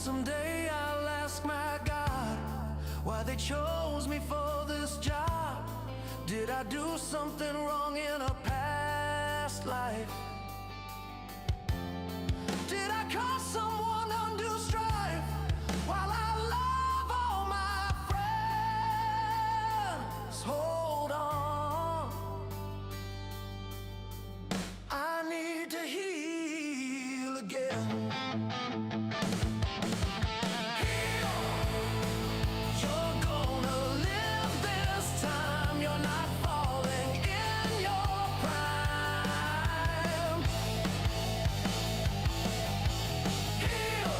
Someday I'll ask my God why they chose me for this job. Did I do something wrong in a past life? Did I cause someone undue strife while I love all my friends? Hold on, I need to heal again. You're gonna live this time. You're not falling in your prime. Heal,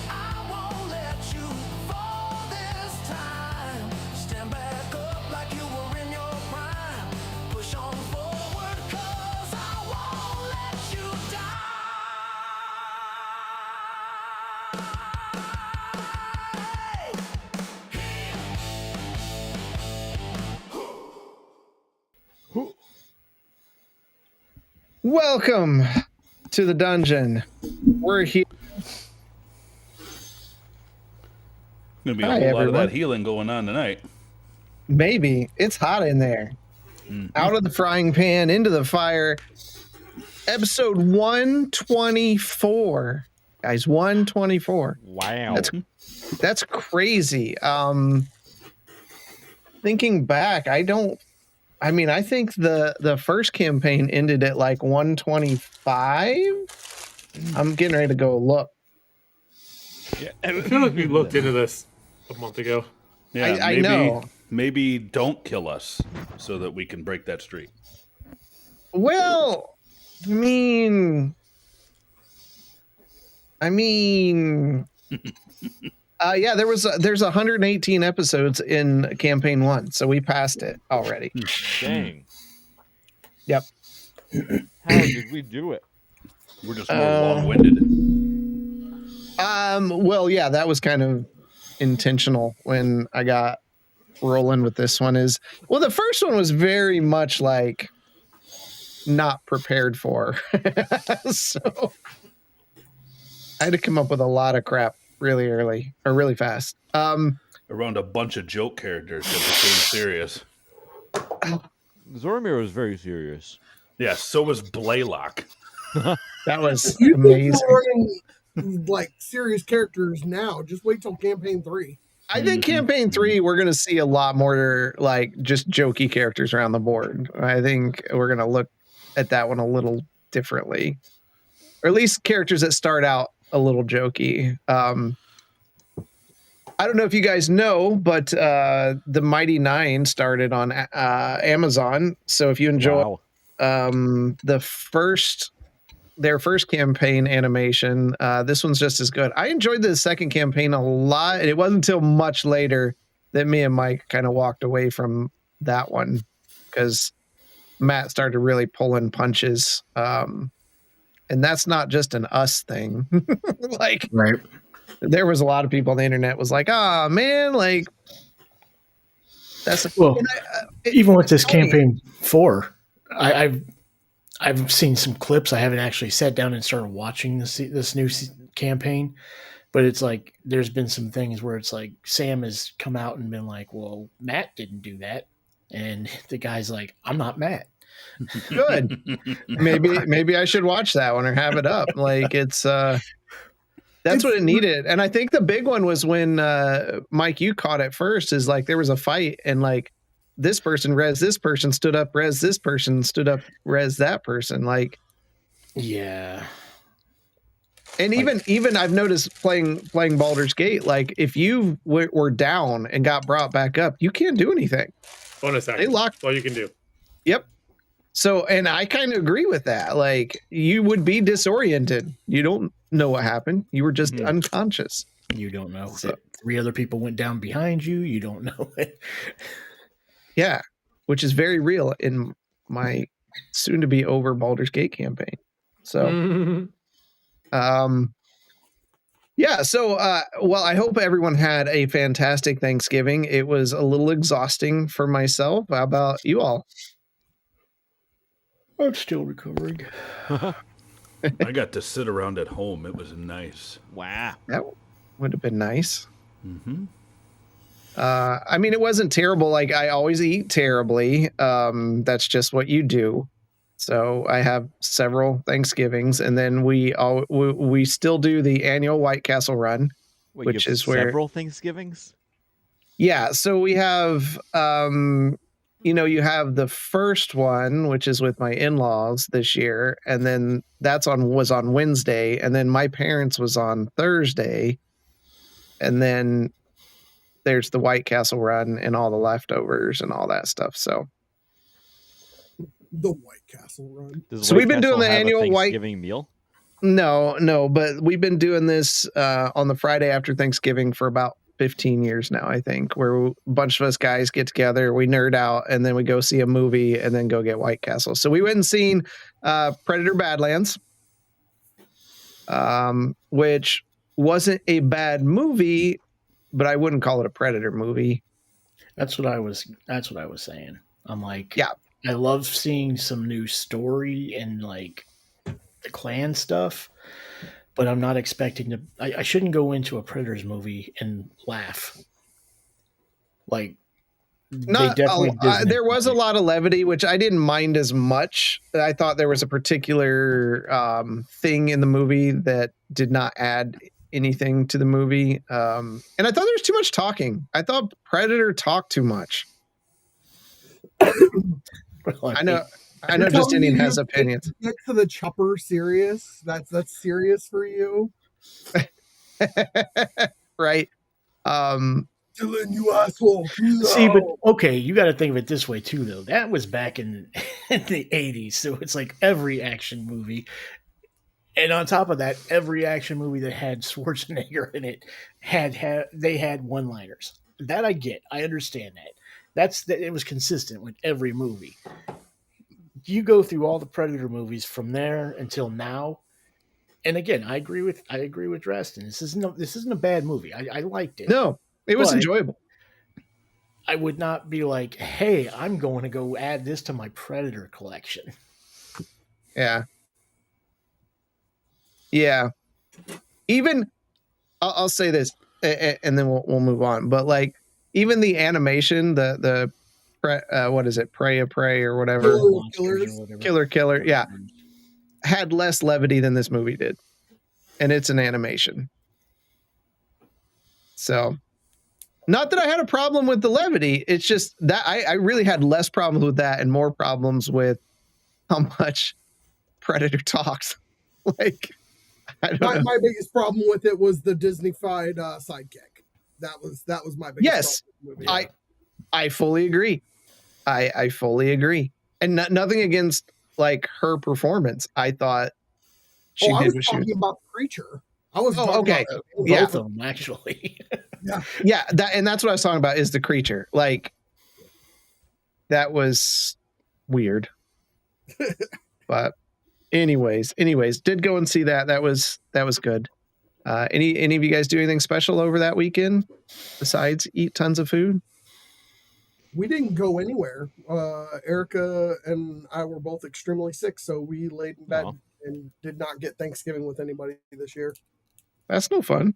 I won't let you fall this time. Stand back up like you were in your prime. Push on forward, 'cause I won't let you die. Welcome to the dungeon. We're here. Gonna be a Hi, whole lot of everyone. that healing going on tonight. Maybe it's hot in there. Out of the frying pan, into the fire. Episode 124. Guys, 124. Wow. That's crazy. Thinking back, I think the first campaign ended at like 125. I'm getting ready to go look. Yeah. I feel like we looked into this a month ago. Yeah, I know. Maybe don't kill us so that we can break that streak. Well, I mean, yeah, there's 118 episodes in campaign 1, so we passed it already. Dang. Yep. How did we do it? We're just more long-winded. Well, yeah, that was kind of intentional when I got rolling with this one. The first one was very much like not prepared for. So I had to come up with a lot of crap really early or really fast. Around a bunch of joke characters that became serious. Zormir was very serious. Yeah, so was Blaylock. That was You're amazing. running like serious characters now. Just wait till campaign 3. I think campaign 3, we're going to see a lot more like just jokey characters around the board. I think we're going to look at that one a little differently, or at least characters that start out a little jokey. I don't know if you guys know, but the Mighty Nine started on Amazon. So if you enjoy their first campaign animation, this one's just as good. I enjoyed the second campaign a lot. It wasn't until much later that me and Mike kind of walked away from that one because Matt started really pulling punches. And that's not just an us thing. Like, right. There was a lot of people on the internet was like, "Ah, man, like that's even with this campaign 4, I've seen some clips. I haven't actually sat down and started watching this new campaign, but it's like there's been some things where it's like Sam has come out and been like, "Well, Matt didn't do that," and the guy's like, "I'm not Matt." Good. Maybe I should watch that one or have it up. Like it's that's what it needed. And I think the big one was when Mike, you caught it first, is like there was a fight and like this person res this person stood up, res this person stood up, res that person. Like, yeah. And even I've noticed playing Baldur's Gate, like if you were down and got brought back up, you can't do anything. Bonus action. They locked. All you can do. Yep. So, and I kind of agree with that. Like you would be disoriented. You don't know what happened. You were just unconscious. You don't know. So, 3 other people went down behind you. You don't know it. Yeah. Which is very real in my soon to be over Baldur's Gate campaign. So, yeah. So, well, I hope everyone had a fantastic Thanksgiving. It was a little exhausting for myself. How about you all? I'm still recovering. I got to sit around at home. It was nice. Wow. would have been nice. Mm-hmm. I mean, it wasn't terrible. Like, I always eat terribly. That's just what you do. So I have several Thanksgivings, and then we still do the annual White Castle run, Wait, which you have is where several Thanksgivings? yeah. So we have you have the first one, which is with my in-laws this year, and then was on Wednesday, and then my parents was on Thursday, and then there's the White Castle run and all the leftovers and all that stuff. So The White Castle run. Does So White we've been doing Castle the have a annual White- Thanksgiving meal? no, but we've been doing this on the Friday after Thanksgiving for about 15 years now, I think, where a bunch of us guys get together, we nerd out, and then we go see a movie and then go get White Castle. So we went and seen Predator Badlands, which wasn't a bad movie, but I wouldn't call it a Predator movie. That's what I was saying. I'm like, Yeah. I love seeing some new story and like the clan stuff, but I'm not expecting to. I shouldn't go into a Predators movie and laugh. Like, they definitely did. There was a lot of levity, which I didn't mind as much. I thought there was a particular thing in the movie that did not add anything to the movie, and I thought there was too much talking. I thought Predator talked too much. I know Justinian has opinions. Get to the chopper serious. That's serious for you. Right. Dylan, you asshole. See, but No. okay, you got to think of it this way too, though. That was back in the 80s, so it's like every action movie. And on top of that, every action movie that had Schwarzenegger in it had one-liners. That I get. I understand that. It was consistent with every movie. You go through all the Predator movies from there until now, and again, I agree with Dresden. This isn't a bad movie. I liked it. No, it was But enjoyable. I would not be like, hey, I'm going to go add this to my Predator collection. Yeah. Yeah. Even I'll say this, and then we'll move on. But like, even the animation, what is it, Prey or whatever, Killer, yeah, had less levity than this movie did, and it's an animation. So, not that I had a problem with the levity, it's just that I really had less problems with that and more problems with how much Predator talks. Like, I don't know. My biggest problem with it was the Disney-fied sidekick. That was my biggest Yes, problem with the movie. I fully agree. I fully agree. And nothing against like her performance. I thought she I did was what she was. talking about the creature. I was Oh, talking okay. about Yeah. Both of them, actually. Yeah, that's what I was talking about is the creature. Like, that was weird. But anyways, did go and see that. That was good. Any of you guys do anything special over that weekend besides eat tons of food? We didn't go anywhere. Erica and I were both extremely sick, so we laid in bed Aw. and did not get Thanksgiving with anybody this year. That's no fun.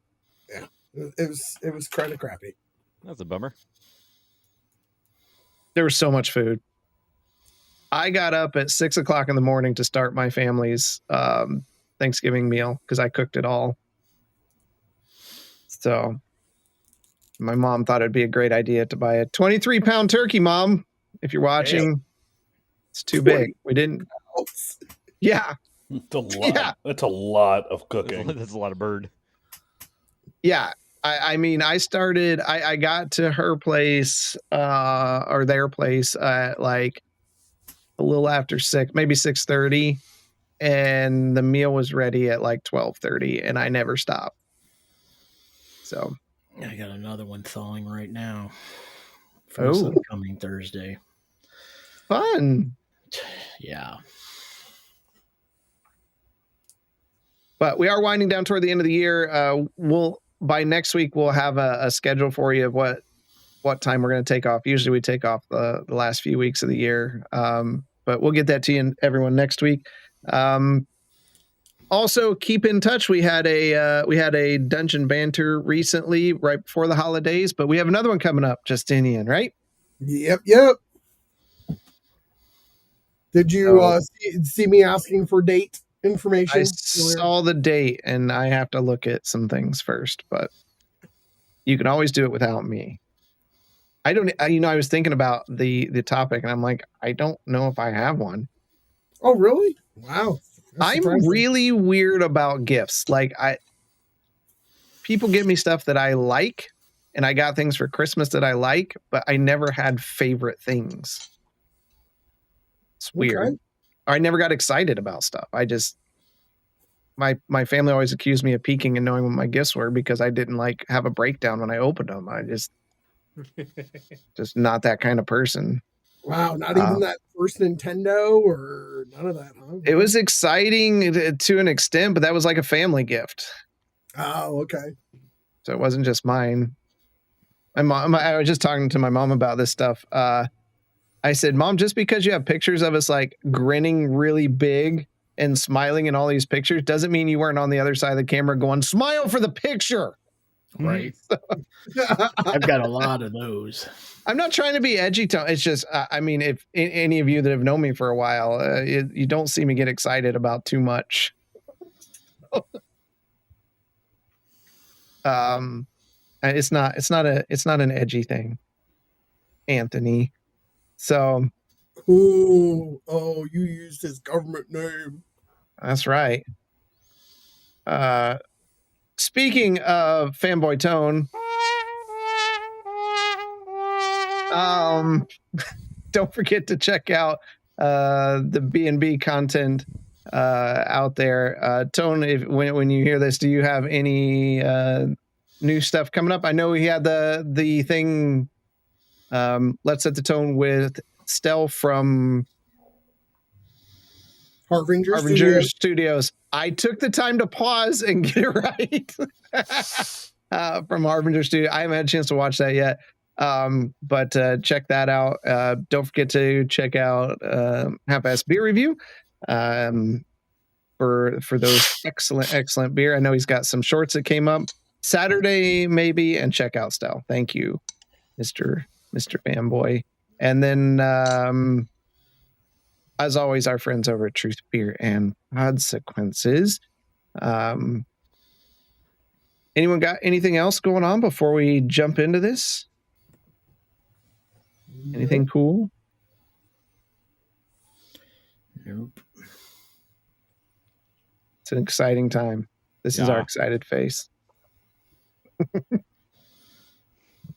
It was kind of crappy. That's a bummer. There was so much food. I got up at 6 o'clock in the morning to start my family's Thanksgiving meal because I cooked it all. So my mom thought it'd be a great idea to buy a 23-pound turkey, Mom. If you're watching, it's too big. We didn't. Yeah. It's a lot. Yeah. That's a lot of cooking. That's a lot of bird. Yeah. I mean, I got to her place or their place at like a little after 6, maybe 6:30, and the meal was ready at like 12:30, and I never stopped. So I got another one thawing right now for Oh. this upcoming Thursday. fun. Yeah. But we are winding down toward the end of the year. By next week we'll have a schedule for you of what time we're going to take off. Usually we take off the last few weeks of the year, but we'll get that to you and everyone next week. Also, keep in touch. We had a dungeon banter recently, right before the holidays, but we have another one coming up, Justinian, right? Yep. Did you see me asking for date information? I saw the date, and I have to look at some things first, but you can always do it without me. I was thinking about the topic, and I'm like, I don't know if I have one. Oh, really? Wow. That's I'm surprising. really weird about gifts. Like people give me stuff that I like, and I got things for Christmas that I like, but I never had favorite things. It's weird. Okay. I never got excited about stuff. I just my family always accused me of peeking and knowing what my gifts were because I didn't like have a breakdown when I opened them. I just not that kind of person. Wow, not even that first Nintendo or none of that, huh? It was exciting to an extent, but that was like a family gift. Oh, okay. So it wasn't just mine. My mom, I was just talking to my mom about this stuff. I said, Mom, just because you have pictures of us like grinning really big and smiling in all these pictures doesn't mean you weren't on the other side of the camera going, smile for the picture. Right. I've got a lot of those. I'm not trying to be edgy. It's just, I mean, if any of you that have known me for a while, you don't see me get excited about too much. It's not an edgy thing, Anthony. So, oh, you used his government name. that's right. Speaking of Fanboy Tone, don't forget to check out the B&B content out there. Tone, when you hear this, do you have any new stuff coming up? I know we had the thing. Let's set the tone with Stell from Harbinger Studios. I took the time to pause and get it right. From Harbinger Studio. I haven't had a chance to watch that yet. But check that out. Don't forget to check out Half-Ass Beer Review for those excellent beer. I know he's got some shorts that came up Saturday maybe, and check out Stell. Thank you, Mr. Fanboy. And then as always, our friends over at Truth Beer and Consequences. Anyone got anything else going on before we jump into this? Anything cool? Nope. It's an exciting time. This is our excited face.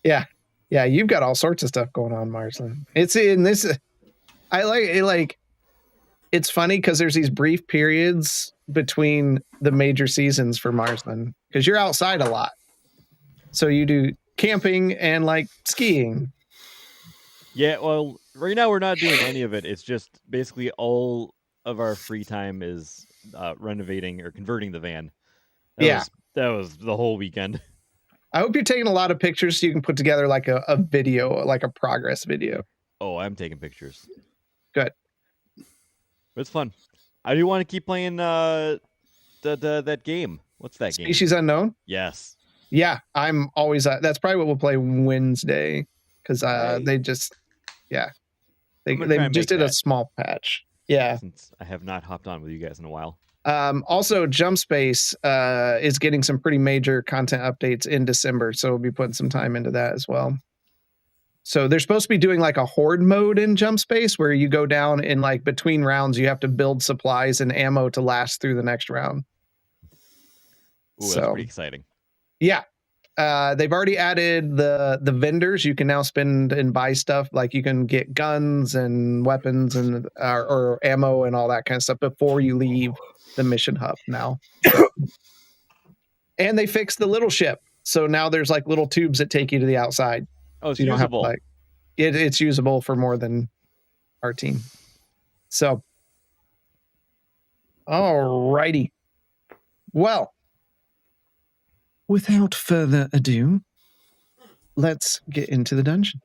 Yeah, you've got all sorts of stuff going on, Marsland. It's in this. I like it. Like, it's funny because there's these brief periods between the major seasons for Marsland because you're outside a lot. So you do camping and like skiing. Yeah, well, right now we're not doing any of it. It's just basically all of our free time is renovating or converting the van. That was the whole weekend. I hope you're taking a lot of pictures so you can put together like a video, like a progress video. Oh, I'm taking pictures. Good. It's fun. I do want to keep playing that game. What's that game? Species Unknown? Yes. Yeah, I'm always that's probably what we'll play Wednesday because they just they just did a small patch. Yeah. Since I have not hopped on with you guys in a while. Also, Jump Space is getting some pretty major content updates in December, so we'll be putting some time into that as well. So they're supposed to be doing like a horde mode in Jump Space where you go down in like between rounds, you have to build supplies and ammo to last through the next round. Ooh, that's pretty exciting. Yeah. They've already added the vendors. You can now spend and buy stuff. Like you can get guns and weapons and or ammo and all that kind of stuff before you leave the mission hub now. And they fixed the little ship. So now there's like little tubes that take you to the outside. Oh, it's so you don't usable. have to, like, it's usable for more than our team. So, all righty. Well, without further ado, let's get into the dungeon.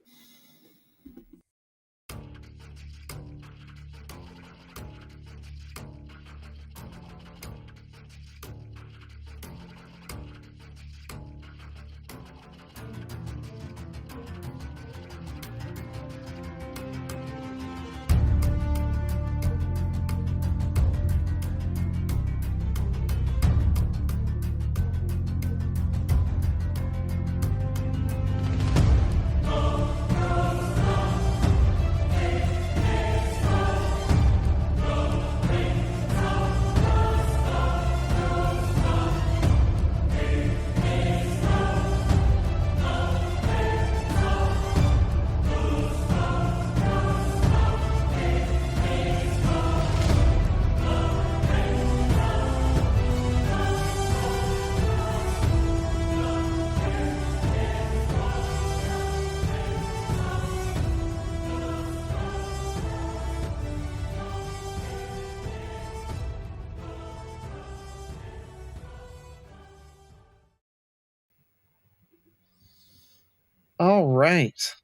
All right.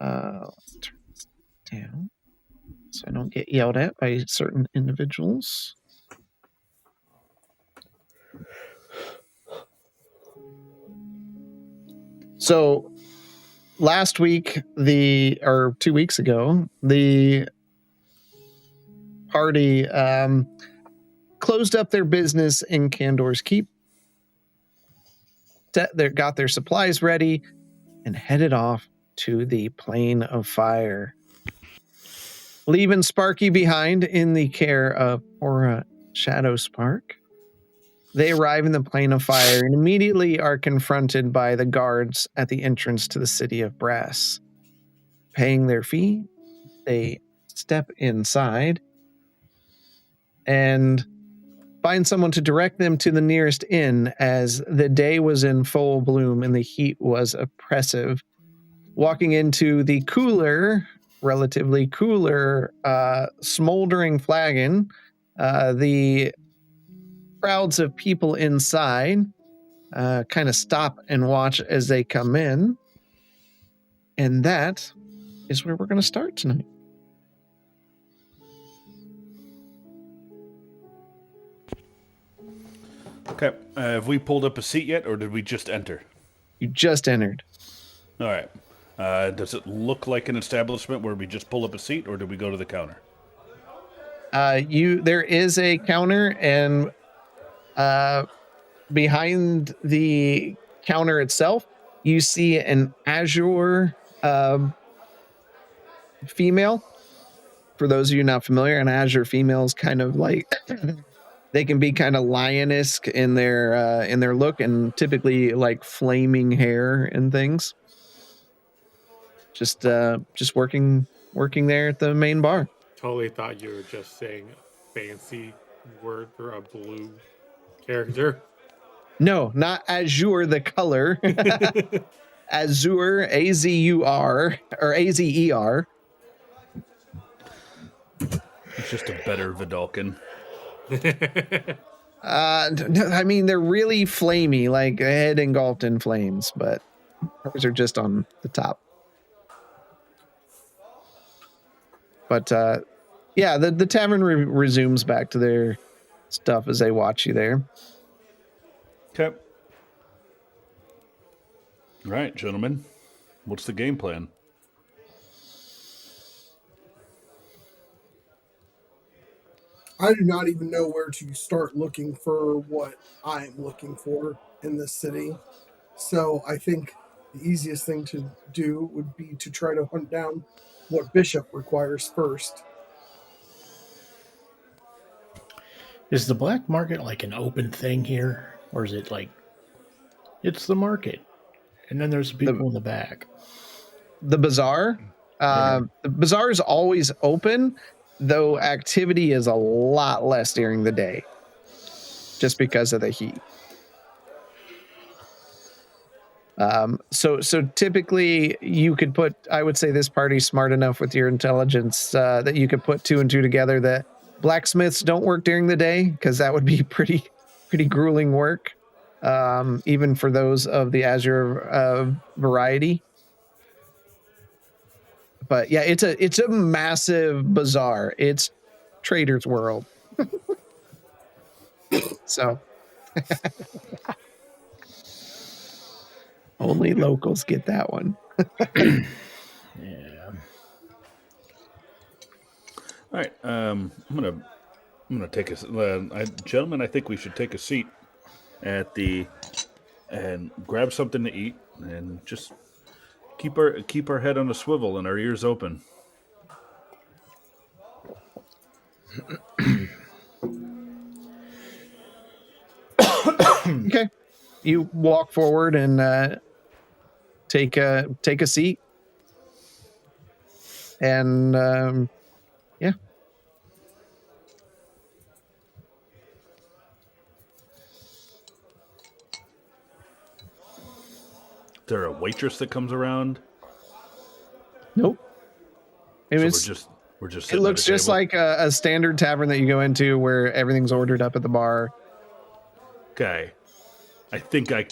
Let's turn this down so I don't get yelled at by certain individuals. So last week, or 2 weeks ago, the party closed up their business in Candor's Keep, got their supplies ready, and headed off to the Plane of Fire, leaving Sparky behind in the care of Aura Shadowspark. They arrive in the Plane of Fire and immediately are confronted by the guards at the entrance to the City of Brass. Paying their fee, they step inside and find someone to direct them to the nearest inn, as the day was in full bloom and the heat was oppressive. Walking into the relatively cooler, smoldering flagon, the crowds of people inside kind of stop and watch as they come in. And that is where we're going to start tonight. Okay. Have we pulled up a seat yet, or did we just enter? You just entered. All right. Does it look like an establishment where we just pull up a seat, or did we go to the counter? There is a counter, and behind the counter itself, you see an azure female. For those of you not familiar, an azure female is kind of like they can be kind of lioness in their look, and typically like flaming hair and things. Just working there at the main bar. Totally thought you were just saying a fancy word for a blue character. No, not azure the color. Azure, A-Z-U-R, or A-Z-E-R. It's just a better Vidalcan. I mean, they're really flamey, like a head engulfed in flames, but hers are just on the top. But yeah, the tavern resumes back to their stuff as they watch you there. Okay. All right, gentlemen. What's the game plan? I do not even know where to start looking for what I'm looking for in this city. So I think the easiest thing to do would be to try to hunt down what Bishop requires first. Is the black market like an open thing here? Or is it like, it's the market, and then there's people in the back? The bazaar? The bazaar is always open, though activity is a lot less during the day, just because of the heat. So typically you could put, I would say this party's smart enough with your intelligence that you could put 2 and 2 together that blacksmiths don't work during the day, because that would be pretty grueling work, even for those of the azure variety. But yeah, it's a massive bazaar. It's Trader's World. So only locals get that one. Yeah. All right. I'm gonna take a gentlemen. I think we should take a seat and grab something to eat and just keep our head on a swivel and our ears open. Okay, you walk forward and take a seat, and yeah. Is there a waitress that comes around? Nope. We're just It sitting looks at a just table? like a standard tavern that you go into where everything's ordered up at the bar. Okay. I think I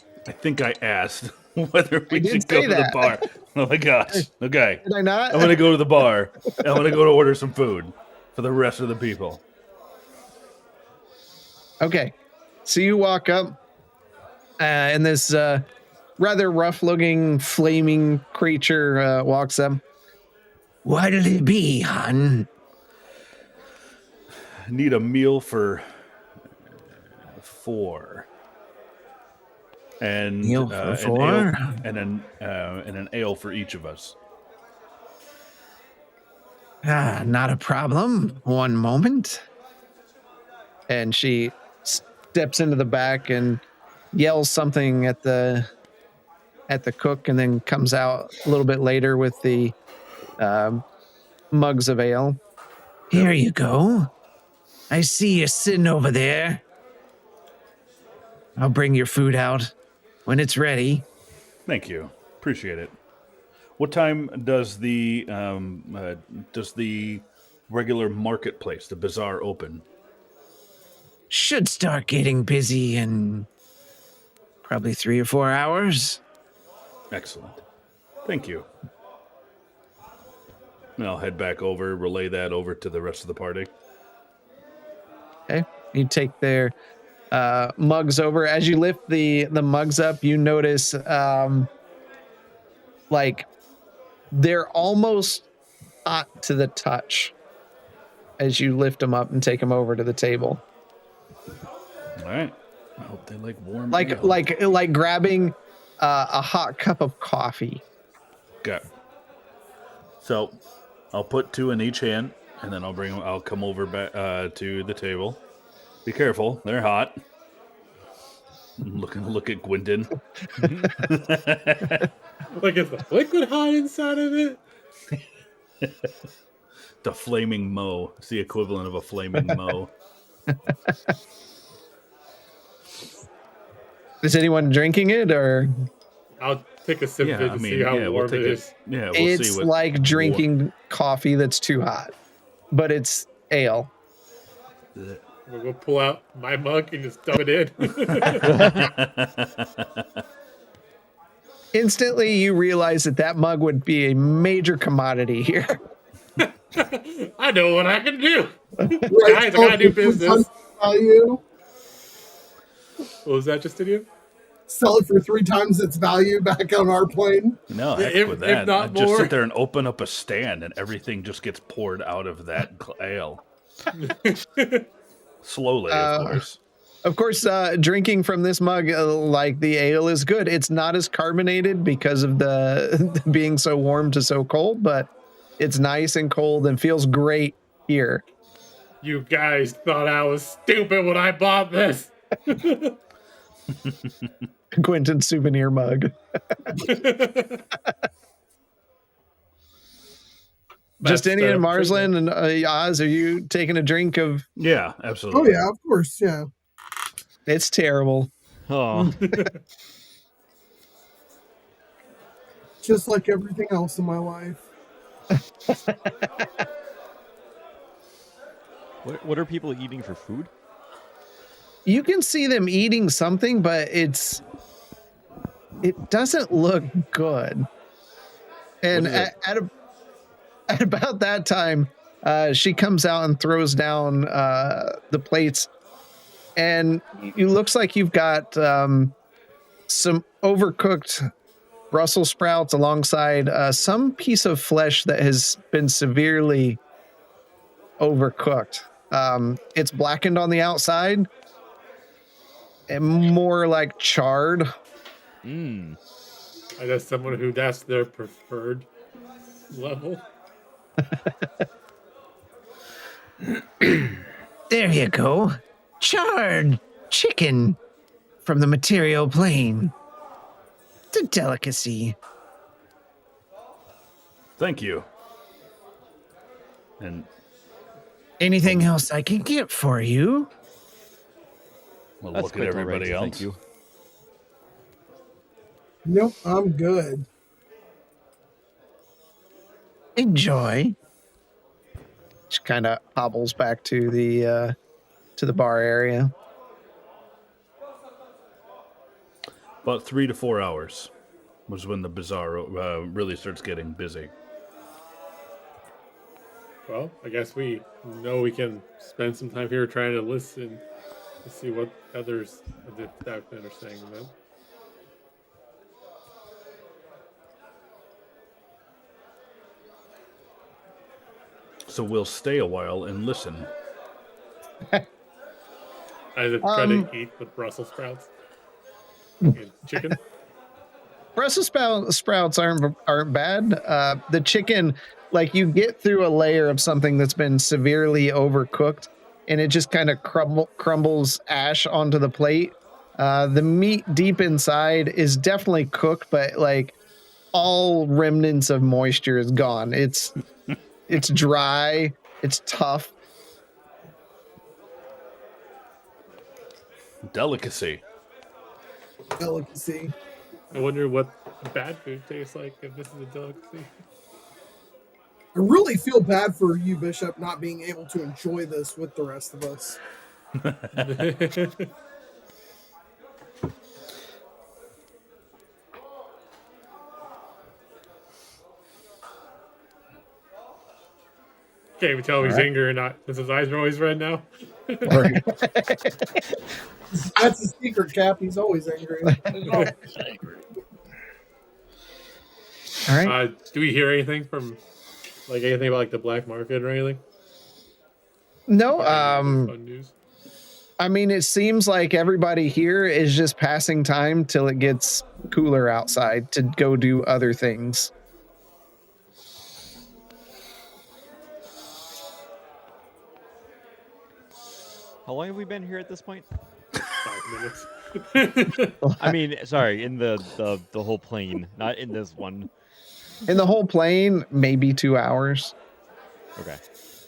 asked. whether we did should go say to the that. bar. Oh my gosh. Okay. Did I not? I'm going to go to the bar. I'm going to go to order some food for the rest of the people. Okay. So you walk up, and this rather rough-looking, flaming creature walks up. What'll it be, hon? Need a meal for 4. And Meal for an 4? ale and an ale for each of us. Not a problem. One moment. And she steps into the back and yells something at the cook, and then comes out a little bit later with the mugs of ale. Here you go. I see you sitting over there. I'll bring your food out when it's ready. Thank you. Appreciate it. What time does the regular marketplace, the bazaar, open? Should start getting busy in probably 3 or 4 hours. Excellent. Thank you. And I'll head back over, relay that over to the rest of the party. Okay. You take their mugs over. As you lift the mugs up, you notice like they're almost hot to the touch as you lift them up and take them over to the table. All right. I hope they like warm. Like ale. like grabbing a hot cup of coffee. Okay. So I'll put 2 in each hand, and then I'll come over back to the table. Be careful, they're hot. Look at Gwendon. Like, is the liquid hot inside of it? The flaming mo. It's the equivalent of a flaming mo. Is anyone drinking it, or? I'll take a sip of it to see how warm it is. We'll It's see what like drinking coffee that's too hot, but it's ale. We'll go pull out my mug and just dump it in. Instantly, you realize that mug would be a major commodity here. I know what I can do. Right, Guys, I gotta do business. Value. What was that, Justinian? Sell it for 3 times its value back on our plane. No, heck If- with if that. not I'd just more. sit there and open up a stand, and everything just gets poured out of that ale. Slowly, of course. Of course, drinking from this mug, like the ale, is good. It's not as carbonated because of the being so warm to so cold, but it's nice and cold and feels great here. You guys thought I was stupid when I bought this. Quentin's souvenir mug. Justinian and Marsland and Oz, are you taking a drink of? Yeah, Oh absolutely. yeah, of course, yeah. It's terrible. Oh, Just like everything else in my life. what are people eating for food? You can see them eating something, but it doesn't look good. And at about that time, she comes out and throws down the plates, and it looks like you've got some overcooked Brussels sprouts alongside some piece of flesh that has been severely overcooked. It's blackened on the outside and more like charred. Mm. I guess someone who that's their preferred level. There you go. Charred chicken from the material plane. It's a delicacy. Thank you. And Anything else I can get for you? we'll That's look at quite all right, everybody else. Thank you. Nope, I'm good. Enjoy. She kind of hobbles back to the bar area. About 3 to 4 hours. was when the bazaar really starts getting busy. Well, I guess we know we can spend some time here trying to listen to see what others of the Darkmen are saying about. So we'll stay a while and listen. I try to eat the Brussels sprouts and chicken. Brussels sprouts aren't bad. The chicken, like you get through a layer of something that's been severely overcooked, and it just kind of crumbles ash onto the plate. The meat deep inside is definitely cooked, but like all remnants of moisture is gone. It's dry. It's tough. Delicacy. Delicacy. I wonder what bad food tastes like if this is a delicacy. I really feel bad for you, Bishop, not being able to enjoy this with the rest of us. Can't even tell if he's angry or not, because his eyes are always red now. Right. That's a secret, Cap. He's always angry. All right. Do we hear anything from, like, anything about like the black market or anything? No. Fun news. I mean, it seems like everybody here is just passing time till it gets cooler outside to go do other things. How long have we been here at this point? 5 minutes. I mean, sorry, in the whole plane, not in this one. In the whole plane, maybe 2 hours. Okay.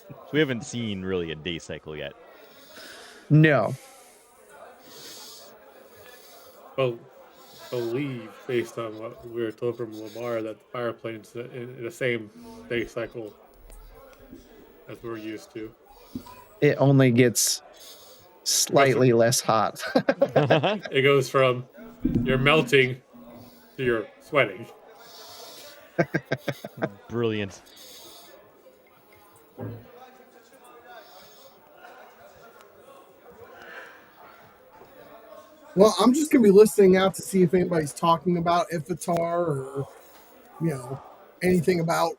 So we haven't seen really a day cycle yet. No. Well, believe, based on what we were told from Lamar, that the fire plane's in the same day cycle as we're used to. It only gets slightly less hot. It goes from you're melting to you're sweating. Brilliant. Well, I'm just going to be listening out to see if anybody's talking about Ifritar or, anything about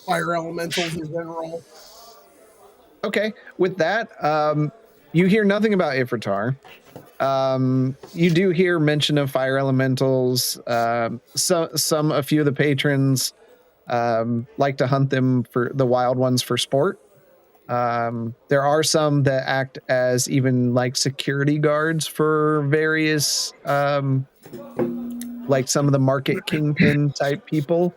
fire elementals in general. Okay. With that, you hear nothing about Ifritar. You do hear mention of fire elementals. A few of the patrons like to hunt them for the wild ones for sport. There are some that act as even like security guards for various, like some of the market kingpin type people.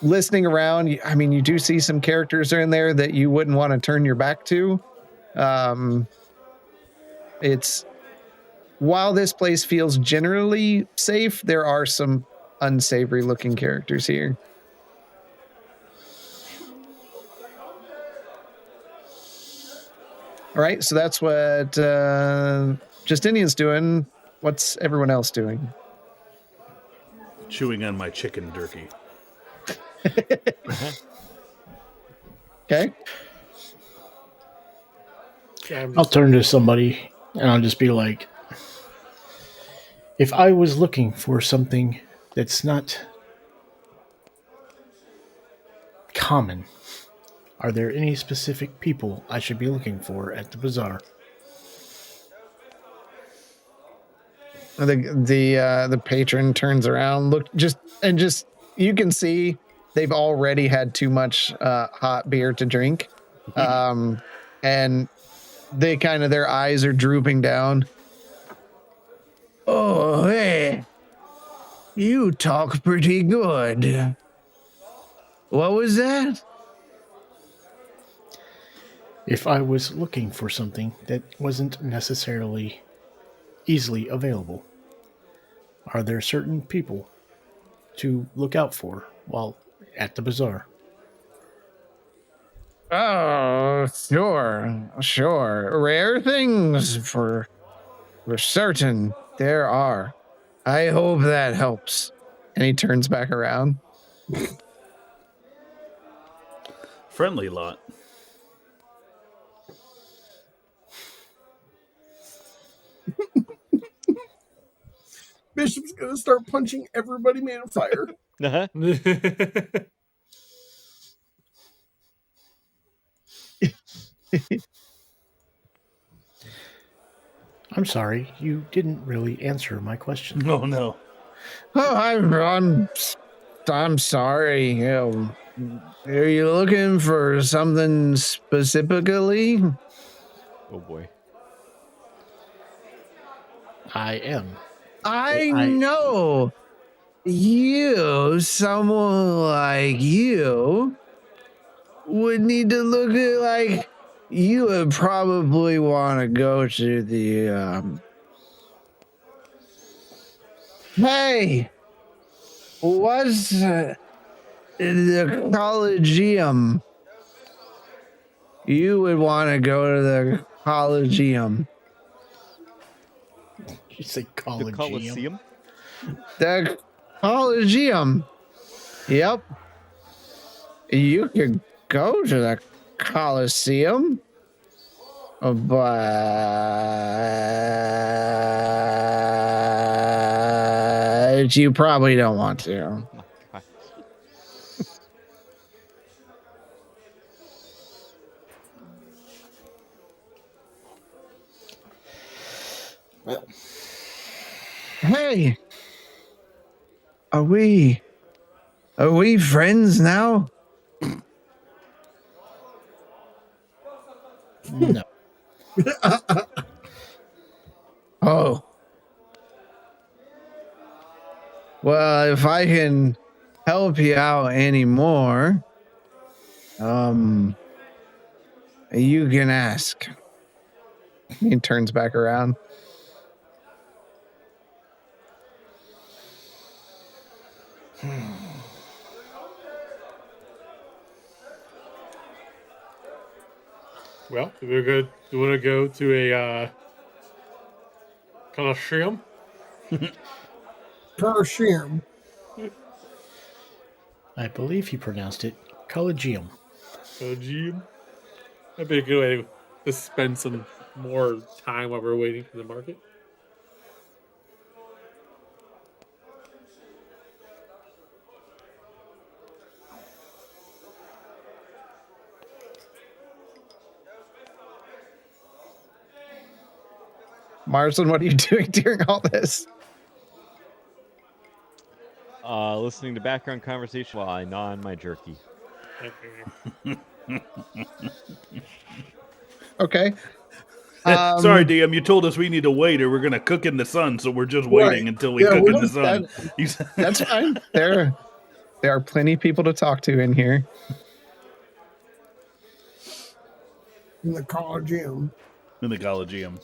Listening around, I mean, you do see some characters in there that you wouldn't want to turn your back to. While this place feels generally safe, there are some unsavory looking characters here. All right, so that's what Justinian's doing. What's everyone else doing? Chewing on my chicken jerky. Okay. I'll turn to somebody and I'll just be like, if I was looking for something that's not common, are there any specific people I should be looking for at the bazaar? The patron turns around, you can see they've already had too much hot beer to drink, and they their eyes are drooping down. Oh, hey, you talk pretty good. What was that? If I was looking for something that wasn't necessarily easily available, are there certain people to look out for while at the bazaar? Oh, sure. Rare things for certain. there are. I hope that helps. And he turns back around. Friendly lot. Bishop's gonna start punching everybody made of fire. Uh-huh. I'm sorry, you didn't really answer my question. Oh no. Oh, I'm sorry. Are you looking for something specifically? Oh boy. I am. I know someone like you, would need to look at like you would probably want to go to the hey, what's the Collegium? You would want to go to the Collegium. You say The Collegium? Colosseum? The Collegium. Yep. You could go to the Colosseum, but you probably don't want to. Oh my God. Well, Hey, are we friends now? no. Oh. Well, if I can help you out anymore, you can ask. He turns back around. Well, we're good. You want to go to a Colosseum? Colosseum. I believe he pronounced it Collegium. Colosseum? That'd be a good way to spend some more time while we're waiting for the market. Marston, what are you doing during all this? Listening to background conversation while I gnaw on my jerky. Okay. Sorry, DM. You told us we need to wait, or we're gonna cook in the sun. So we're just waiting until we cook in the sun. That's fine. There are plenty of people to talk to in here. In the Colosseum. In the Collegium.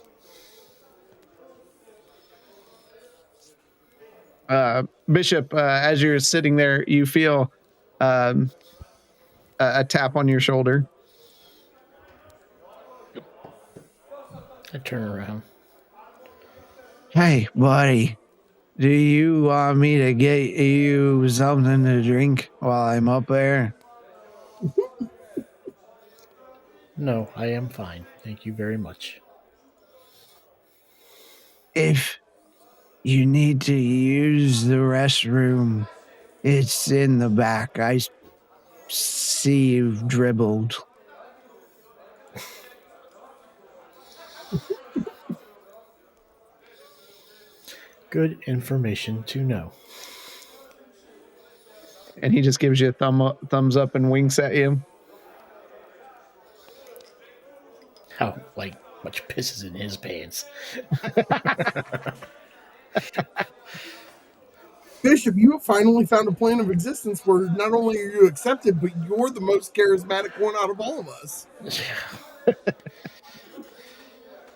Bishop, as you're sitting there, you feel a tap on your shoulder. I turn around. Hey, buddy, do you want me to get you something to drink while I'm up there? No, I am fine. Thank you very much. If you need to use the restroom, it's in the back. I see you've dribbled. Good information to know. And he just gives you a thumbs up and winks at you. How, like, much pisses in his pants. Bishop, you have finally found a plane of existence where not only are you accepted, but you're the most charismatic one out of all of us.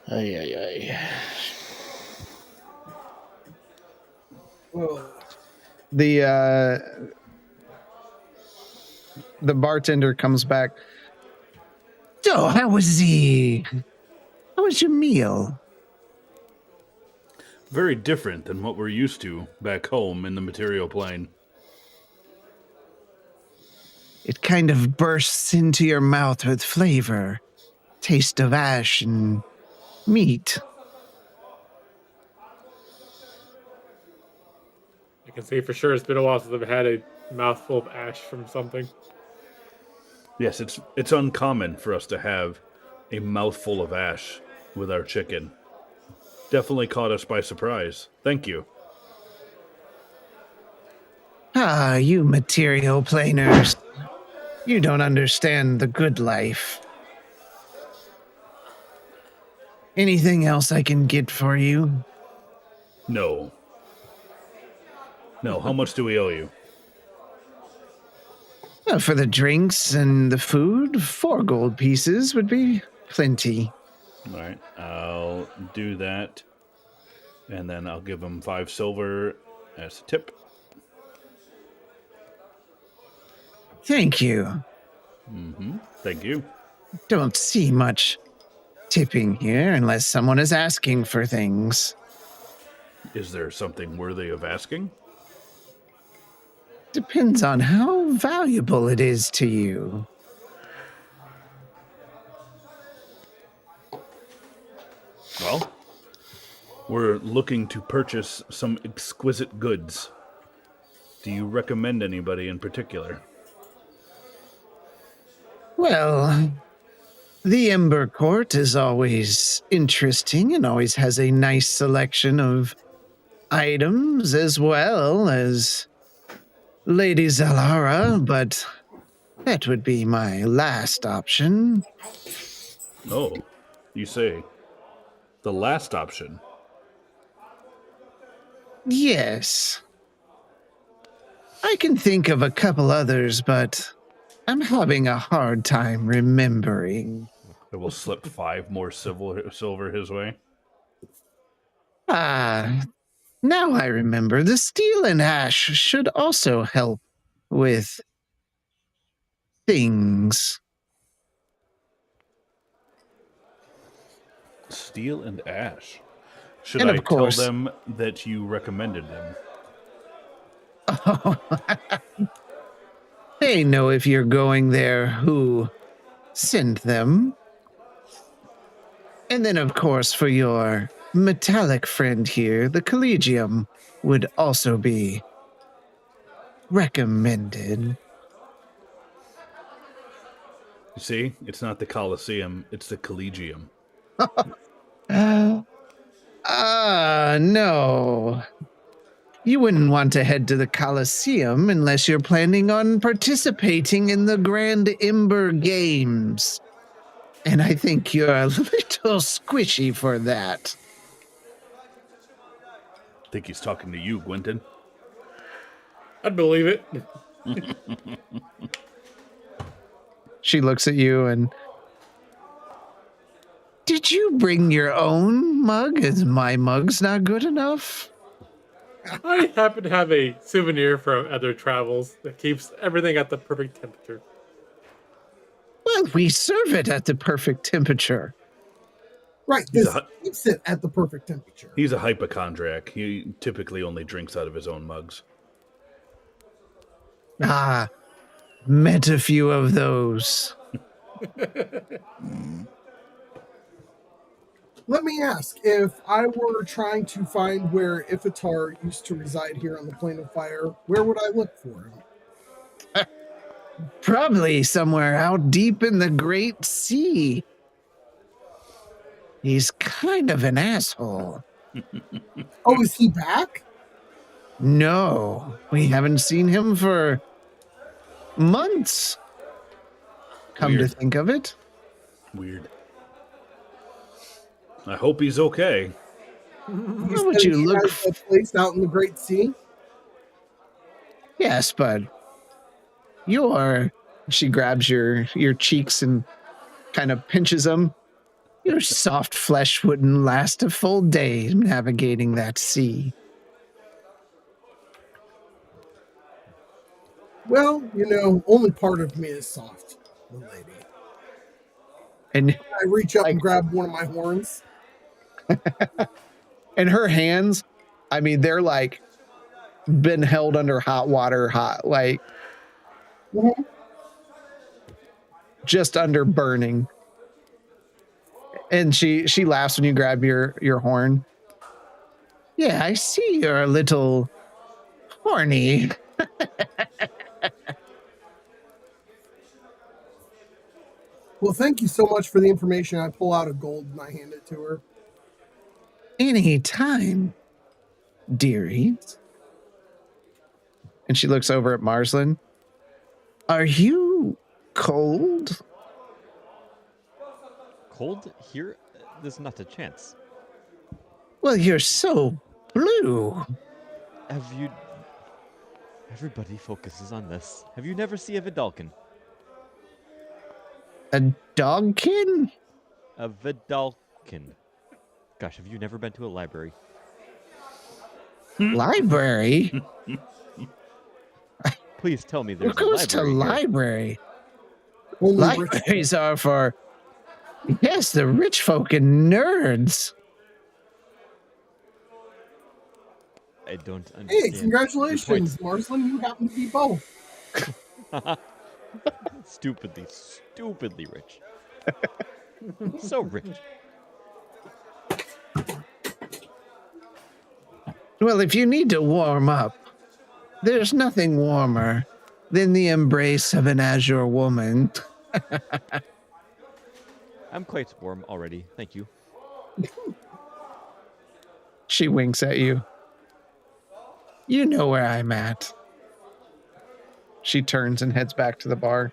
Ay. Well, The bartender comes back. So, how was your meal? very different than what we're used to back home in the material plane. It kind of bursts into your mouth with flavor, taste of ash and meat. I can say for sure it's been a while since I've had a mouthful of ash from something. Yes, it's uncommon for us to have a mouthful of ash with our chicken. Definitely caught us by surprise. Thank you. Ah, you material planers. You don't understand the good life. Anything else I can get for you? No. No, how much do we owe you? For the drinks and the food, 4 gold pieces would be plenty. All right, I'll do that. And then I'll give him 5 silver as a tip. Thank you. Thank you. Don't see much tipping here unless someone is asking for things. Is there something worthy of asking? Depends on how valuable it is to you. Well, we're looking to purchase some exquisite goods. Do you recommend anybody in particular? Well, the Ember Court is always interesting and always has a nice selection of items as well as Lady Zalara, but that would be my last option. Oh, you say the last option. Yes. I can think of a couple others, but I'm having a hard time remembering. I will slip 5 more silver his way. Ah, now I remember. The steel and ash should also help with things. Steel and ash. Should And I of course, tell them that you recommended them? oh, they know if you're going there who sent them. And then, of course, for your metallic friend here, the Collegium would also be recommended. You see, it's not the Colosseum, it's the Collegium. No. You wouldn't want to head to the Colosseum unless you're planning on participating in the Grand Ember Games. And I think you're a little squishy for that. I think he's talking to you, Gwynton. I'd believe it. She looks at you and... Did you bring your own mug? Is my mug's not good enough? I happen to have a souvenir from other travels that keeps everything at the perfect temperature. Well, we serve it at the perfect temperature. Right, this keeps it at the perfect temperature. He's a hypochondriac. He typically only drinks out of his own mugs. Ah, met a few of those. Let me ask, if I were trying to find where Ifitar used to reside here on the Plane of Fire, where would I look for him? Probably somewhere out deep in the Great Sea. He's kind of an asshole. Oh, is he back? No, we haven't seen him for months. Come to think of it. Weird. I hope he's okay. Where would you look? A place out in the Great Sea? Yes, but she grabs your cheeks and kind of pinches them. Your soft flesh wouldn't last a full day navigating that sea. Well, only part of me is soft, the lady. And I reach up and grab one of my horns. And her hands, I mean, they're like been held under hot water, like just under burning. And she laughs when you grab your horn. Yeah, I see you're a little horny. Well, thank you so much for the information. I pull out a gold and I hand it to her. Any time, dearies. And she looks over at Marsland. Are you cold? Cold here? There's not a chance. Well, you're so blue. Have you... Everybody focuses on this. Have you never seen a Vidalkin? A dogkin? A Vidalkin. Gosh, have you never been to a library? Library? Please tell me there's Who a goes to library here. library? Only rich Libraries are for, yes, the rich folk and nerds. I don't Hey, understand. congratulations, Marsland. You happen to be both. Stupidly rich. So rich. Well, if you need to warm up, there's nothing warmer than the embrace of an azure woman. I'm quite warm already. Thank you. She winks at you. You know where I'm at. She turns and heads back to the bar.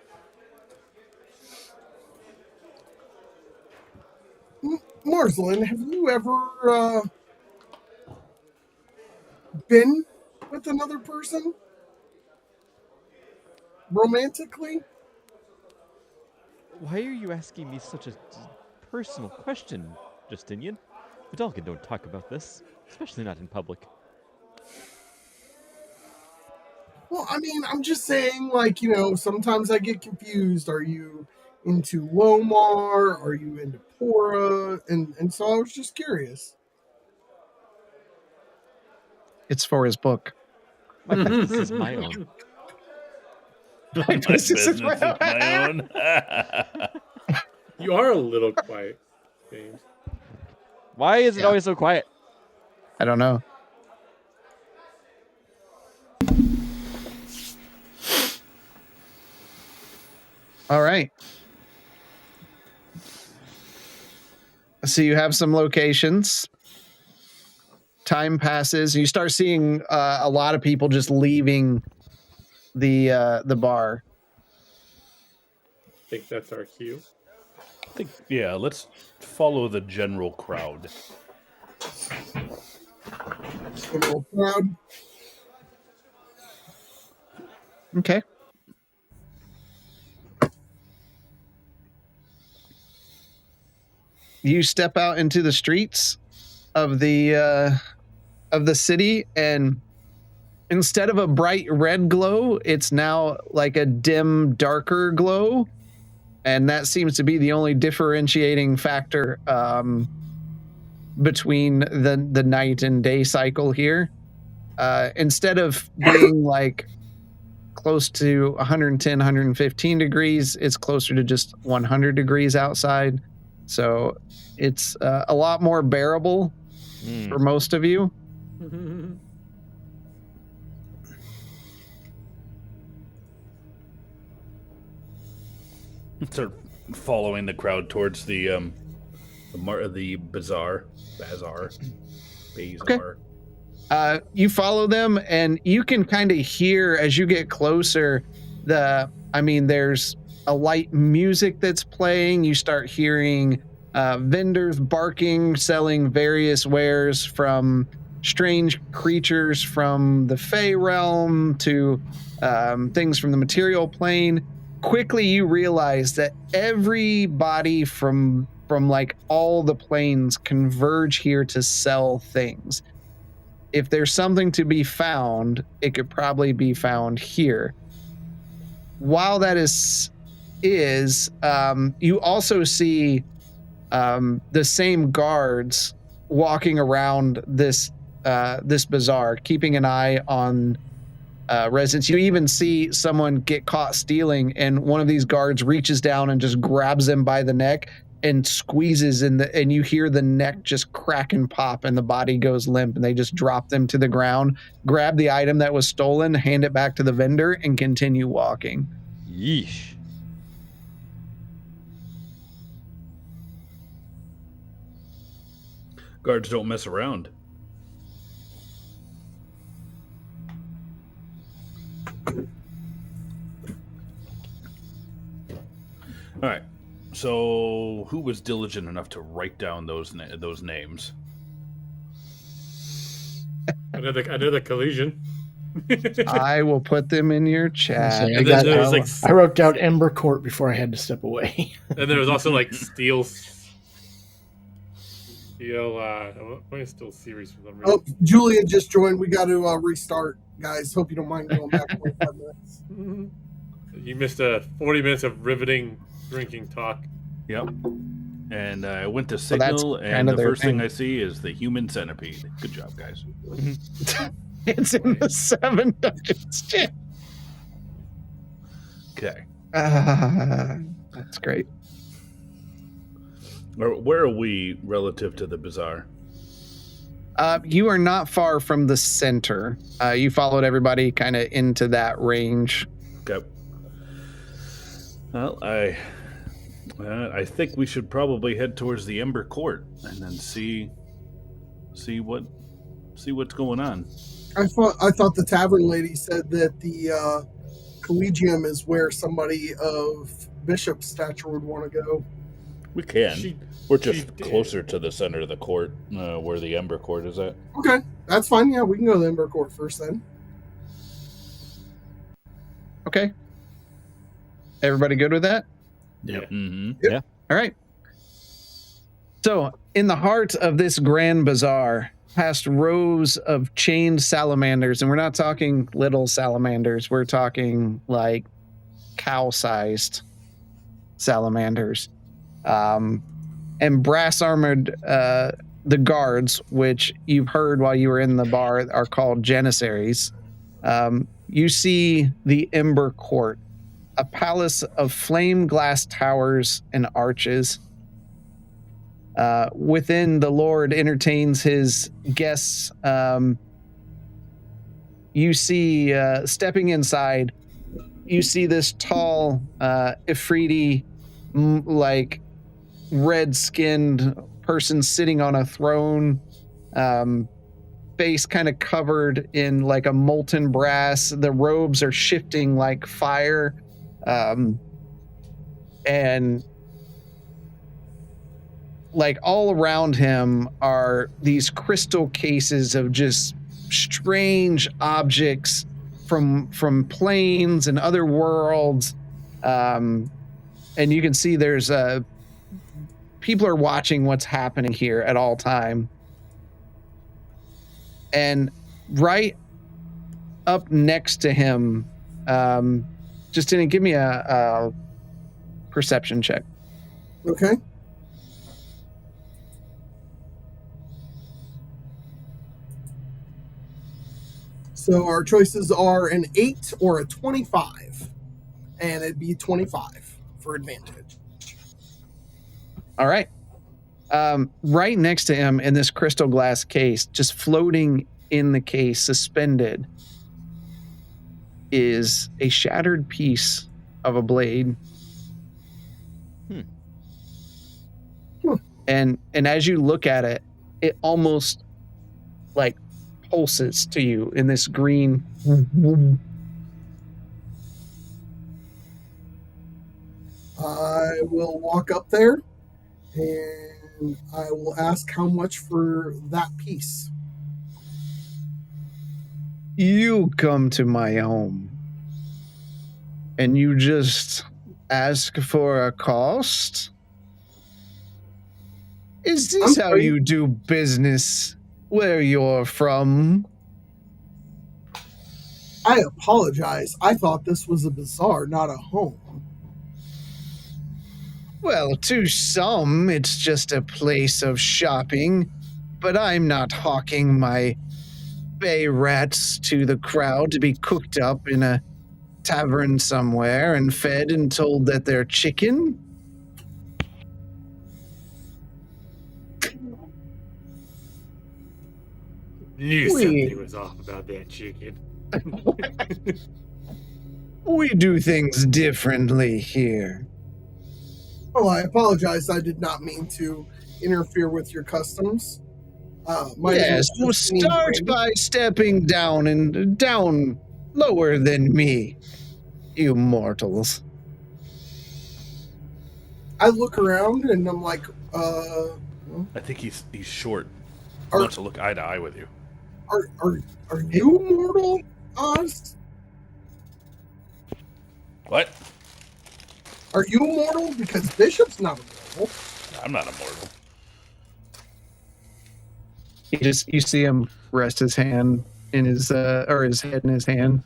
Marsland, have you ever been with another person? Romantically? Why are you asking me such a personal question, Justinian? Vidalkin don't talk about this, especially not in public. Well, I mean, I'm just saying, like, you know, sometimes I get confused. Are you into Lomar? Are you into Pora? And so I was just curious. It's for his book. My business is my own. My business is my own. You are a little quiet, James. Why is it always so quiet? I don't know. All right. So you have some locations. Time passes. You start seeing a lot of people just leaving the bar. I think that's our cue. I think, yeah, let's follow the general crowd. A little proud. Okay. You step out into the streets of the city, and instead of a bright red glow, it's now like a dim, darker glow, and that seems to be the only differentiating factor between the night and day cycle here. Instead of being like close to 110, 115 degrees, it's closer to just 100 degrees outside. So it's a lot more bearable for most of you. Start following the crowd towards the bazaar. You follow them, and you can kind of hear as you get closer there's a light music that's playing. You start hearing vendors barking, selling various wares, from strange creatures from the Fey realm to things from the material plane. Quickly you realize that everybody from like all the planes converge here to sell things. If there's something to be found, it could probably be found here. While that is you also see the same guards walking around this bazaar, keeping an eye on residents. You even see someone get caught stealing, and one of these guards reaches down and just grabs them by the neck and squeezes and you hear the neck just crack and pop, and the body goes limp, and they just drop them to the ground, grab the item that was stolen, hand it back to the vendor, and continue walking. Yeesh. Guards don't mess around. All right. So, who was diligent enough to write down those names? Another collision. I will put them in your chat. I, And then there was, like, I wrote down Ember Court before I had to step away. And there was also like Steel series for some reason. Oh, Julia just joined. We got to restart, guys. Hope you don't mind going back 25 minutes. You missed 40 minutes of riveting drinking talk. Yep. And I went to that's Signal, and kind the of their first thing thing. I see is the human centipede. Good job, guys. It's in the 7 Dungeons chat. Okay. That's great. Where are we relative to the bazaar? You are not far from the center. You followed everybody kind of into that range. Okay. Well, I think we should probably head towards the Ember Court and then see what's going on. I thought the tavern lady said that the Collegium is where somebody of Bishop's stature would want to go. We can. She We're just did. closer to the center of the court, where the Ember Court is at. Okay, that's fine. Yeah, we can go to the Ember Court first then. Okay. Everybody good with that? Yep. Mm-hmm. All right. So, in the heart of this grand bazaar, past rows of chained salamanders, and we're not talking little salamanders, we're talking like cow-sized salamanders, and brass-armored, the guards, which you've heard while you were in the bar, are called janissaries. You see the Ember Court, a palace of flame glass towers and arches. Within, the Lord entertains his guests. You see, stepping inside, you see this tall, Ifriti, like red-skinned person sitting on a throne, face kind of covered in like a molten brass. The robes are shifting like fire. And like all around him are these crystal cases of just strange objects from planes and other worlds. And you can see there's people are watching what's happening here at all time. And right up next to him, Justina, give me a perception check. Okay. So our choices are an 8 or a 25. And it'd be 25 for advantage. All right. Right next to him in this crystal glass case, just floating in the case, suspended, is a shattered piece of a blade. And as you look at it, it almost like pulses to you in this green. I will walk up there and I will ask how much for that piece. You come to my home and you just ask for a cost? Is this how you do business where you're from? I apologize. I thought this was a bazaar, not a home. Well, to some, it's just a place of shopping, but I'm not hawking my bay rats to the crowd to be cooked up in a tavern somewhere and fed and told that they're chicken. Knew something was off about that chicken. We do things differently here. Oh, I apologize. I did not mean to interfere with your customs. My name Yes, is well, Justine start Brandon. by stepping down and down lower than me, you mortals. I look around and I'm like, I think he's short. He Are- wants to look eye to eye with you. are you mortal, Oz? What? Are you mortal? Because Bishop's not a mortal. I'm not a mortal. You see him rest his hand in his his head in his hand.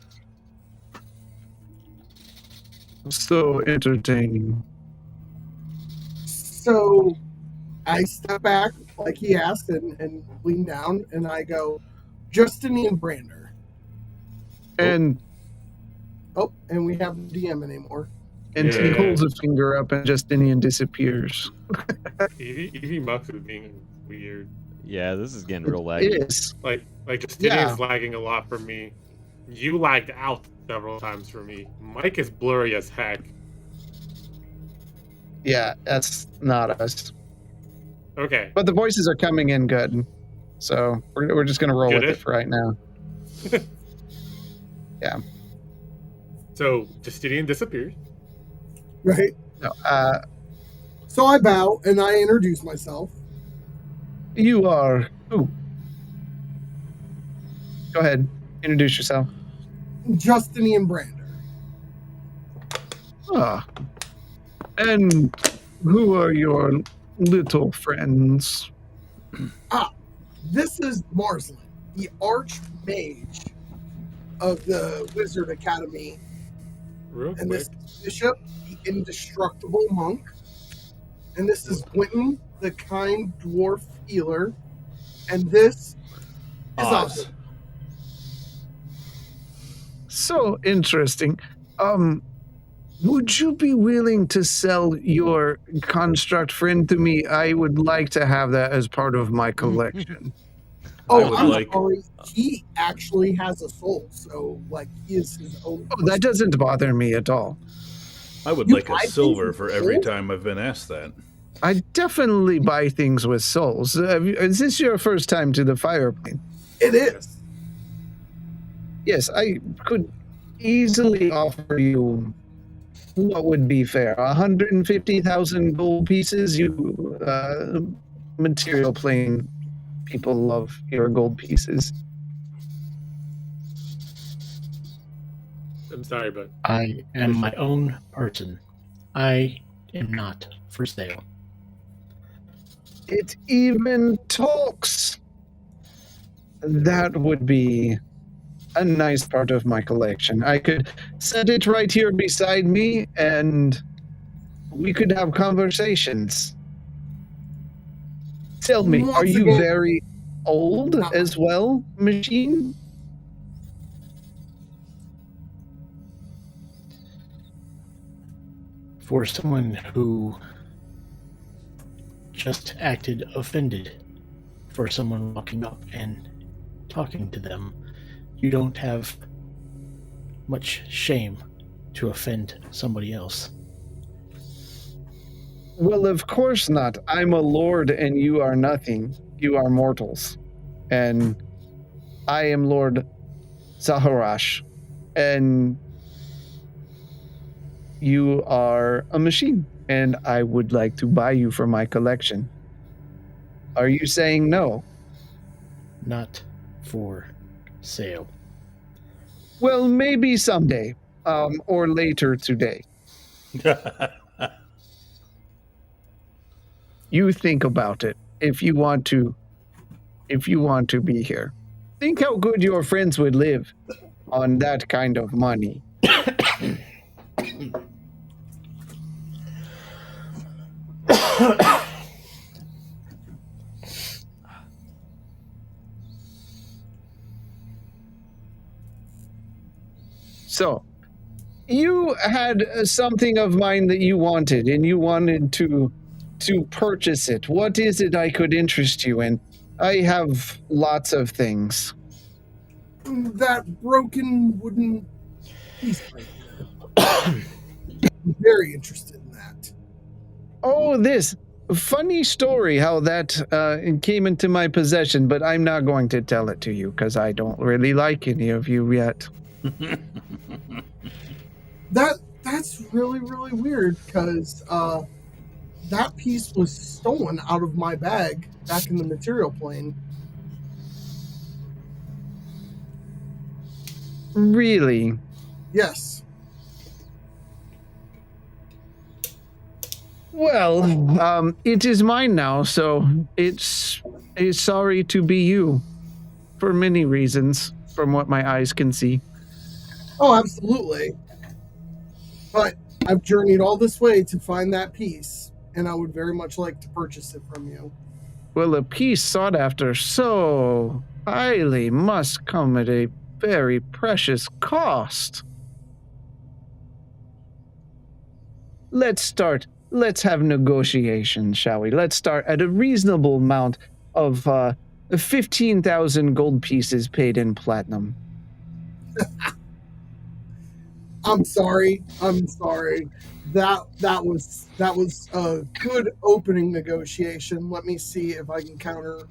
So entertaining. So I step back like he asked and lean down and I go, Justinian Brander. And And we have no DM anymore. he Yeah. holds a finger up and Justinian disappears. He mucks with being weird. Yeah, this is getting real It laggy. is. Like Justinian's lagging a lot for me. You lagged out several times for me. Mike is blurry as heck. Yeah, that's not us. Okay. But the voices are coming in good. So we're just going to roll with Good-ish? it for right now. So Justinian disappears. Right? No, So I bow and I introduce myself. you are who? Go ahead. Introduce yourself. Justinian Brander. Ah. And who are your little friends? This is Marslin, the Archmage of the Wizard Academy. Real And quick. this is Bishop, the Indestructible Monk. And this is Quentin, the Kind Dwarf Healer. And this is Oz. Oz. So interesting. Would you be willing to sell your construct friend to me? I would like to have that as part of my collection. I Oh, would I'm like- sorry. He actually has a soul, so like he is his own. Oh, that doesn't bother me at all. I would You like buy a things silver with for every gold? time I've been asked that. I definitely buy things with souls. Is this your first time to the fire plane? It is. Yes, I could easily offer you what would be fair. 150,000 gold pieces. You material plane people love your gold pieces. I'm sorry, but I am my own person. I am not for sale. It even talks. That would be a nice part of my collection. I could set it right here beside me and we could have conversations. Tell me, Once are you again- very old No. as well, machine? For someone who just acted offended for someone walking up and talking to them, you don't have much shame to offend somebody else. Well, of course not. I'm a lord and you are nothing. You are mortals. And I am Lord Zaharash. And you are a machine. And I would like to buy you for my collection. Are you saying no? Not for sale. Well, maybe someday. Or later today. You think about it if you want to be here. Think how good your friends would live on that kind of money. So, you had something of mine that you wanted, and you wanted to purchase it. What is it I could interest you in? I have lots of things. That broken wooden piece right there. I'm very interested in that. Oh, this funny story how that came into my possession, but I'm not going to tell it to you because I don't really like any of you yet. That's really, really weird because that piece was stolen out of my bag back in the material plane. Really? Yes. Well, it is mine now, so it's sorry to be you for many reasons, from what my eyes can see. Oh, absolutely. But I've journeyed all this way to find that piece, and I would very much like to purchase it from you. Well, a piece sought after so highly must come at a very precious cost. Let's have negotiations, shall we? Let's start at a reasonable amount of 15,000 gold pieces paid in platinum. I'm sorry. That was a good opening negotiation. Let me see if I can counter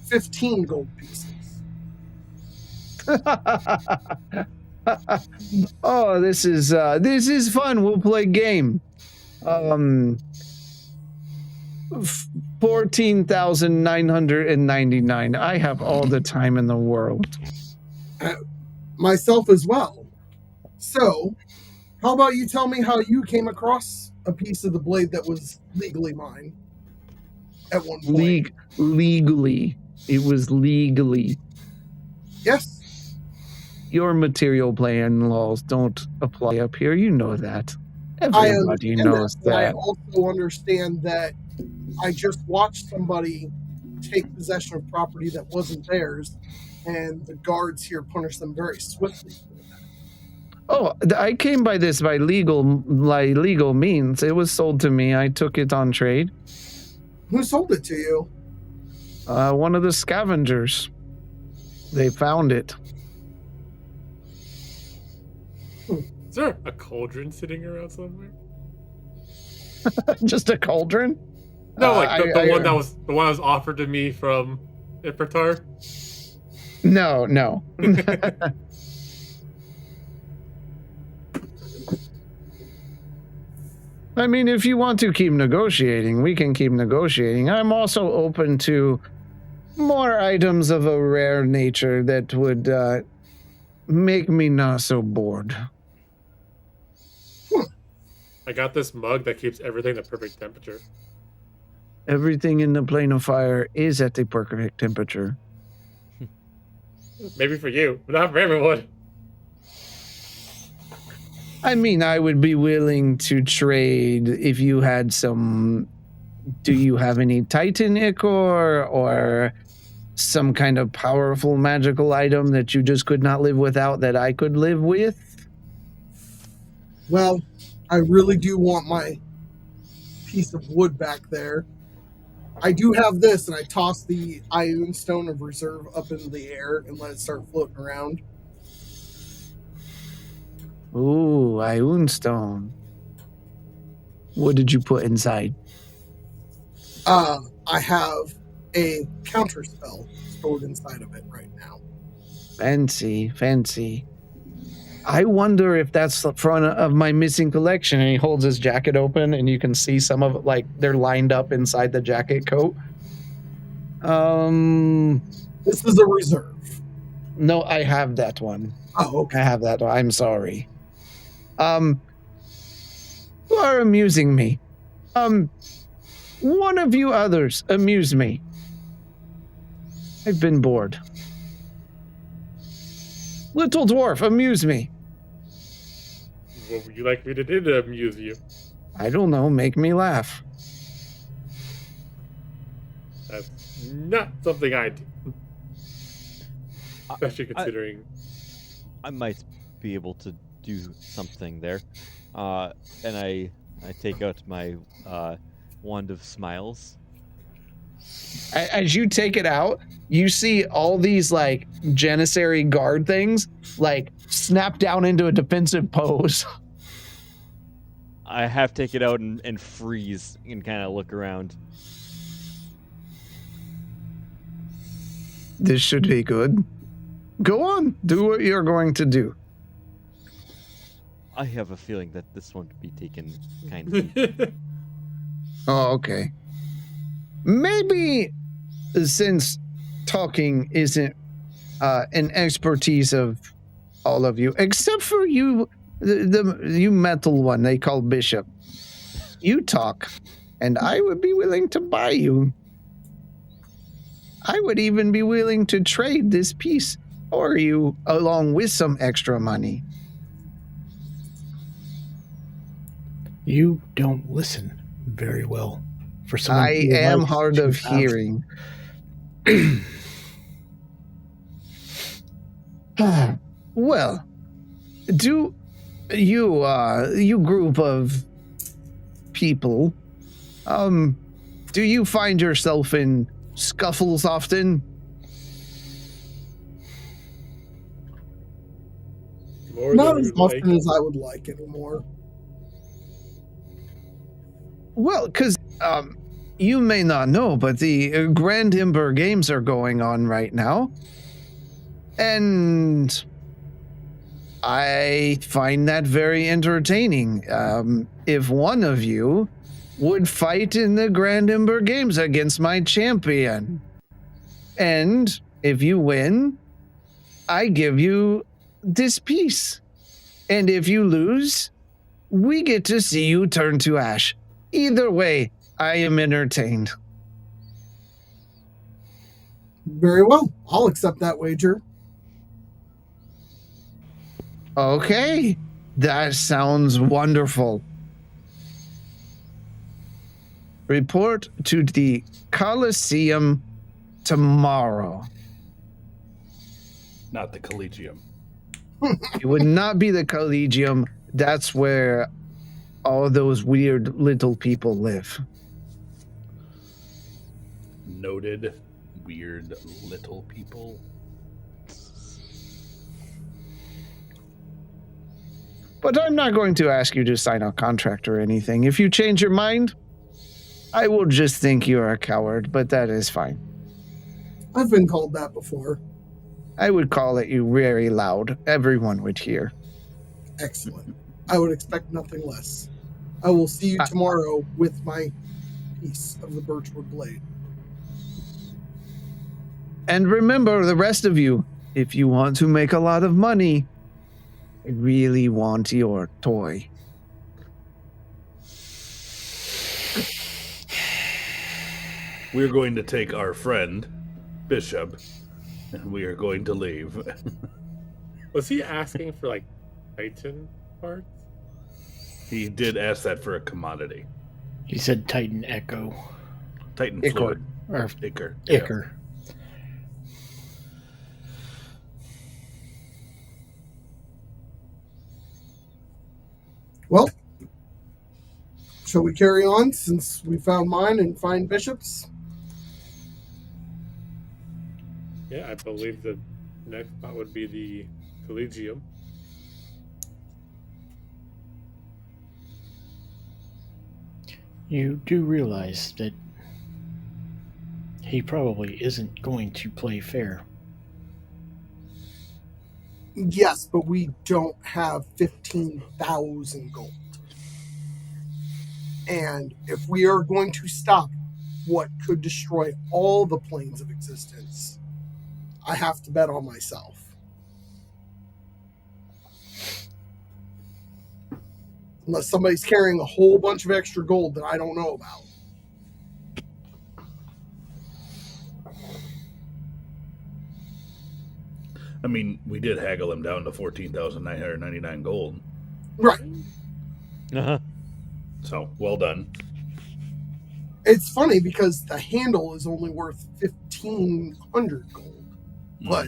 15 gold pieces. Oh, this is fun. We'll play game. 14,999. I have all the time in the world. Myself as well. So, how about you tell me how you came across a piece of the blade that was legally mine at one point? Legally. It was legally. Yes. Your material plane laws don't apply up here. You know that. Everybody knows that. I also understand that I just watched somebody take possession of property that wasn't theirs, and the guards here punished them very swiftly. Oh, I came by this by legal means. It was sold to me. I took it on trade. Who sold it to you? One of the scavengers. They found it. Is there a cauldron sitting around somewhere? Just a cauldron? No, like the one that was offered to me from Ipertar. No. I mean, if you want to keep negotiating, we can keep negotiating. I'm also open to more items of a rare nature that would make me not so bored. I got this mug that keeps everything at perfect temperature. Everything in the plane of fire is at the perfect temperature. Maybe for you, but not for everyone. I mean, I would be willing to trade if you had some... Do you have any Titan Ichor or some kind of powerful magical item that you just could not live without that I could live with? Well, I really do want my piece of wood back there. I do have this, and I toss the Ioun Stone of Reserve up into the air and let it start floating around. Ooh, Ioun Stone. What did you put inside? I have a counter spell stored inside of it right now. Fancy. I wonder if that's the front of my missing collection. And he holds his jacket open, and you can see some of it, like, they're lined up inside the jacket coat. This is a reserve. No, I have that one. Oh, okay. I have that one. I'm sorry. You are amusing me. One of you others amuse me. I've been bored. Little dwarf, amuse me. What would you like me to do to amuse you? I don't know, make me laugh. That's not something I do. Especially considering... I might be able to do something there. And I take out my wand of smiles. As you take it out, you see all these like Janissary guard things like snap down into a defensive pose. I have to take it out and freeze and kind of look around. This should be good. Go on, do what you're going to do. I have a feeling that this won't be taken kindly. Oh, okay. Maybe since talking isn't an expertise of all of you, except for you, you metal one they call Bishop. You talk, and I would be willing to buy you. I would even be willing to trade this piece for you along with some extra money. You don't listen very well. For someone I who am likes hard to of have- hearing. Well, do you group of people, do you find yourself in scuffles often? More Not than as we'd like. often as I would like anymore. Well, because you may not know, but the Grand Ember Games are going on right now. And I find that very entertaining. If one of you would fight in the Grand Ember Games against my champion, and if you win, I give you this piece. And if you lose, we get to see you turn to ash. Either way, I am entertained. Very well. I'll accept that wager. Okay, that sounds wonderful. Report to the Coliseum tomorrow. Not the Collegium. It would not be the Collegium. That's where all those weird little people live. Noted weird little people. But I'm not going to ask you to sign a contract or anything. If you change your mind, I will just think you're a coward, but that is fine. I've been called that before. I would call it you very loud. Everyone would hear. Excellent. I would expect nothing less. I will see you tomorrow with my piece of the birchwood blade. And remember, the rest of you, if you want to make a lot of money, I really want your toy. We're going to take our friend, Bishop, and we are going to leave. Was he asking for like Titan parts? He did ask that for a commodity. He said Titan Echo. Titan Ichor. fluid. Or Ichor. Ichor. Well, shall we carry on since we found mine and find Bishop's? Yeah, I believe the next spot would be the Collegium. You do realize that he probably isn't going to play fair. Yes, but we don't have 15,000 gold. And if we are going to stop what could destroy all the planes of existence, I have to bet on myself. Unless somebody's carrying a whole bunch of extra gold that I don't know about. I mean, we did haggle him down to 14,999 gold. Right. Uh-huh. So, well done. It's funny because the handle is only worth 1,500 gold. But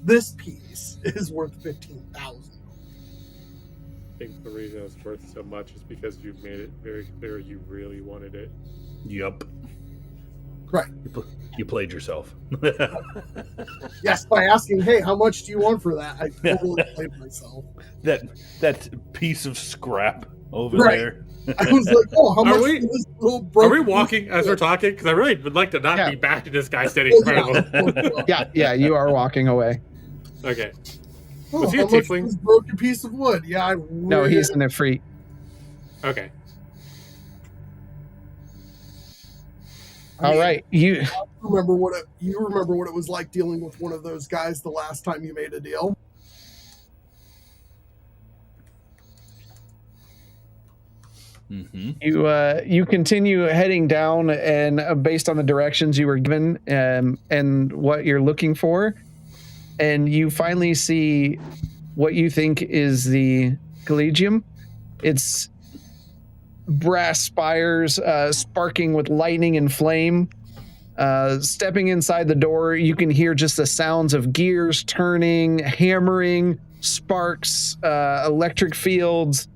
this piece is worth 15,000. I think the reason it's worth so much is because you made it very clear you really wanted it. Yup. Right. You played yourself. Yes, by asking, hey, how much do you want for that? I totally played myself. that piece of scrap over Right. there. I was like, oh, how Are much we- for this little Are broken we piece walking of as we're wood? talking? Because I really would like to not Yeah. be back to this guy standing in front of him. Yeah, you are walking away. Okay. Oh, Was he a how much for tiefling? this broken piece of wood? Yeah, I No, he's an Ifrit. Okay. All right, you remember what it was like dealing with one of those guys the last time you made a deal. you continue heading down, and based on the directions you were given and what you're looking for, and you finally see what you think is the Collegium. It's brass spires sparking with lightning and flame. Stepping inside the door, you can hear just the sounds of gears turning, hammering, sparks, electric fields.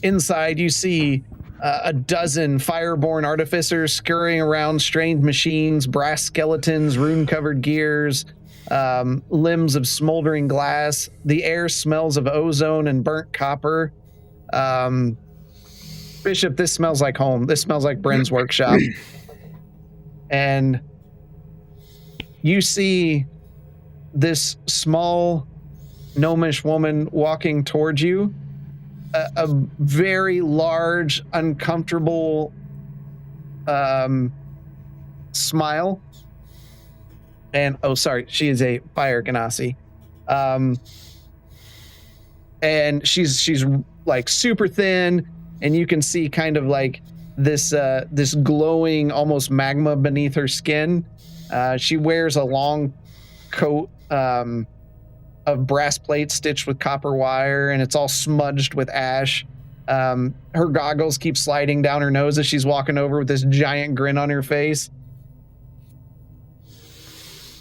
Inside, you see a dozen fireborn artificers scurrying around strange machines, brass skeletons, rune-covered gears, limbs of smoldering glass. The air smells of ozone and burnt copper. Bishop, this smells like home. This smells like Bren's workshop. And you see this small gnomish woman walking towards you. A very large, uncomfortable smile. And, oh, sorry, she is a fire Ganassi. And she's like super thin, and you can see kind of like this glowing, almost magma beneath her skin. She wears a long coat of brass plates stitched with copper wire, and it's all smudged with ash. Her goggles keep sliding down her nose as she's walking over with this giant grin on her face.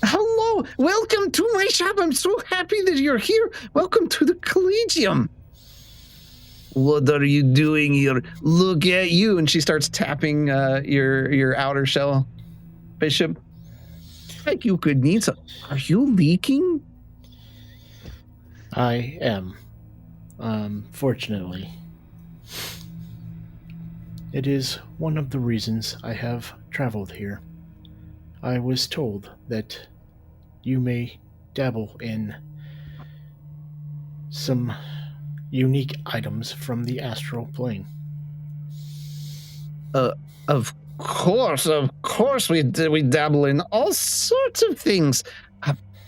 Hello, welcome to my shop. I'm so happy that you're here. Welcome to the Collegium. What are you doing here? Look at you. And she starts tapping your outer shell, Bishop. Like you could need some. Are you leaking? I am. Fortunately. It is one of the reasons I have traveled here. I was told that you may dabble in some unique items from the astral plane. Of course, we dabble in all sorts of things.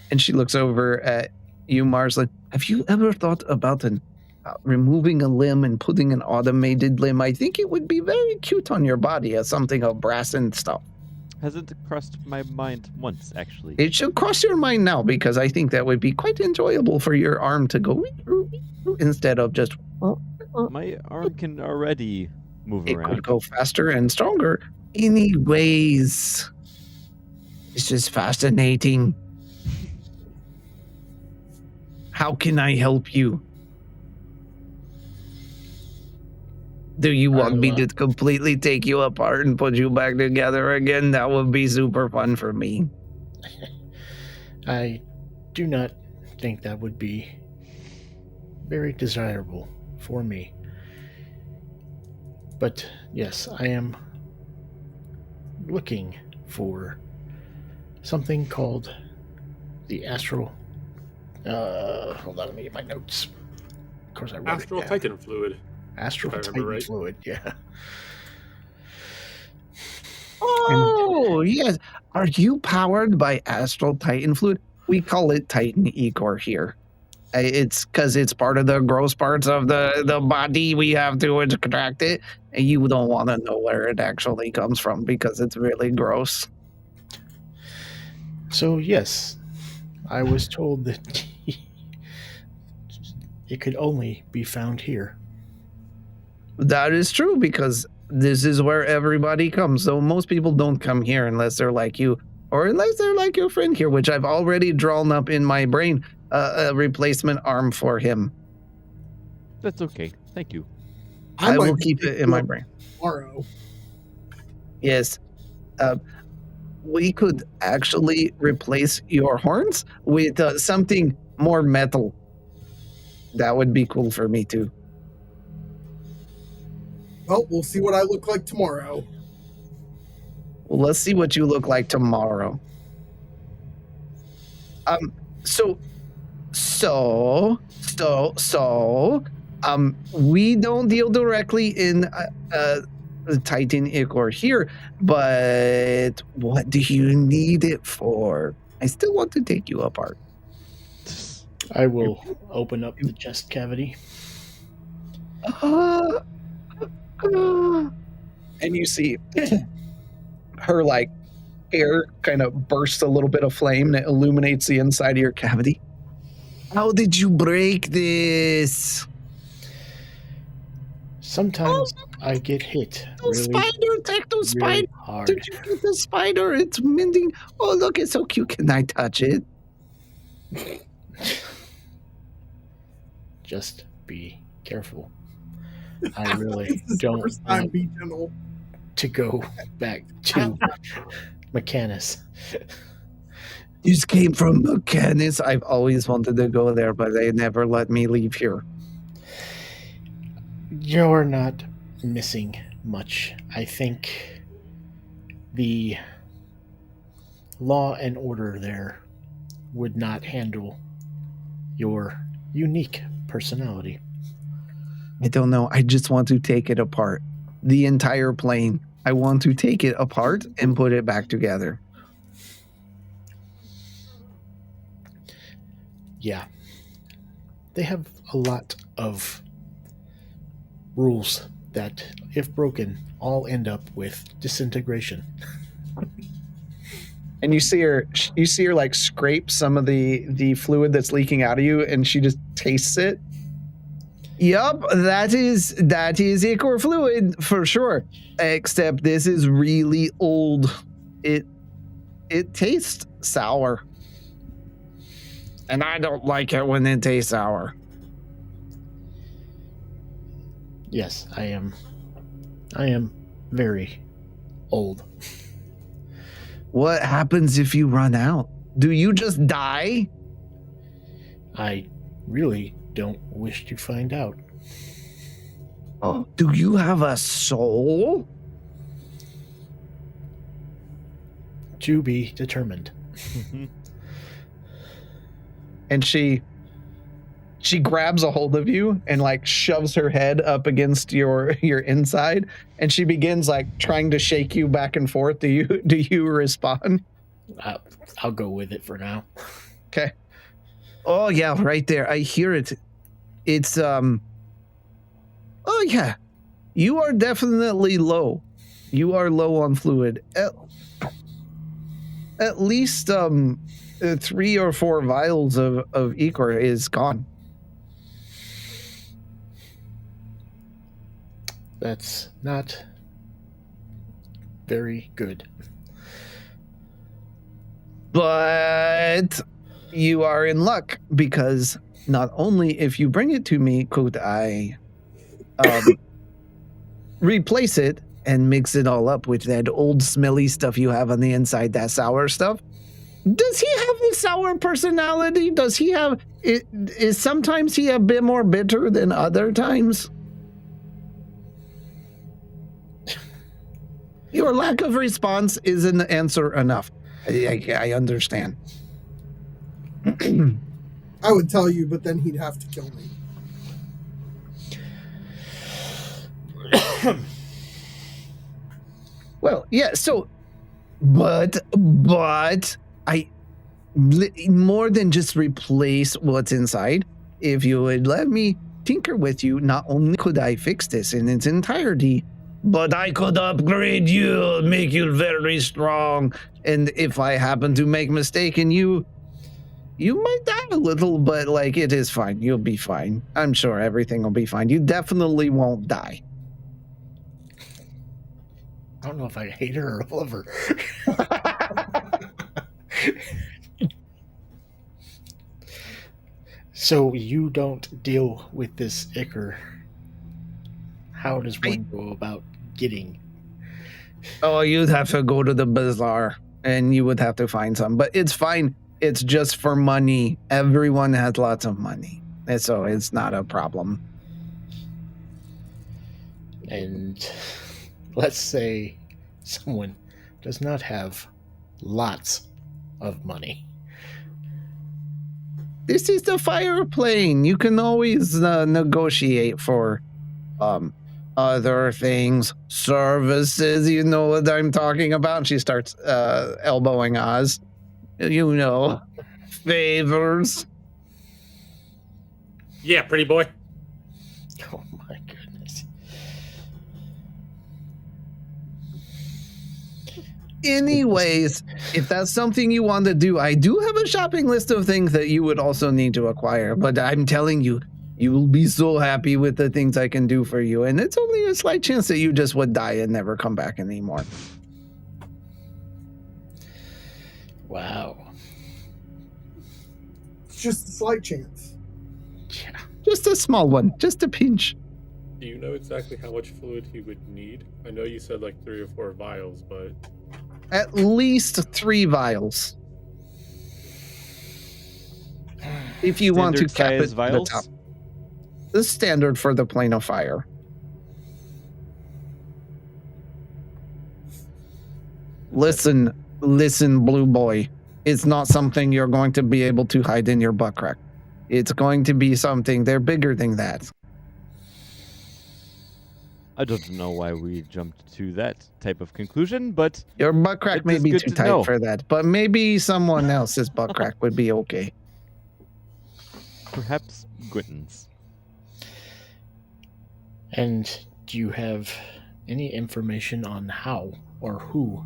And she looks over at you, Marsland. Have you ever thought about removing a limb and putting an automated limb? I think it would be very cute on your body as something of brass and stuff. Hasn't crossed my mind once, actually. It should cross your mind now, because I think that would be quite enjoyable for your arm to go instead of just... My arm can already move It around. could go faster and stronger. Anyways, it's just fascinating. How can I help you? Do you want me to completely take you apart and put you back together again? That would be super fun for me. I do not think that would be very desirable for me. But yes, I am looking for something called the astral... hold on, let me get my notes. Of course I wrote Astral it down. Titan fluid. Astral if I remember Titan right. fluid, yeah. Oh, yes. Are you powered by Astral Titan fluid? We call it Titan Ecor here. It's because it's part of the gross parts of the body. We have to extract it. And you don't want to know where it actually comes from because it's really gross. So yes, I was told that it could only be found here. That is true, because this is where everybody comes. So most people don't come here unless they're like you or unless they're like your friend here, which I've already drawn up in my brain, a replacement arm for him. That's okay. Thank you. I might will be keep it in my brain. tomorrow. Yes. We could actually replace your horns with something more metal. That would be cool for me too. Well, we'll see what I look like tomorrow. Well, let's see what you look like tomorrow. We don't deal directly in Titan Ichor here, but what do you need it for? I still want to take you apart. I will open up the chest cavity. And you see her like hair kind of bursts a little bit of flame that illuminates the inside of your cavity. How did you break this? Sometimes I get hit Take those really spider. hard. Did you get the spider? It's mending. Oh, look, it's so cute. Can I touch it? Just be careful. I really It's his don't first time want be gentle. to go back to Mechanus. This came from Mechanus. I've always wanted to go there, but they never let me leave here. You're not missing much. I think the law and order there would not handle your unique personality. I don't know. I just want to take it apart. The entire plane. I want to take it apart and put it back together. Yeah. They have a lot of rules that, if broken, all end up with disintegration. And you see her like scrape some of the fluid that's leaking out of you, and she just tastes it. Yup, that is ichor fluid for sure. Except this is really old. It tastes sour. And I don't like it when it tastes sour. Yes, I am very old. What happens if you run out? Do you just die? I really don't wish to find out. Oh, do you have a soul? To be determined. And she grabs a hold of you and like shoves her head up against your inside, and she begins like trying to shake you back and forth. Do you respond? I'll go with it for now. Okay. Oh yeah, right there. I hear it. It's oh yeah. You are definitely low. You are low on fluid. At least 3 or 4 vials of ichor is gone. That's not very good. But you are in luck, because not only if you bring it to me could I replace it and mix it all up with that old smelly stuff you have on the inside, that sour stuff. Does he have a sour personality? Does he have it? Is sometimes he a bit more bitter than other times? Your lack of response is an answer enough. I understand. I would tell you, but then he'd have to kill me. Well, yeah, so, but I, more than just replace what's inside, if you would let me tinker with you, not only could I fix this in its entirety, but I could upgrade you, make you very strong, and if I happen to make a mistake in you, you might die a little, but like, it is fine. You'll be fine. I'm sure everything will be fine. You definitely won't die. I don't know if I hate her or love her. So you don't deal with this ichor. How does one go about getting? Oh, you'd have to go to the bazaar and you would have to find some, but it's fine. It's just for money. Everyone has lots of money, and so it's not a problem. And let's say someone does not have lots of money. This is the fire plane. You can always negotiate for other things, services. You know what I'm talking about. And she starts elbowing Oz. You know, favors. Yeah, pretty boy. Oh my goodness. Anyways, if that's something you want to do, I do have a shopping list of things that you would also need to acquire. But I'm telling you, you will be so happy with the things I can do for you. And it's only a slight chance that you just would die and never come back anymore. Wow. It's just a slight chance. Yeah. Just a small one, just a pinch. Do you know exactly how much fluid he would need? I know you said like 3 or 4 vials, but At least 3 vials. If you want to cap Standard it size to the vials? top. The standard for the plane of fire. Listen, blue boy. It's not something you're going to be able to hide in your butt crack. It's going to be something, they're bigger than that. I don't know why we jumped to that type of conclusion, but Your butt crack It may is be good too to tight know. for that, but maybe someone else's butt crack would be okay. perhaps Gwynton's. And do you have any information on how or who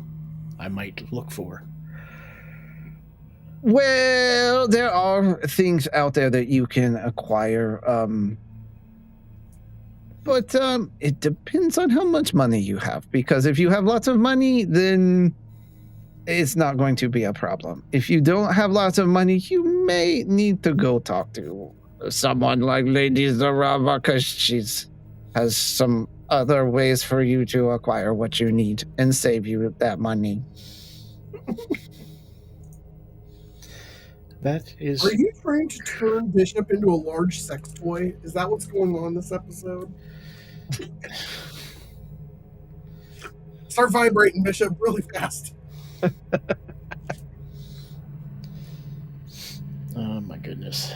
I might look for? Well, there are things out there that you can acquire, but it depends on how much money you have, because if you have lots of money, then it's not going to be a problem. If you don't have lots of money, you may need to go talk to someone like Lady Zarava, because she's has some other ways for you to acquire what you need and save you that money. That is. Are you trying to turn Bishop into a large sex toy? Is that what's going on this episode? Start vibrating, Bishop, really fast. Oh my goodness.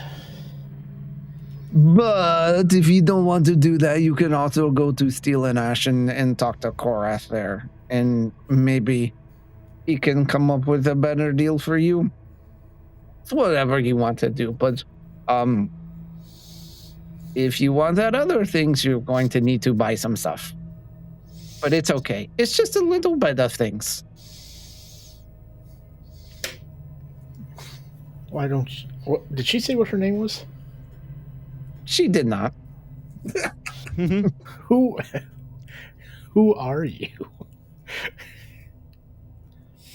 But if you don't want to do that, you can also go to Steel and Ash and talk to Korath there, and maybe he can come up with a better deal for you. It's whatever you want to do, but if you want that other things, you're going to need to buy some stuff. But it's okay. It's just a little bit of things. Why don't you, what, did she say what her name was? She did not. Who are you?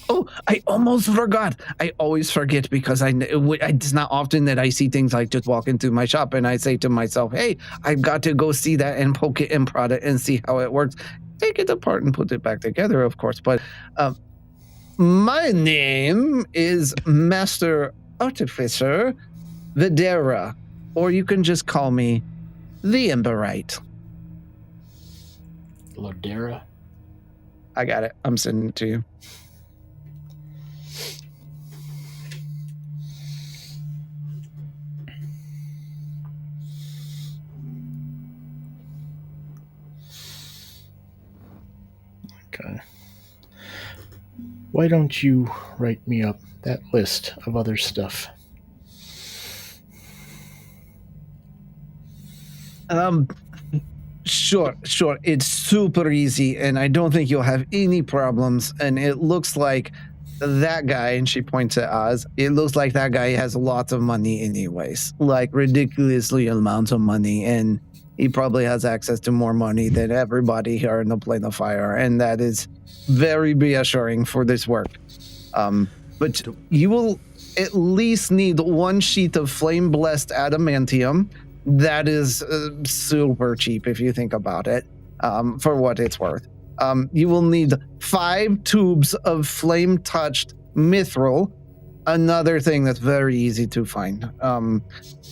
Oh, I almost forgot. I always forget because it's not often that I see things like just walk into my shop and I say to myself, hey, I've got to go see that and poke it and prod it and see how it works. Take it apart and put it back together, of course. But my name is Master Artificer Videra, or you can just call me the Emberite. Lodera? I got it. I'm sending it to you. Okay. Why don't you write me up that list of other stuff? Sure. It's super easy, and I don't think you'll have any problems. And it looks like that guy, and she points at Oz, it looks like that guy has lots of money anyways, like ridiculously amounts of money, and he probably has access to more money than everybody here in the Plane of Fire, and that is very reassuring for this work. But you will at least need 1 sheet of flame blessed adamantium. That is super cheap if you think about it, for what it's worth. You will need 5 tubes of flame touched mithril. Another thing that's very easy to find.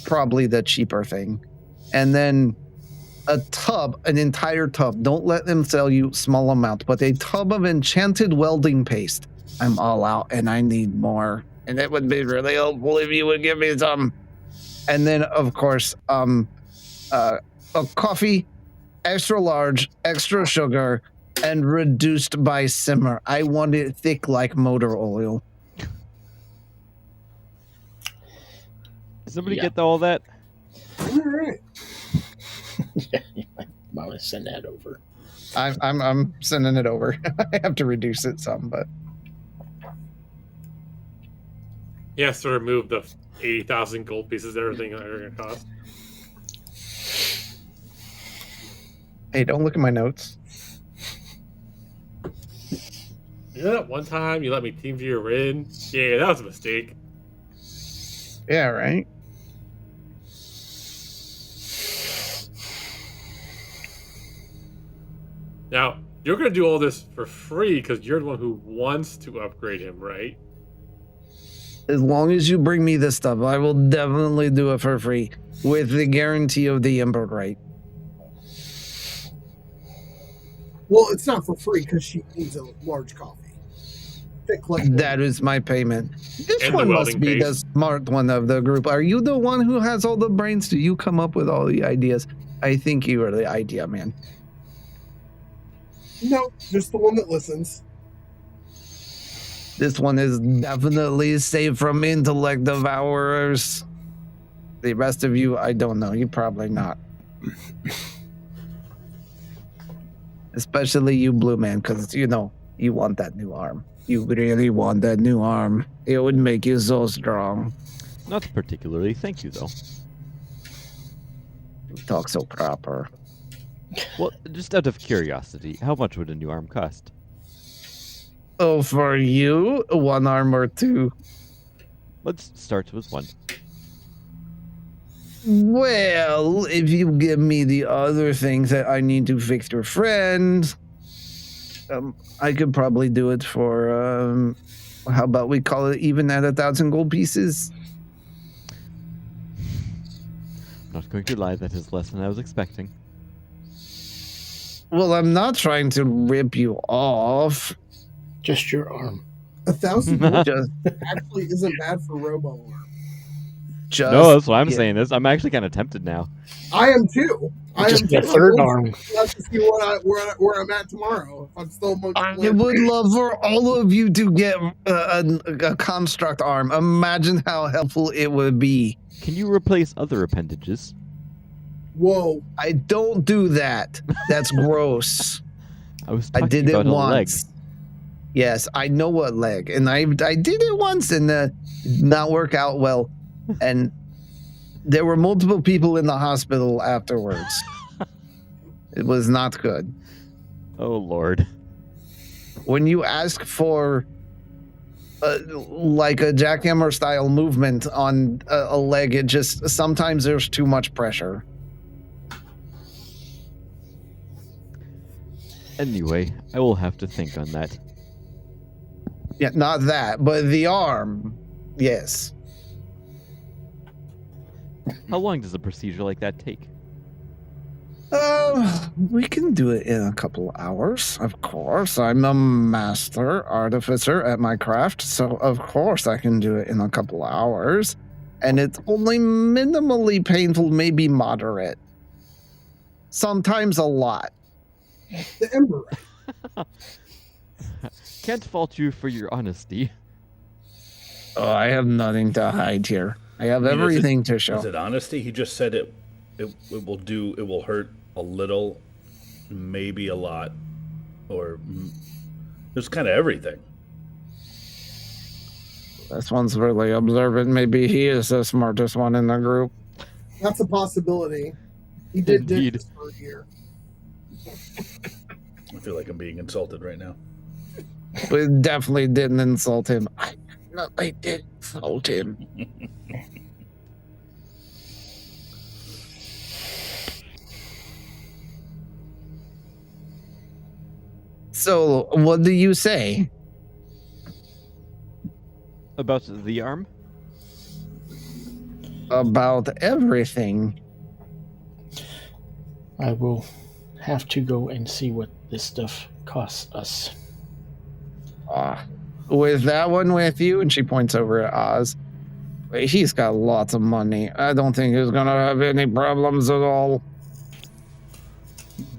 Probably the cheaper thing. And then a tub, an entire tub. Don't let them sell you small amount, but a tub of enchanted welding paste. I'm all out and I need more. And it would be really helpful if you would give me some. And then, of course, a coffee, extra large, extra sugar, and reduced by simmer. I want it thick like motor oil. Did somebody get all that? All right. Yeah, you might want to send that over. I'm sending it over. I have to reduce it some, but He has to remove the 80,000 gold pieces, everything that are going to cost. hey, don't look at my notes. You know that one time you let me team view your in? Yeah, that was a mistake. Yeah, right. Now, you're going to do all this for free because you're the one who wants to upgrade him, right? As long as you bring me this stuff, I will definitely do it for free with the guarantee of the import rate. Well, it's not for free because she needs a large coffee. Thick like That is my payment. This And the one must welding be the paste. smart one of the group. Are you the one who has all the brains? Do you come up with all the ideas? I think you are the idea man. No, just the one that listens. This one is definitely safe from intellect devourers. The rest of you, I don't know. You probably not. Especially you, Blue Man, because, you know, you want that new arm. You really want that new arm. It would make you so strong. Not particularly. Thank you, though. You talk so proper. Well, just out of curiosity, how much would a new arm cost? Oh, for you, 1 arm or 2. Let's start with 1. Well, if you give me the other things that I need to fix your friend, I could probably do it for, how about we call it even at 1,000 gold pieces? Not going to lie, that is less than I was expecting. Well, I'm not trying to rip you off. Just your arm. 1,000 gold Just, actually isn't bad for Robo Arm. just No, that's why I'm yeah. saying this. I'm actually kind of tempted now. I am too. I Just am get too. a third I'm arm. Let's see where I'm at tomorrow. If I'm still amongst I the would love for all of you to get a construct arm. Imagine how helpful it would be. Can you replace other appendages? Whoa. I don't do that. That's gross. I was I talking did it about a leg. once. Yes, I know what leg, and I did it once, and did not work out well. And there were multiple people in the hospital afterwards. It was not good. Oh, Lord. When you ask for like a jackhammer style movement on a leg, it just sometimes there's too much pressure. Anyway, I will have to think on that. Yeah, not that, but the arm. Yes. How long does a procedure like that take? We can do it in a couple hours, of course. I'm a master artificer at my craft, so of course I can do it in a couple hours. And it's only minimally painful, maybe moderate. Sometimes a lot. The Ember. Can't fault you for your honesty. Oh, I have nothing to hide here. I have I mean, everything to show. Is it honesty? He just said it will hurt a little, maybe a lot, or just kind of everything. This one's really observant. Maybe he is the smartest one in the group. That's a possibility. He did Indeed. this for a year. I feel like I'm being insulted right now. We definitely didn't insult him. definitely did insult him. So, what do you say? About the arm? About everything. I will have to go and see what this stuff costs us. With that one with you, and she points over at Oz. He's got lots of money. I don't think he's gonna have any problems at all.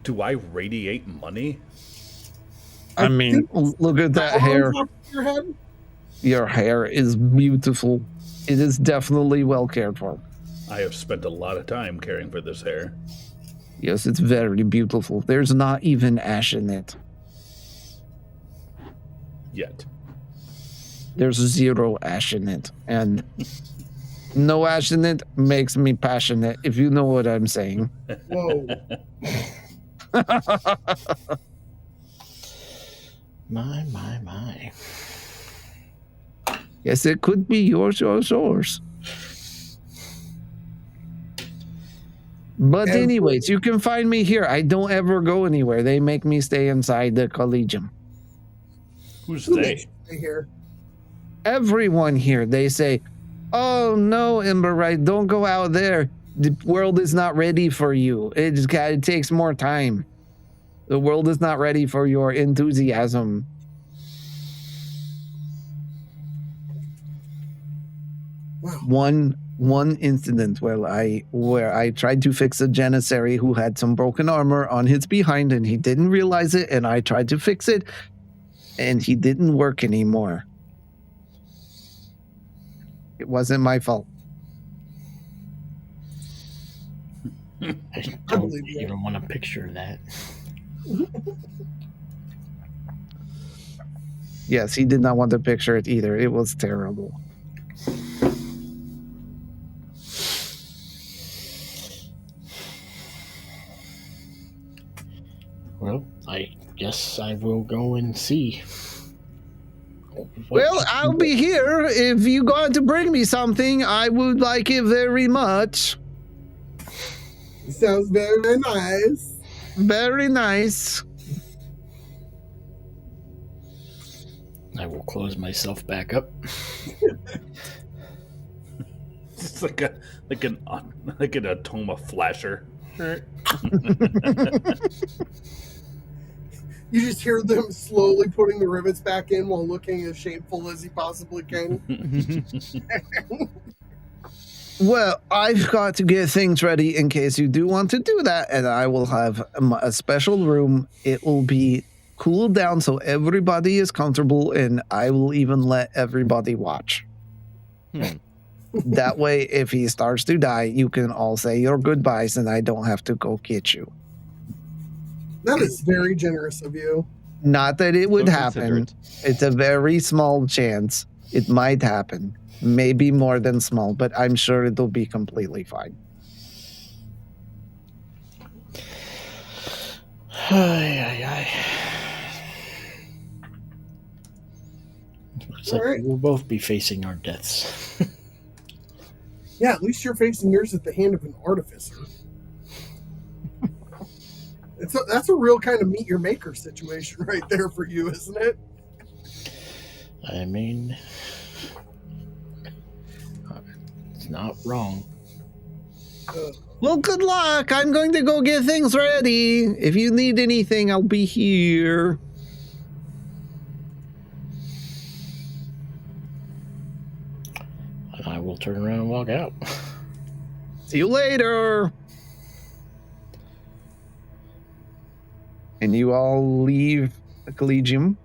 Do I radiate money? I mean, look at that hair. Your head? Your hair is beautiful. It is definitely well cared for. I have spent a lot of time caring for this hair. Yes, it's very beautiful. There's not even ash in it. Yet. There's 0 ash in it. And no ash in it makes me passionate, if you know what I'm saying. Whoa. My. Yes, it could be yours. But anyways, you can find me here. I don't ever go anywhere. They make me stay inside the Collegium. Who's Who they? makes you stay here? Everyone here, they say, oh no, Emberite, don't go out there. The world is not ready for you. It takes more time. The world is not ready for your enthusiasm. Wow. One incident where I tried to fix a Janissary who had some broken armor on his behind, and he didn't realize it, and I tried to fix it, and he didn't work anymore. It wasn't my fault. I don't even want to picture that. Yes, he did not want to picture it either. It was terrible. Well, I guess I will go and see. Well, I'll be here. If you going to bring me something, I would like it very much. Sounds very, very nice. Very nice. I will close myself back up. It's like an Atoma flasher. You just hear them slowly putting the rivets back in while looking as shameful as he possibly can. Well, I've got to get things ready in case you do want to do that, and I will have a special room. It will be cooled down so everybody is comfortable, and I will even let everybody watch. That way, if he starts to die, you can all say your goodbyes, and I don't have to go get you. That is very generous of you. Not that it would So happen. considerate. It's a very small chance. It might happen. Maybe more than small, but I'm sure it'll be completely fine. Looks like Alright. we'll both be facing our deaths. Yeah, at least you're facing yours at the hand of an artificer. That's a real kind of meet your maker situation right there for you, isn't it? I mean, it's not wrong. Well, good luck. I'm going to go get things ready. If you need anything, I'll be here. And I will turn around and walk out. See you later. And you all leave the Collegium.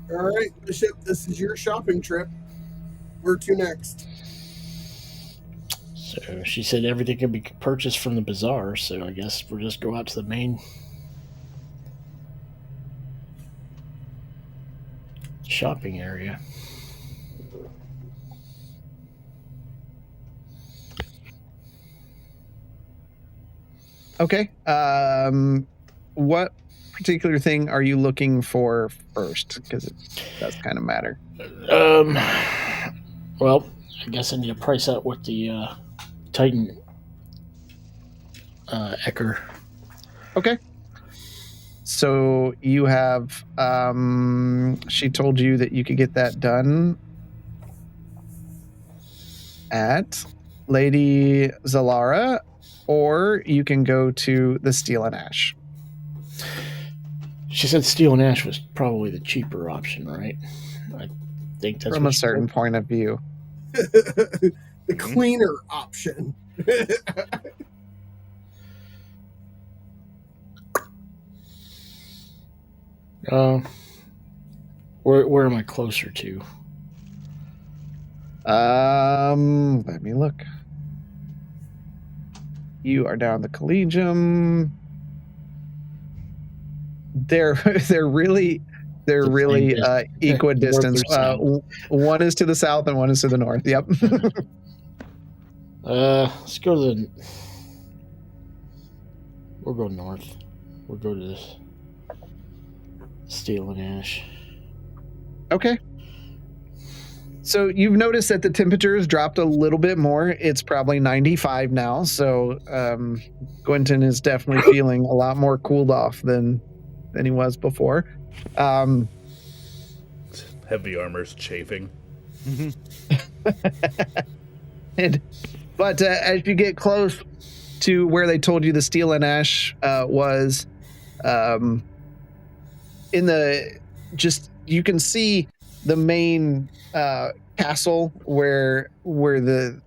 All right, Bishop, this is your shopping trip. Where to next? So she said everything can be purchased from the bazaar, so I guess we'll just go out to the main shopping area. Okay. What particular thing are you looking for first? Because it does kind of matter. Well, I guess I need to price out what the Titan Ecker. Okay. So you have, she told you that you could get that done at Lady Zalara, or you can go to the Steel and Ash. She said Steel and Ash was probably the cheaper option, right? I think that's From what a she certain said. point of view. The cleaner option. Where am I closer to? Let me look. You are down the Collegium. They're really equidistant. One is to the south and one is to the north. Yep. Let's go to the. We'll go north. We'll go to this Steel and Ash. Okay. So you've noticed that the temperature has dropped a little bit more. It's probably 95 now. So Quentin is definitely feeling a lot more cooled off than he was before. Heavy armor's chafing. But as you get close to where they told you the Steel and Ash was, you can see the main castle where the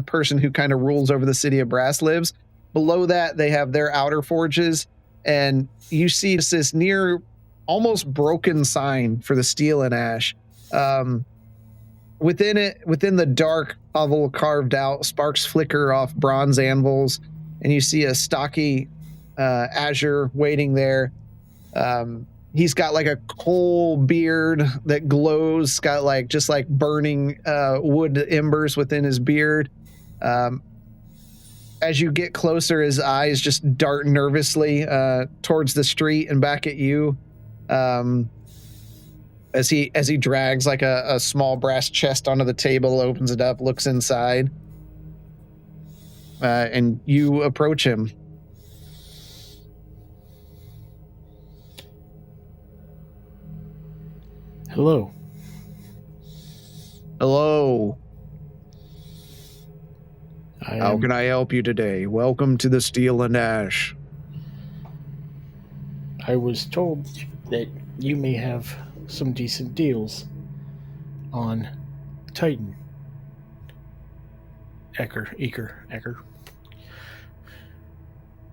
person who kind of rules over the city of Brass lives. Below that, they have their outer forges, and you see this near almost broken sign for the Steel and Ash. Within the dark hovel carved out, sparks flicker off bronze anvils, and you see a stocky Azure waiting there. He's got like a coal beard that glows, got like just like burning wood embers within his beard. As you get closer, his eyes just dart nervously towards the street and back at you. As he drags like a small brass chest onto the table, opens it up, looks inside, and you approach him. Hello. Hello. How can I help you today? Welcome to the Steel and Ash. I was told that you may have some decent deals on Titan Ecker.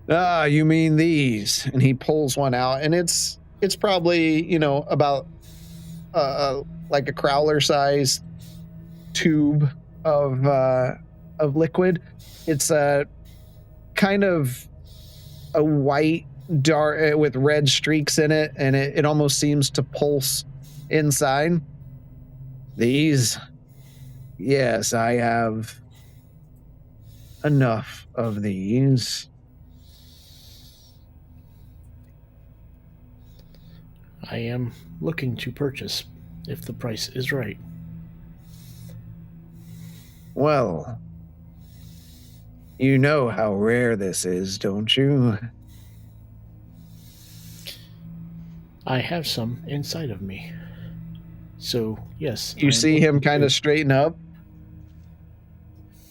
Ah, you mean these? And he pulls one out, and it's probably, about like a crowler size tube of liquid. It's a kind of a white dark with red streaks in it, and it almost seems to pulse inside. These, yes, I have enough of these. I am looking to purchase if the price is right. Well, you know how rare this is, don't you? I have some inside of me. So, yes. You see him kind of straighten up?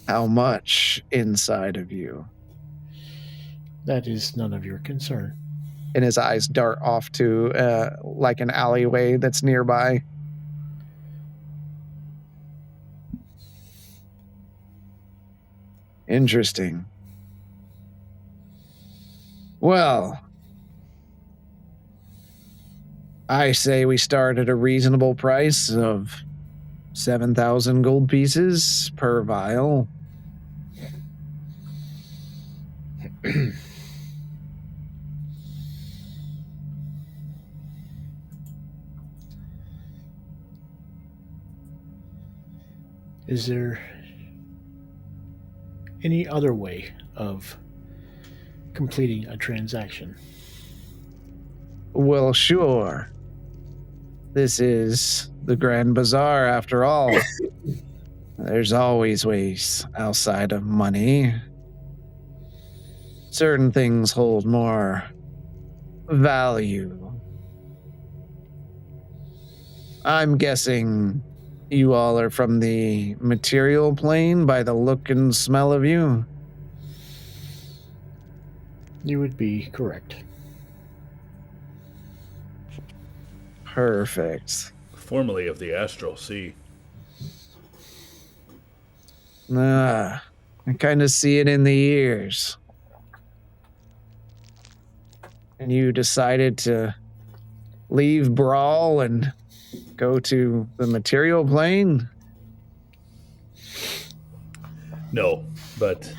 How much inside of you? That is none of your concern. And his eyes dart off to like an alleyway that's nearby. Interesting. Well, I say we start at a reasonable price of 7,000 gold pieces per vial. Is there any other way of completing a transaction? Well, sure. This is the Grand Bazaar after all. There's always ways outside of money. Certain things hold more value. I'm guessing you all are from the material plane by the look and smell of you. You would be correct. Perfect. Formerly of the Astral Sea. I kind of see it in the ears. And you decided to leave Brawl and go to the material plane? No, but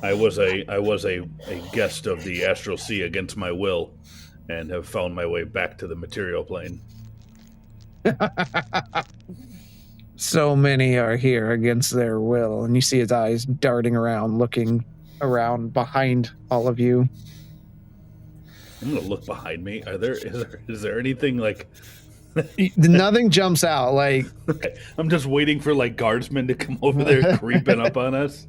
I was a guest of the Astral Sea against my will, and have found my way back to the material plane. So many are here against their will, and you see his eyes darting around, looking around behind all of you. I'm gonna look behind me. Is there anything like? Nothing jumps out. Like, I'm just waiting for like guardsmen to come over there, creeping up on us.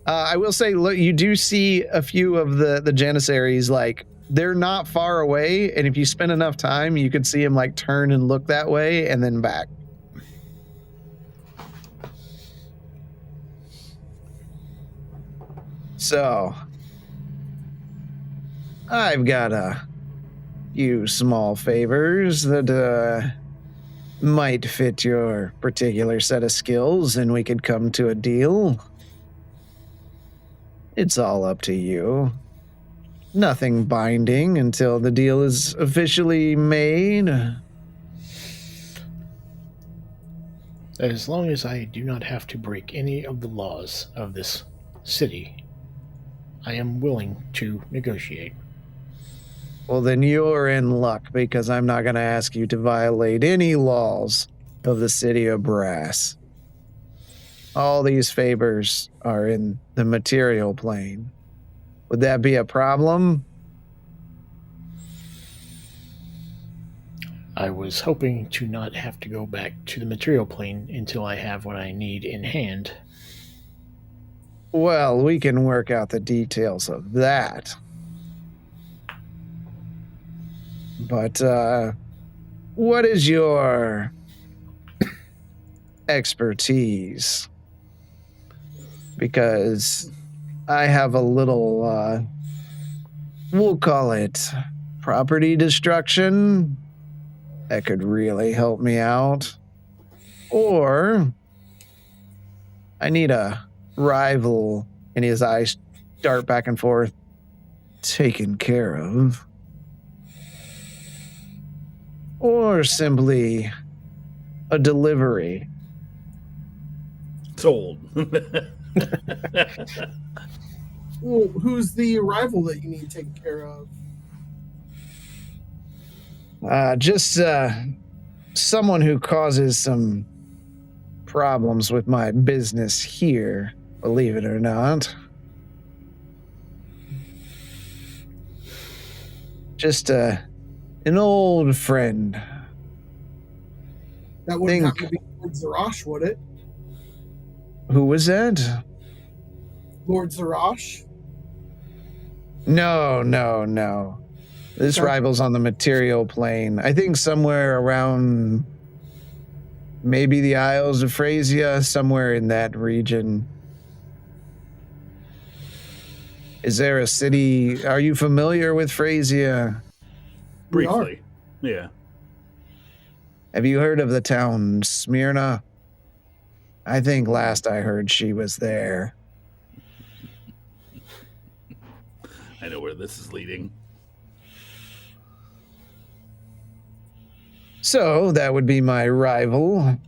I will say, look, you do see a few of the Janissaries, like, they're not far away, and if you spend enough time, you could see them, like, turn and look that way, and then back. So, I've got a few small favors that might fit your particular set of skills, and we could come to a deal. It's all up to you. Nothing binding until the deal is officially made. As long as I do not have to break any of the laws of this city, I am willing to negotiate. Well, then you're in luck, because I'm not going to ask you to violate any laws of the city of Brass. All these favors are in the material plane. Would that be a problem? I was hoping to not have to go back to the material plane until I have what I need in hand. Well, we can work out the details of that. But, what is your expertise? Because I have a little, we'll call it property destruction that could really help me out. Or I need a rival, and his eyes dart back and forth, taken care of. Or simply a delivery. Sold. Well, who's the rival that you need taken care of? Just someone who causes some problems with my business here, believe it or not. Just an old friend. That wouldn't have to be Lord Zarash, would it? Who was that? Lord Zarash? No. This Okay. rival's on the material plane. I think somewhere around maybe the Isles of Phrasia, somewhere in that region. Is there a city? Are you familiar with Phrasia? We are. Briefly. Yeah. Have you heard of the town Smyrna? I think last I heard she was there. I know where this is leading. So that would be my rival.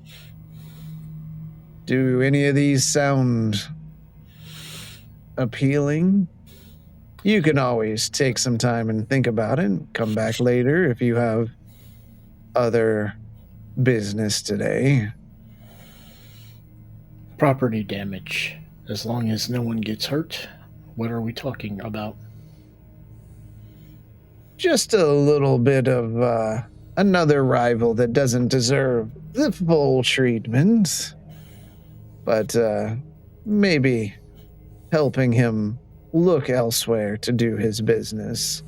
Do any of these sound appealing? You can always take some time and think about it and come back later if you have other business today. Property damage. As long as no one gets hurt, what are we talking about? just a little bit of another rival that doesn't deserve the full treatment. But maybe helping him look elsewhere to do his business.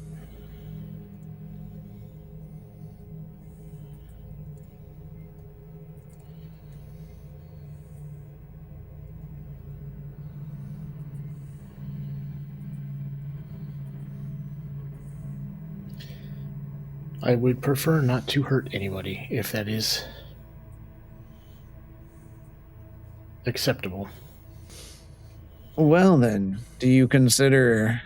I would prefer not to hurt anybody if that is acceptable. Well then, do you consider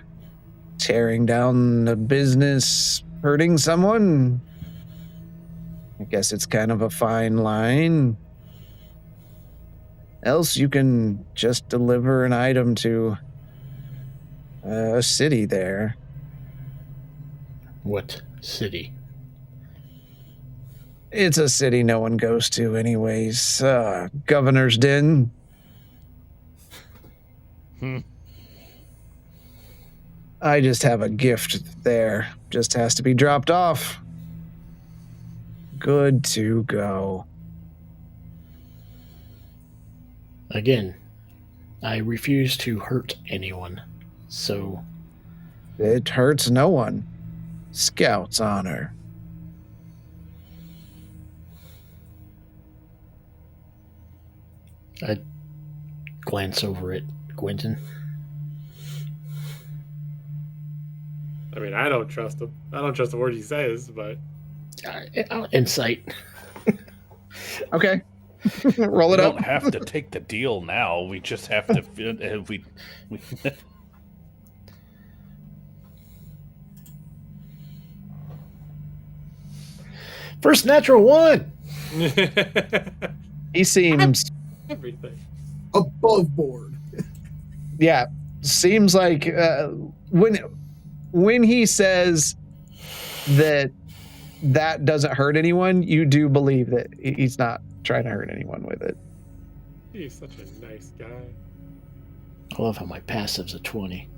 tearing down the business hurting someone? I guess it's kind of a fine line. Else you can just deliver an item to a city there. What city? It's a city no one goes to anyways. Governor's Den. I just have a gift there. Just has to be dropped off. Good to go. Again, I refuse to hurt anyone. So It hurts no one. Scout's honor. I glance over at Quentin. I mean, I don't trust him. I don't trust the word he says, but Insight. Okay. Roll We it up. don't have to take the deal now. We just have to. We First natural one. He seems, everything. Above board. yeah, seems like when he says that doesn't hurt anyone, you do believe that he's not trying to hurt anyone with it. He's such a nice guy. I love how my passive's a 20.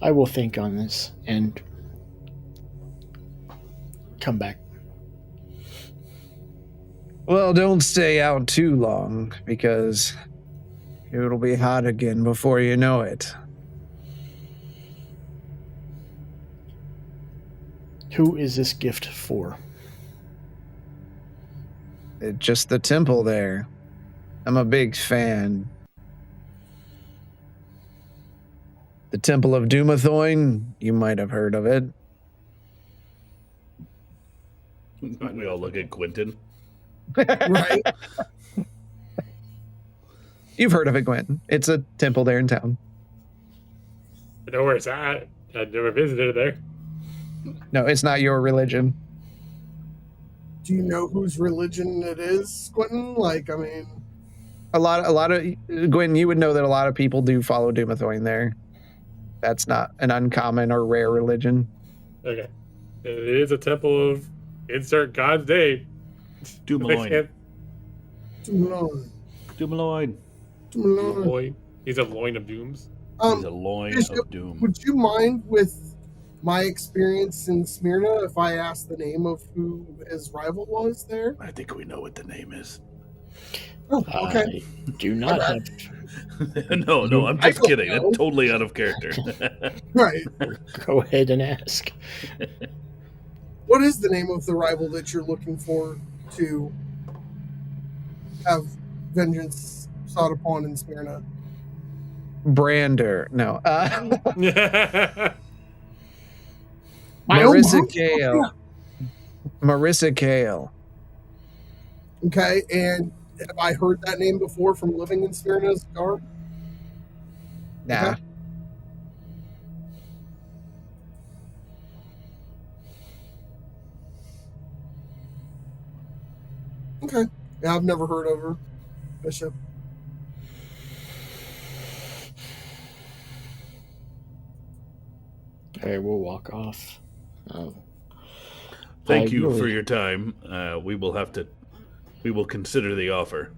I will think on this and come back. Well, don't stay out too long because it'll be hot again before you know it. Who is this gift for? It's just the temple there. I'm a big fan. The Temple of Doomathoin, you might have heard of it. we all look at Quentin. Right? You've heard of it, Quentin. It's a temple there in town. I know where it's at. I've never visited it there. No, it's not your religion. Do you know whose religion it is, Quentin? Like, I mean, A lot of Gwen, you would know that a lot of people do follow Doomathoin there. That's not an uncommon or rare religion. Okay. It is a temple of insert God's name. Dumaloin. Tumaloin. Dumaloin. Tumaloin. Loin. He's a loin of dooms. He's a loin Bishop, of doom. would you mind with my experience in Smyrna if I asked the name of who his rival was there? I think we know what the name is. Oh, okay. I do not have. no, I'm I just don't kidding. know. That's totally out of character. Right. Go ahead and ask. What is the name of the rival that you're looking for to have vengeance sought upon in Smyrna? Brander. No. My own Marissa mom? Kale. Marissa Kale. Okay, and have I heard that name before from living in Smyrna as a guard? Nah. Okay. Yeah, I've never heard of her, Bishop. Okay, we'll walk off. Thank I you really- for your time. We will consider the offer.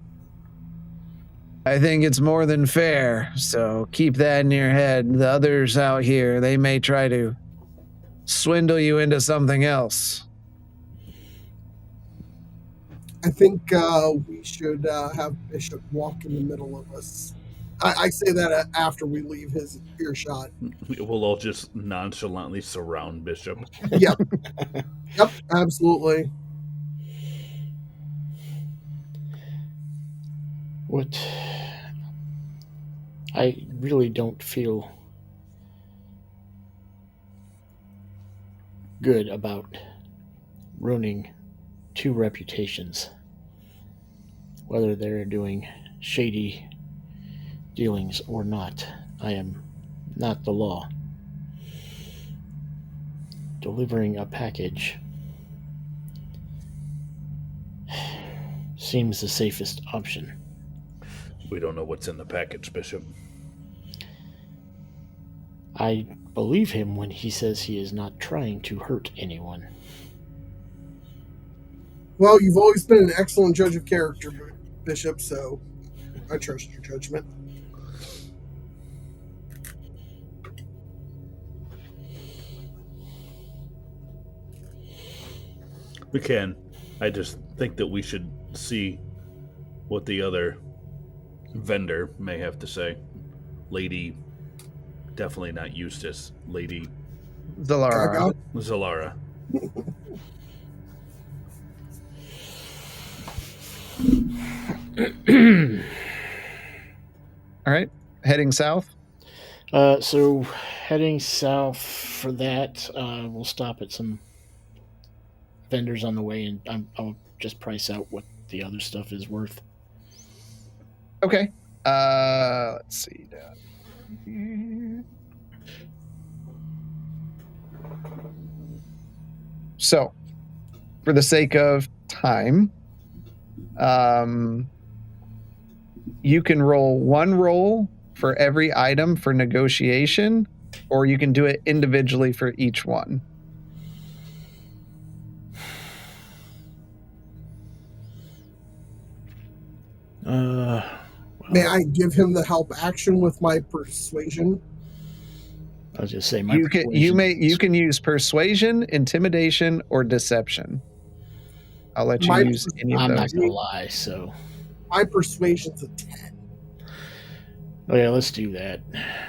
I think it's more than fair, so keep that in your head. The others out here, they may try to swindle you into something else. I think we should have Bishop walk in the middle of us. I say that after we leave his earshot. We'll all just nonchalantly surround Bishop. Yep. Yep, absolutely. What? I really don't feel good about ruining two reputations. Whether they're doing shady dealings or not, I am not the law. Delivering a package seems the safest option. We don't know what's in the package, Bishop. I believe him when he says he is not trying to hurt anyone. Well, you've always been an excellent judge of character, Bishop, so I trust your judgment. We can. I just think that we should see what the other vendor may have to say. Lady, definitely not Eustace. Lady Zalara. Zalara. All right, heading south. So heading south for that, we'll stop at some vendors on the way, and I'll just price out what the other stuff is worth. Okay. Let's see down here. So, for the sake of time, you can roll one roll for every item for negotiation, or you can do it individually for each one. May I give him the help action with my persuasion? I was just saying, You can use persuasion, intimidation, or deception. I'll let you use any of I'm those. not gonna lie, so My persuasion's a 10. oh yeah, let's do that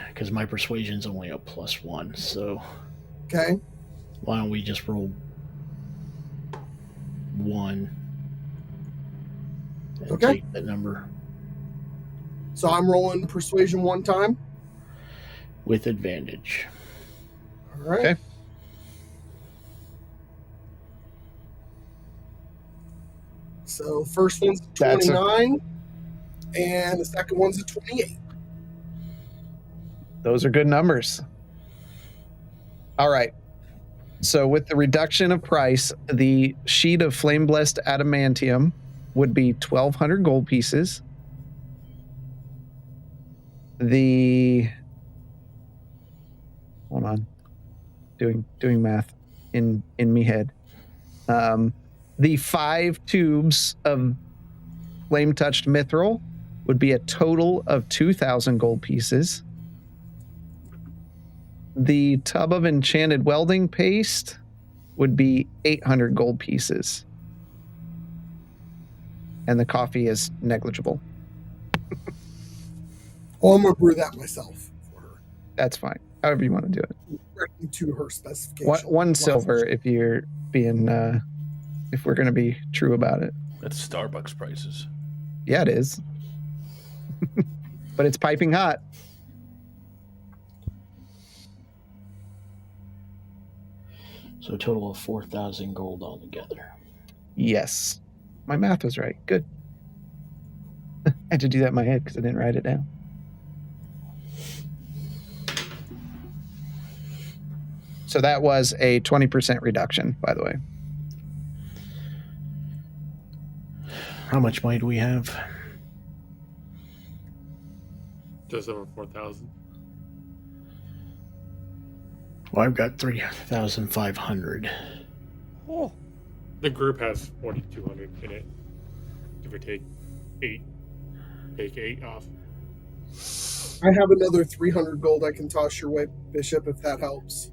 because my persuasion's only a +1. So Okay. why don't we just roll 1 and Okay. take that number So I'm rolling persuasion one time. with advantage. All right. Okay. So first one's a That's a- 29, and the second one's a 28. Those are good numbers. All right. So with the reduction of price, the sheet of flame blessed adamantium would be 1,200 gold pieces. Hold on, doing math in me head. The 5 tubes of flame touched mithril would be a total of 2,000 gold pieces. The tub of enchanted welding paste would be 800 gold pieces. And the coffee is negligible. Oh, I'm going to brew that myself for her. That's fine. However you want to do it. Directly to her specification. One silver if you're being, if we're going to be true about it. That's Starbucks prices. Yeah, it is. But it's piping hot. So a total of 4,000 gold altogether. Yes. My math was right. Good. I had to do that in my head because I didn't write it down. So that was a 20% reduction, by the way. How much money do we have? Just over 4,000. Well, I've got 3,500. Oh. The group has 4,200 in it, give or take 8. take 8 off. I have another 300 gold I can toss your way, Bishop, if that helps.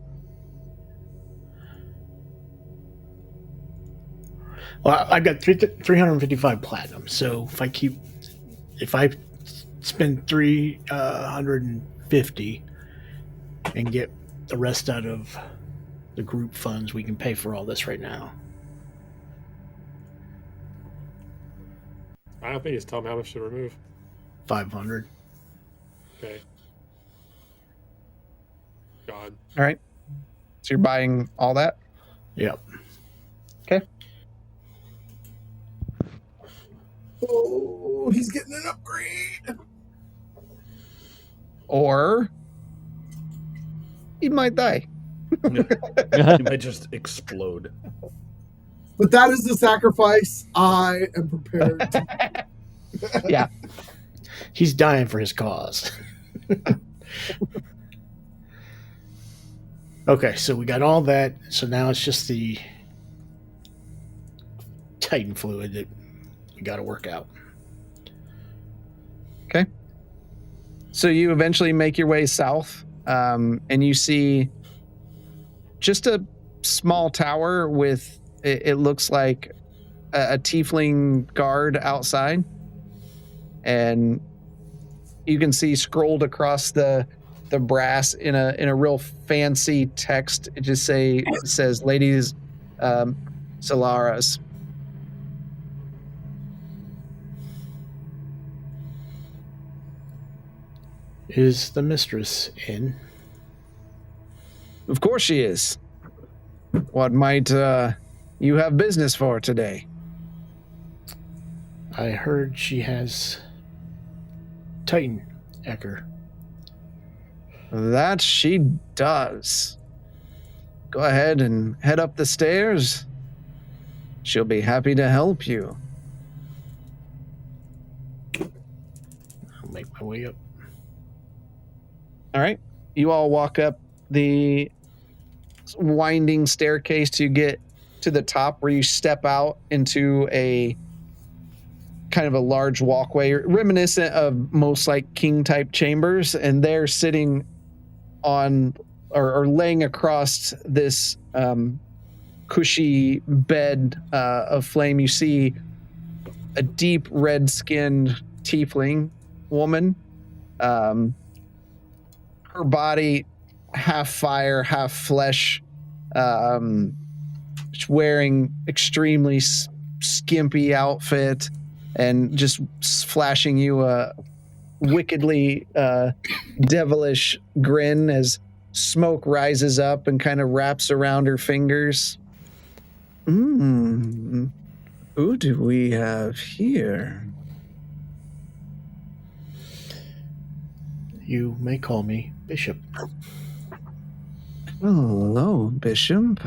Well, I've got 355 platinum. So if I spend 350 and get the rest out of the group funds, we can pay for all this right now. I don't think just tell me how much to remove. 500. Okay. God. All right. So you're buying all that? Yep. Okay. Oh, he's getting an upgrade. Or he might die. It might just explode. But that is the sacrifice I am prepared to. Yeah. He's dying for his cause. Okay, so we got all that. So now it's just the Titan fluid that we got to work out. Okay. So you eventually make your way south, and you see just a small tower with, it looks like a tiefling guard outside. And you can see scrolled across the brass in a real fancy text. It just says Ladies Solaras. Is the mistress in? Of course she is. What might you have business for today? I heard she has Titan Ecker. That she does. Go ahead and head up the stairs. She'll be happy to help you. I'll make my way up. All right. You all walk up the winding staircase to get to the top, where you step out into a kind of a large walkway reminiscent of most like king type chambers. And they're sitting on or laying across this cushy bed of flame. You see a deep red skinned tiefling woman. Her body half fire, half flesh. She's wearing extremely skimpy outfit and just flashing you a wickedly devilish grin as smoke rises up and kind of wraps around her fingers. Who do we have here? You may call me Bishop. Hello, Bishop.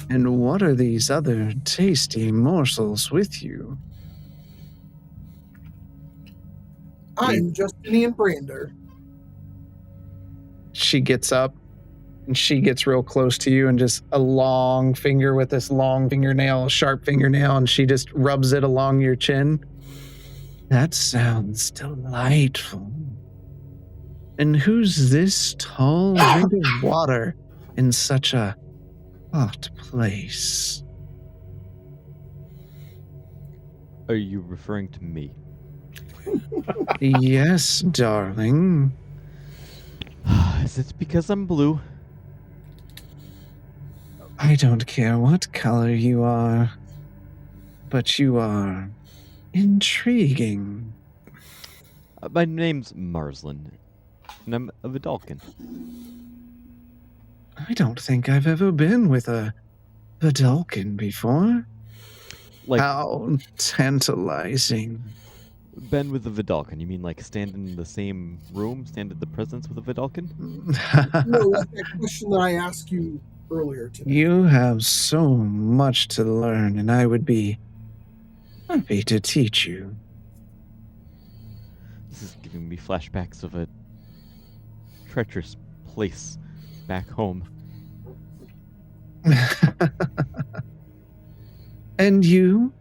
And what are these other tasty morsels with you? I'm Justinian Brander. She gets up and she gets real close to you, and just a long finger with this long fingernail, sharp fingernail, and she just rubs it along your chin. That sounds delightful. And who's this tall drink of water in such a hot place? Are you referring to me? Yes, darling. Is it because I'm blue? I don't care what color you are, but you are intriguing. My name's Marslin, and I'm a Vidalcan. I don't think I've ever been with a Vidalcan before. Like, How tantalizing. been with a Vidalcan? You mean like stand in the same room, stand at the presence with a Vidalcan? No, like that question that I asked you earlier today. You have so much to learn, and I would be happy to teach you. This is giving me flashbacks of a treacherous place back home. And you?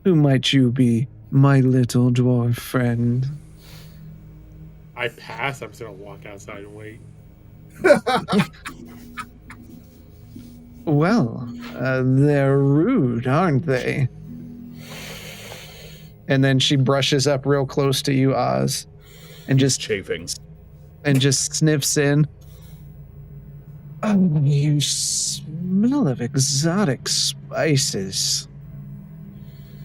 Who might you be my little dwarf friend? I pass. I'm just gonna walk outside and wait. Well, they're rude, aren't they? And then she brushes up real close to you, Oz, and just chafing. And just sniffs in. Oh, you smell of exotic spices.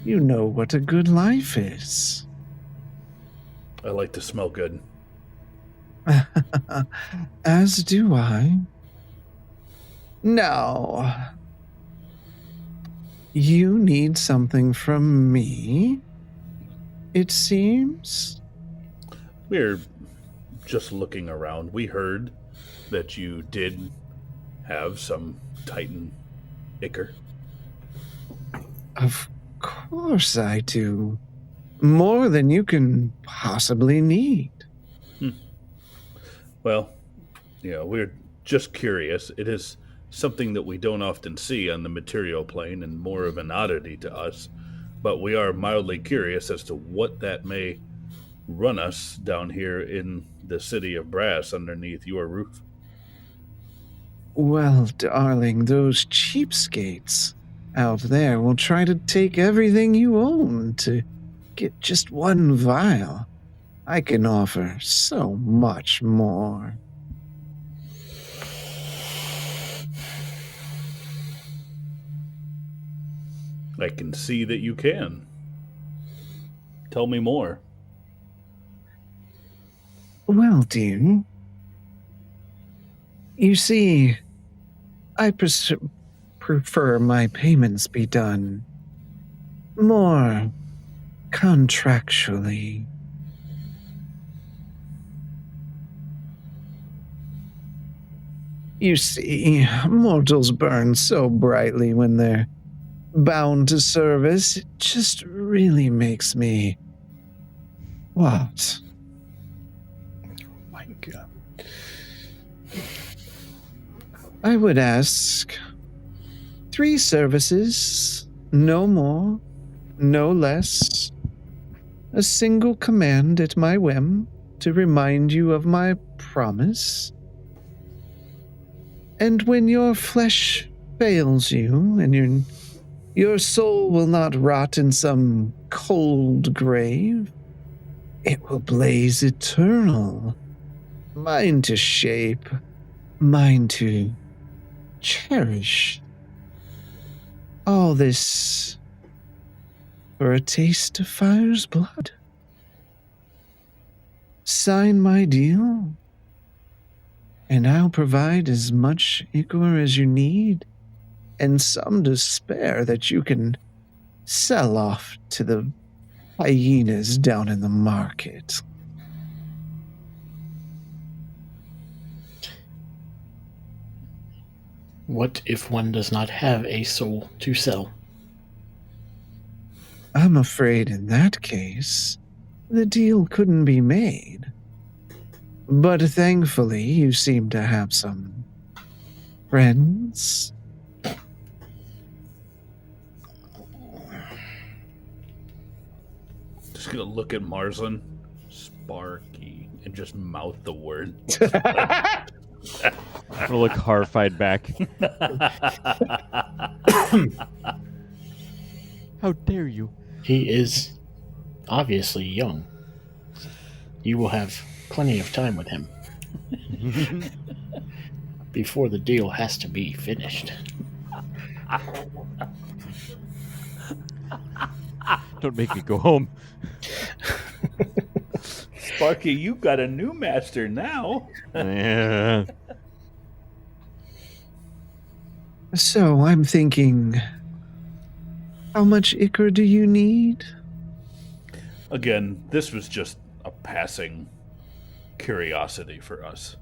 You know what a good life is. I like to smell good. As do I. Now, you need something from me, it seems? We're just looking around. We heard that you did have some Titan ichor. Of course I do. More than you can possibly need. Well, we're just curious. It is something that we don't often see on the material plane and more of an oddity to us. But we are mildly curious as to what that may run us down here in the city of Brass underneath your roof. Well, darling, those cheapskates out there will try to take everything you own to get just one vial. I can offer so much more. I can see that you can. Tell me more. Well, dear, you see, I prefer my payments be done more contractually. You see, mortals burn so brightly when they're bound to service. It just really makes me... What? My God. I would ask 3 services, no more, no less. A single command at my whim to remind you of my promise. And when your flesh fails you and your soul will not rot in some cold grave, it will blaze eternal. Mine to shape, mine to cherish. All this for a taste of fire's blood. Sign my deal, and I'll provide as much ichor as you need, and some to spare that you can sell off to the hyenas down in the market. What if one does not have a soul to sell? I'm afraid in that case, the deal couldn't be made. But thankfully, you seem to have some friends. Just gonna look at Marslin, Sparky, and just mouth the word. I'm gonna look horrified back. How dare you? He is obviously young. You will have plenty of time with him before the deal has to be finished. Don't make me go home. Sparky, you've got a new master now. Yeah. So I'm thinking, how much ichor do you need? Again, this was just a passing curiosity for us.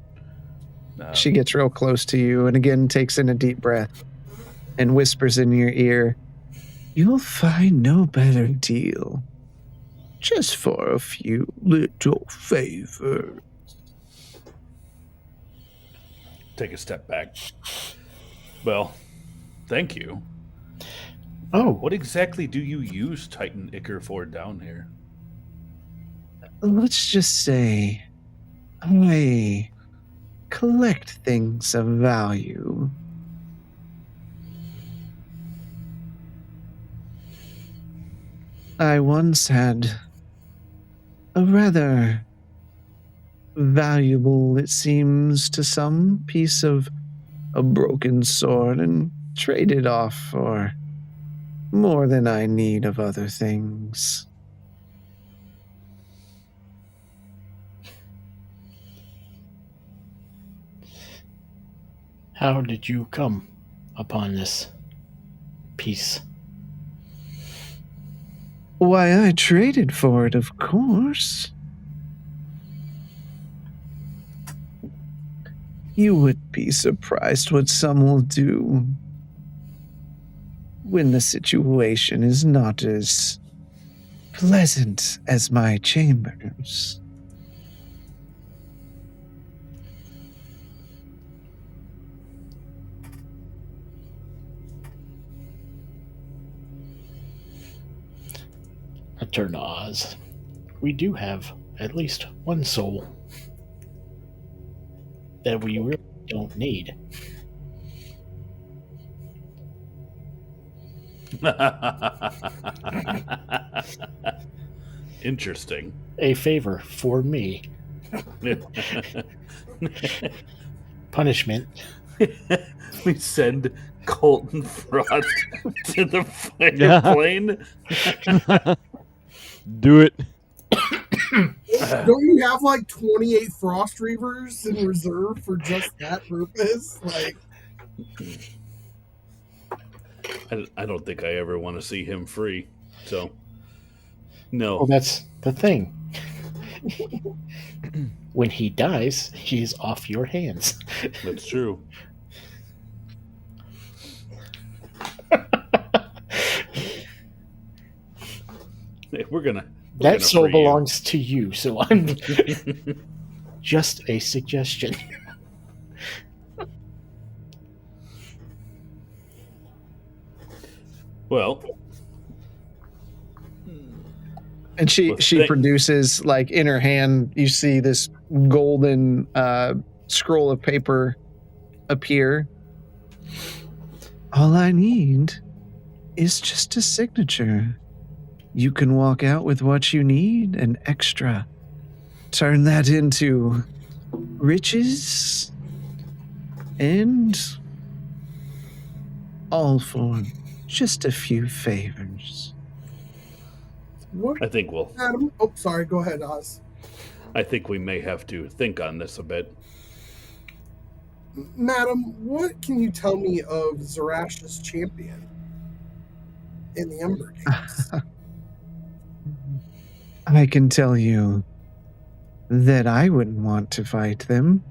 She gets real close to you and again takes in a deep breath and whispers in your ear, "You'll find no better deal. Just for a few little favors." Take a step back. Well, thank you. Oh, What exactly do you use Titan Ichor for down here? Let's just say I collect things of value. I once had a rather valuable, it seems to some, piece of a broken sword and traded off for more than I need of other things. how did you come upon this piece? Why, I traded for it, of course. You would be surprised what some will do when the situation is not as pleasant as my chambers. I turn to Oz. We do have at least one soul that we really don't need. Interesting. A favor for me. Punishment. We send Colton Frost to the fire plane. Do it. Don't you have like 28 Frost Reavers in reserve for just that purpose? Like, I don't think I ever want to see him free. So, no. Well, that's the thing. When he dies, he's off your hands. That's true. Hey, we're gonna That soul free you. belongs to you, so I'm just a suggestion. Well, And she Well, she thank- produces, like, in her hand, you see this golden scroll of paper appear. All I need is just a signature. You can walk out with what you need and extra. Turn that into riches and all for just a few favors. what, I think we'll. Adam? Oh, sorry. Go ahead, Oz. I think we may have to think on this a bit. Madam, what can you tell me of Zarash's champion in the Ember Games? I can tell you that I wouldn't want to fight them.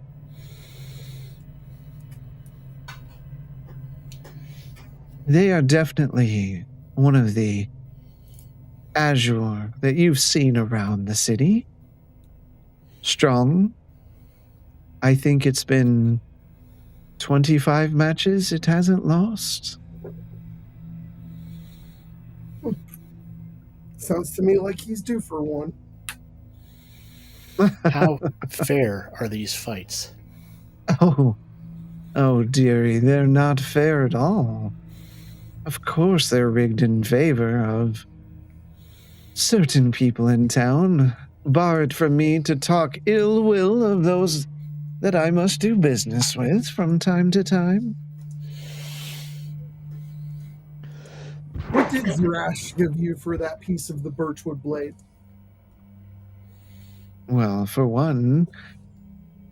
They are definitely one of the Azure that you've seen around the city. Strong. I think it's been 25 matches it hasn't lost. Sounds to me like he's due for one. How fair are these fights? Oh, dearie, they're not fair at all. Of course they're rigged in favor of certain people in town, barred from me to talk ill will of those that I must do business with from time to time. What did Zarash give you for that piece of the birchwood blade? Well, for one,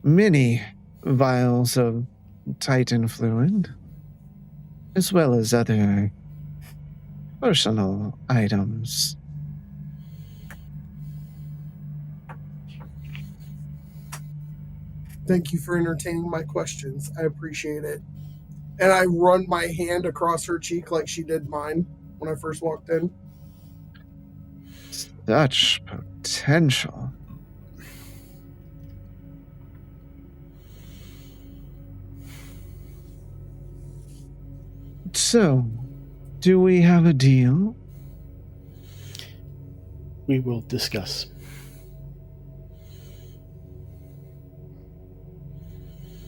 many vials of Titan fluid, as well as other personal items. Thank you for entertaining my questions. I appreciate it. And I run my hand across her cheek like she did mine when I first walked in. Such potential. So, Do we have a deal? We will discuss.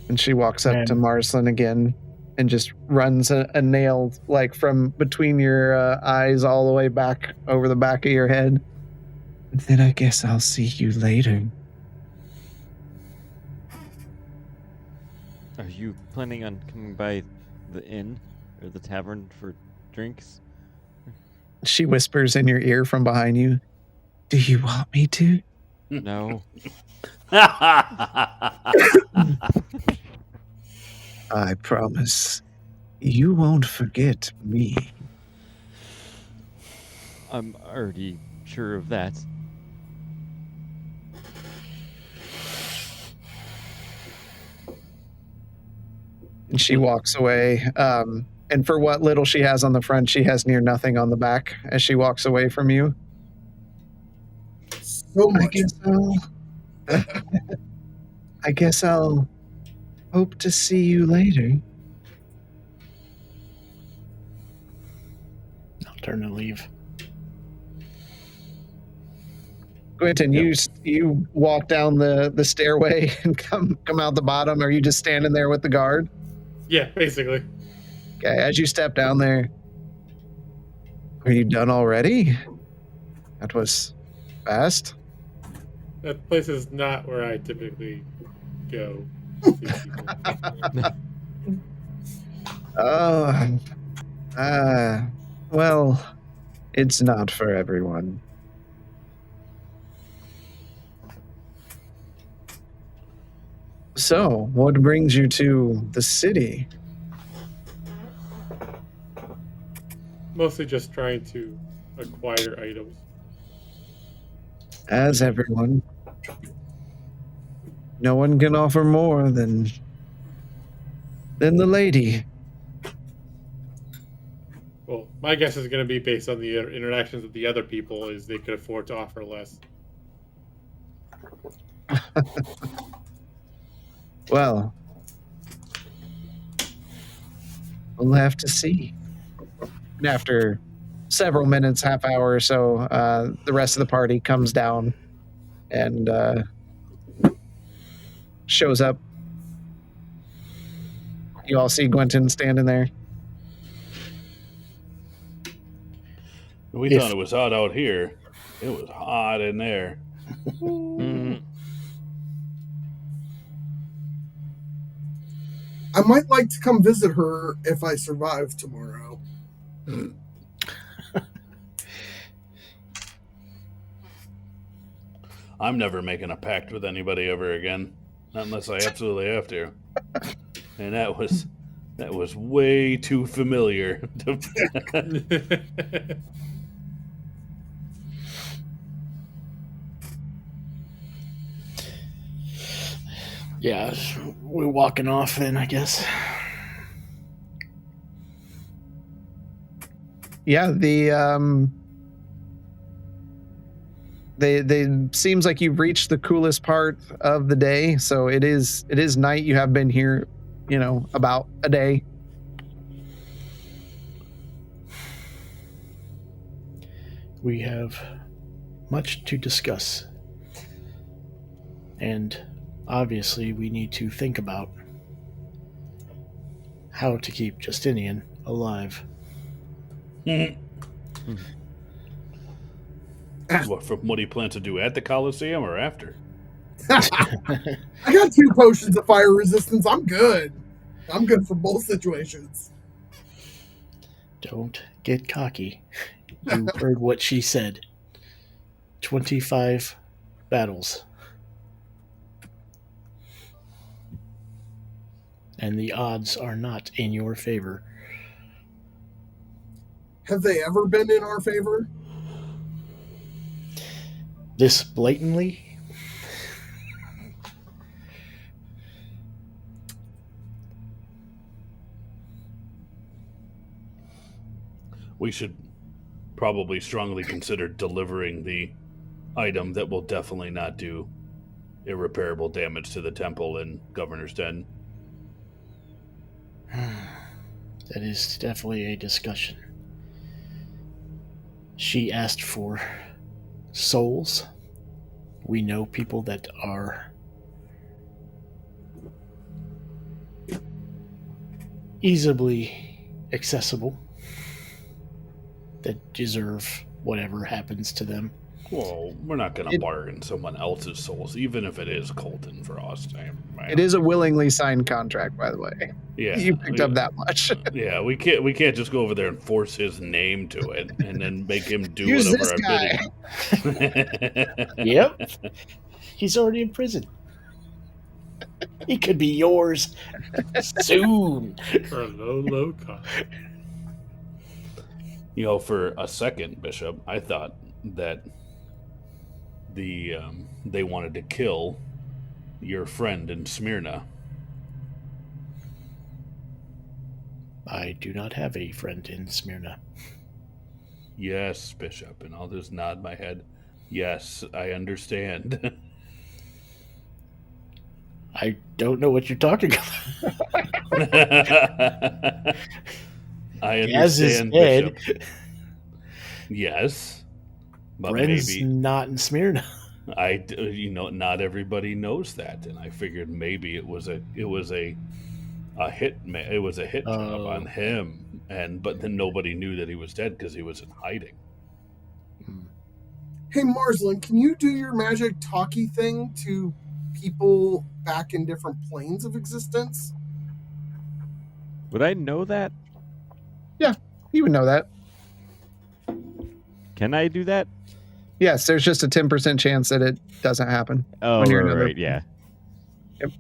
And she walks up to And- Marsland again and just runs a nail like from between your eyes all the way back over the back of your head. Then I guess I'll see you later. Are you planning on coming by the inn or the tavern for drinks? She whispers in your ear from behind you. Do you want me to? No. I promise. You won't forget me. I'm already sure of that. And she walks away. And for what little she has on the front, she has near nothing on the back as she walks away from you. So much. I guess I'll hope to see you later. I'll turn and leave. Quentin, you walk down the stairway and come out the bottom. Are you just standing there with the guard? Yeah, basically. Okay, as you step down there, are you done already? That was fast. That place is not where I typically go. to see people. Oh, well, it's not for everyone. So, what brings you to the city? Mostly just trying to acquire items. As everyone. No one can offer more than the lady. Well, my guess is going to be based on the interactions with the other people, is they could afford to offer less. Well, we'll have to see. And after several minutes, half hour or so, the rest of the party comes down and shows up. You all see Gwenton standing there. We If- thought it was hot out here. It was hot in there. Mm, I might like to come visit her if I survive tomorrow. I'm never making a pact with anybody ever again, not unless I absolutely have to. And that was way too familiar. Yeah, we're walking off then, I guess. Yeah, they seems like you've reached the coolest part of the day. So it is night. You have been here, about a day. We have much to discuss. And obviously, we need to think about how to keep Justinian alive. What do you plan to do at the Coliseum or after? I got 2 potions of fire resistance. I'm good. I'm good for both situations. Don't get cocky. You heard what she said. 25 battles. And the odds are not in your favor. Have they ever been in our favor? This blatantly? We should probably strongly consider delivering the item that will definitely not do irreparable damage to the temple in Governor's Den. That is definitely a discussion. She asked for souls. We know people that are easily accessible, that deserve whatever happens to them. Well, we're not going to bargain someone else's souls, even if it is Colton Frost. It is a willingly signed contract, by the way. Yeah, You picked up that much. Yeah, we can't just go over there and force his name to it and then make him do Use whatever this our guy. bidding. Yep. He's already in prison. He could be yours soon. For a low cost. You know, for a second, Bishop, I thought that they wanted to kill your friend in Smyrna. I do not have a friend in Smyrna. Yes, Bishop, and I'll just nod my head. Yes, I understand. I don't know what you're talking about. I Gaz is understand, dead. Bishop. Yes, but Bren's maybe not in Smyrna. not everybody knows that, and I figured maybe it was a hit job on him, but then nobody knew that he was dead because he was in hiding. Hey, Marslin, can you do your magic talkie thing to people back in different planes of existence? Would I know that? Yeah, you would know that. Can I do that? Yes, there's just a 10% chance that it doesn't happen. Oh, When you're in another- right, yeah. Yep.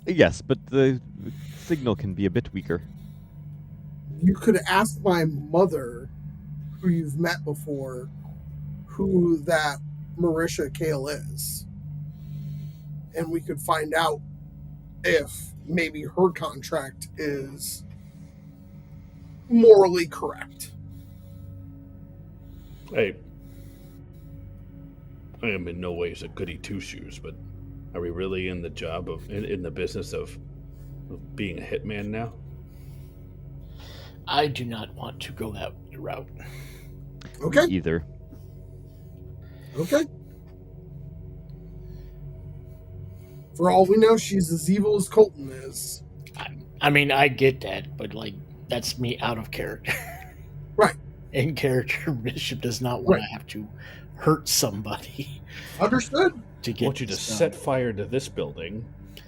Yes, but the signal can be a bit weaker. You could ask my mother, who you've met before, who that Marisha Kale is. And we could find out if maybe her contract is morally correct. I am in no ways a goody two shoes, but are we really in the job of in the business of being a hitman now? I do not want to go that route. Okay, Either. okay. For all we know, she's as evil as Colton is. I mean, I get that, but that's me out of character. Right. In character, Bishop does not want to have to hurt somebody Understood? to I get want you to this done. set fire to this building,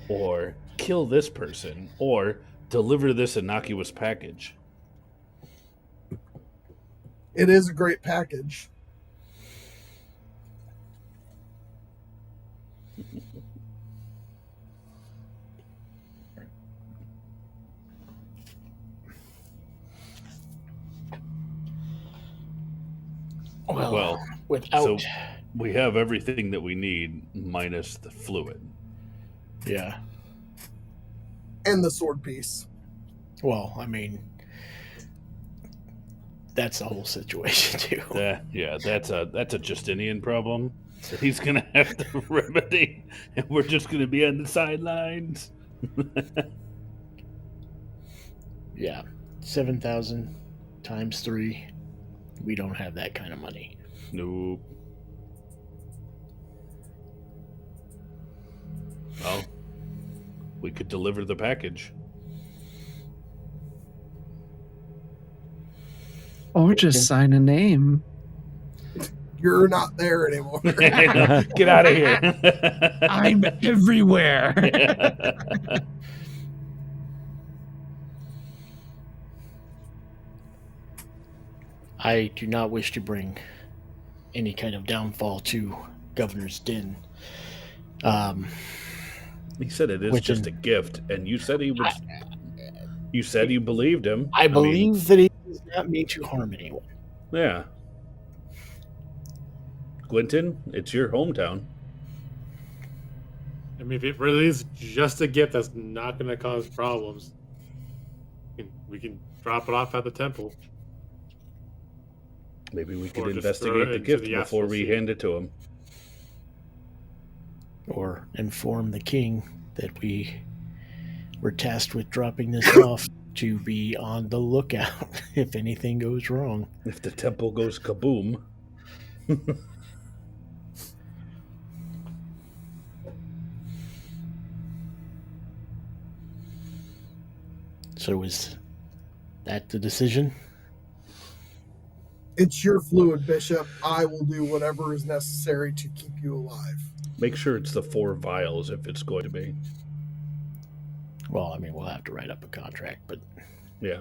or kill this person, or deliver this innocuous package. It is a great package. Well, without, so we have everything that we need minus the fluid. yeah. And the sword piece. Well, I mean, that's the whole situation too. That's a Justinian problem that he's gonna have to remedy, and we're just gonna be on the sidelines. Yeah, 7,000 times 3. We don't have that kind of money. Nope. Well, we could deliver the package. Or just sign a name. You're not there anymore. Get out of here. I'm everywhere. I do not wish to bring any kind of downfall to Governor's Den. He said it is Which just a gift, and you said he was. You said you believed him. I believe that he does not mean to harm anyone. Yeah. Quentin, it's your hometown. I mean, if it really is just a gift that's not going to cause problems, we can drop it off at the temple. Maybe we Or could just throw investigate it the into gift the before astral we sea. hand it to him. Or inform the king that we were tasked with dropping this off. to be on the lookout if anything goes wrong. If the temple goes kaboom. So is that the decision? It's your fluid, Bishop. I will do whatever is necessary to keep you alive. Make sure it's the 4 vials if it's going to be. Well, I mean, we'll have to write up a contract, but Yeah.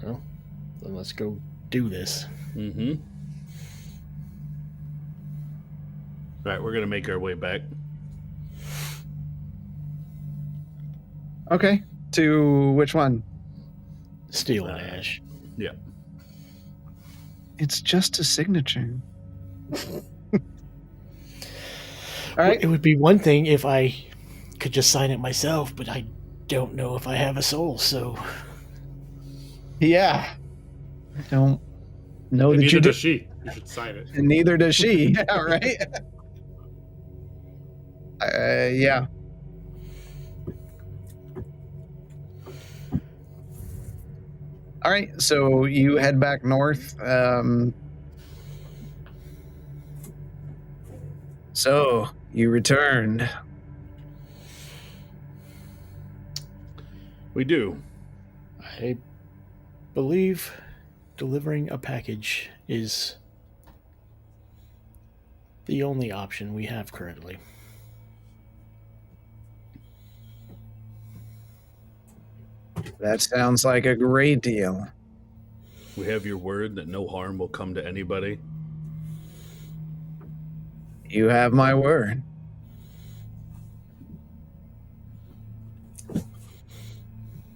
well, then let's go do this. Mm-hmm. All right, we're going to make our way back. Okay. To which one? Steel and ash. Yeah. It's just a signature. All right. It would be one thing if I could just sign it myself, but I don't know if I have a soul, so Yeah. I don't know And that neither you do. does she. You should sign it. And neither does she. Yeah, right? Yeah. All right. So you head back north. So you returned. We do. I believe delivering a package is the only option we have currently. That sounds like a great deal. We have your word that no harm will come to anybody. You have my word.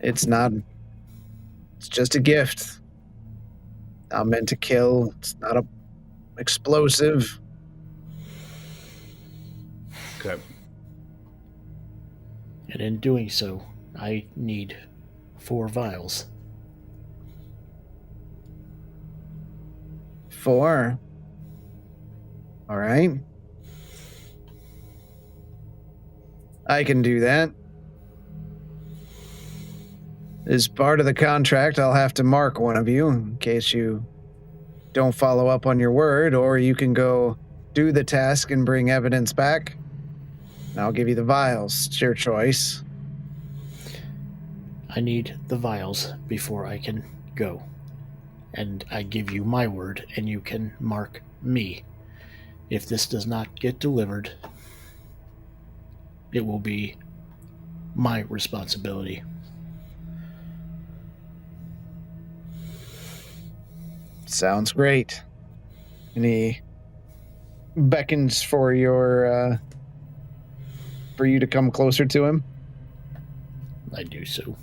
It's just a gift. Not meant to kill. It's not a explosive. Okay. And in doing so, I need 4 vials. 4. All right. I can do that. As part of the contract, I'll have to mark one of you in case you don't follow up on your word, or you can go do the task and bring evidence back. And I'll give you the vials. It's your choice. I need the vials before I can go. And I give you my word, and you can mark me. If this does not get delivered, it will be my responsibility. Sounds great. And he beckons for your for you to come closer to him. I do so.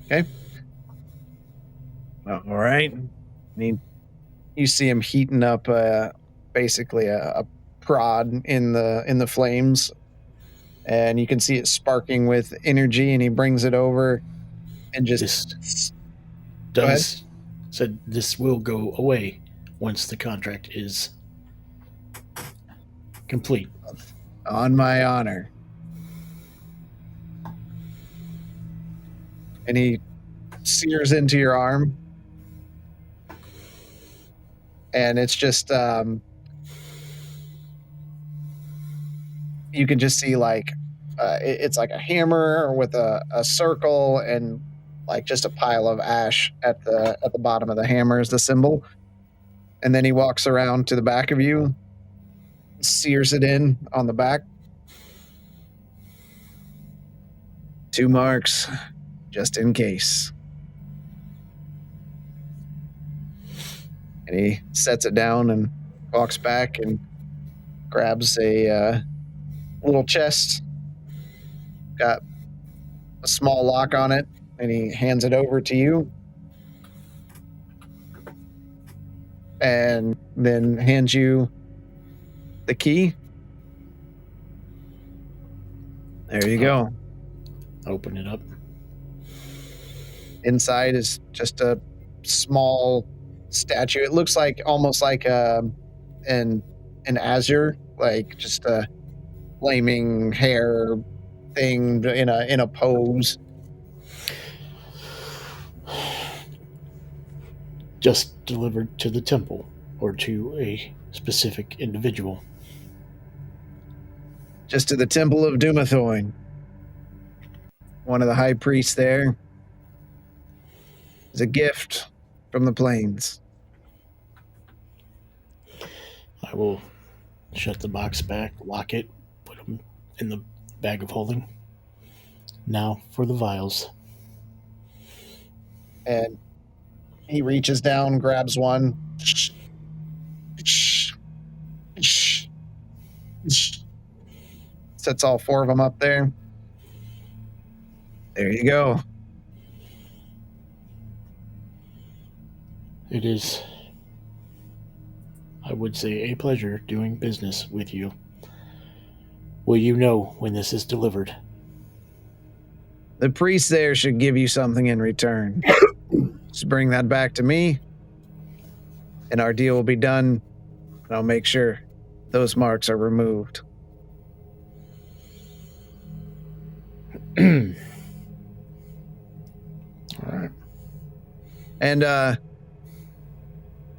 Okay. All right. You see him heating up basically a prod in the flames, and you can see it sparking with energy, and he brings it over and just This said this will go away once the contract is complete. on my honor. And he sears into your arm, and it's just you can just see like it's like a hammer with a circle and like just a pile of ash at the bottom of the hammer is the symbol. And then he walks around to the back of you, sears it in on the back. 2 marks, just in case. And he sets it down and walks back and grabs a little chest. Got a small lock on it, and he hands it over to you. And then hands you the key. There you go. Open it up. Inside is just a small statue. It looks like almost like an azure, like just a flaming hair thing in a pose. Just delivered to the temple or to a specific individual. Just to the Temple of Dumathoin. One of the high priests there. Is a gift from the plains. I will shut the box back, lock it, put them in the bag of holding. Now for the vials. And he reaches down, grabs one. Sets all 4 of them up there. There you go. It is, I would say, a pleasure doing business with you. Will you know when this is delivered? The priest there should give you something in return. Just bring that back to me, and our deal will be done. And I'll make sure those marks are removed. All right. And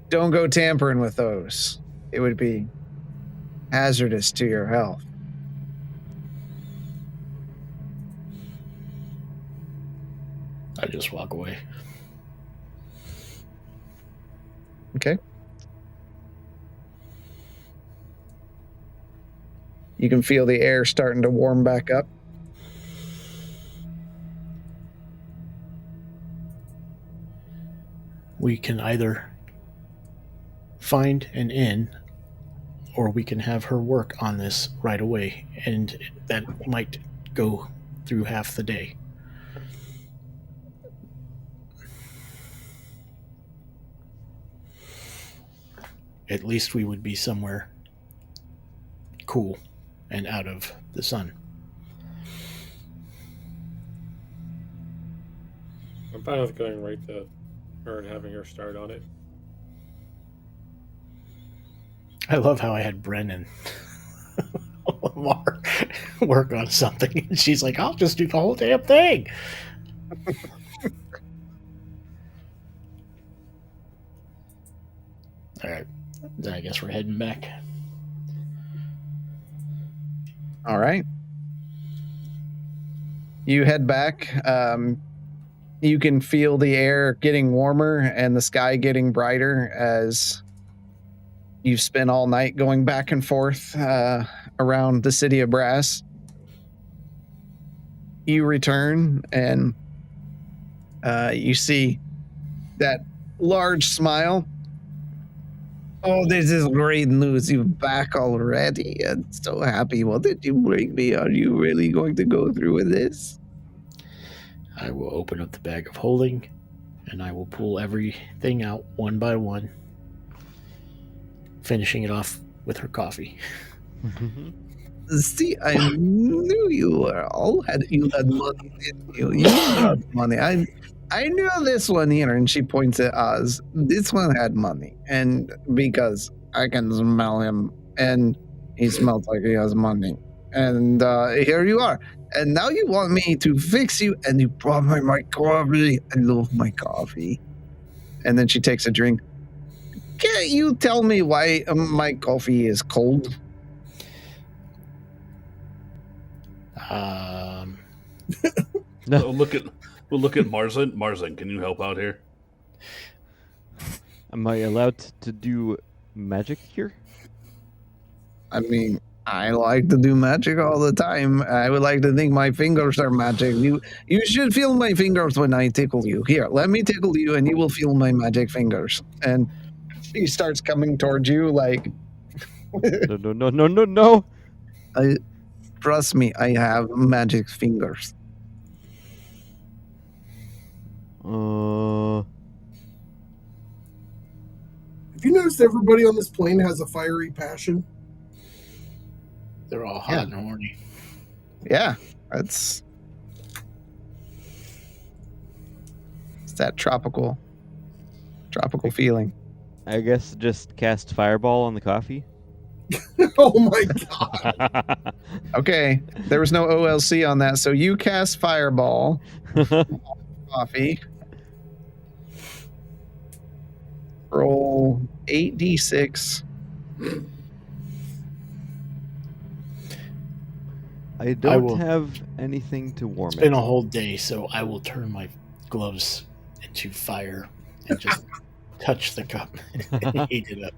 don't go tampering with those. It would be hazardous to your health. I just walk away. Okay. You can feel the air starting to warm back up. We can either find an inn or we can have her work on this right away, and that might go through half the day. At least we would be somewhere cool and out of the sun. I'm fine with going right to her and having her start on it. I love how I had Brennan Lamar work on something, and she's like, I'll just do the whole damn thing. All right. Then I guess we're heading back. All right. You head back. You can feel the air getting warmer and the sky getting brighter as you've spent all night going back and forth around the city of Brass. You return and you see that large smile. Oh, this is great news. You're back already. I'm so happy. What did you bring me? Are you really going to go through with this? I will open up the bag of holding, and I will pull everything out one by one, finishing it off with her coffee. See, I knew you had money, didn't you? You had money. I knew this one here, and she points at Oz. This one had money, and because I can smell him, and he smells like he has money. And here you are. And now you want me to fix you, and you brought me my coffee. I love my coffee. And then she takes a drink. Can't you tell me why my coffee is cold? No. We'll look at Marzin. Marzin, can you help out here? Am I allowed to do magic here? I mean, I like to do magic all the time. I would like to think my fingers are magic. You should feel my fingers when I tickle you. Here, let me tickle you, and you will feel my magic fingers. And she starts coming towards you like... No. Trust me, I have magic fingers. Have you noticed everybody on this plane has a fiery passion? They're all hot and horny. Yeah, it's that tropical feeling. I guess just cast Fireball on the coffee. Oh my god. Okay, there was no OLC on that, so you cast Fireball. Coffee. Roll 8d6. I don't will- have anything to warm It's it. been a whole day, so I will turn my gloves into fire and just touch the cup and heat it up.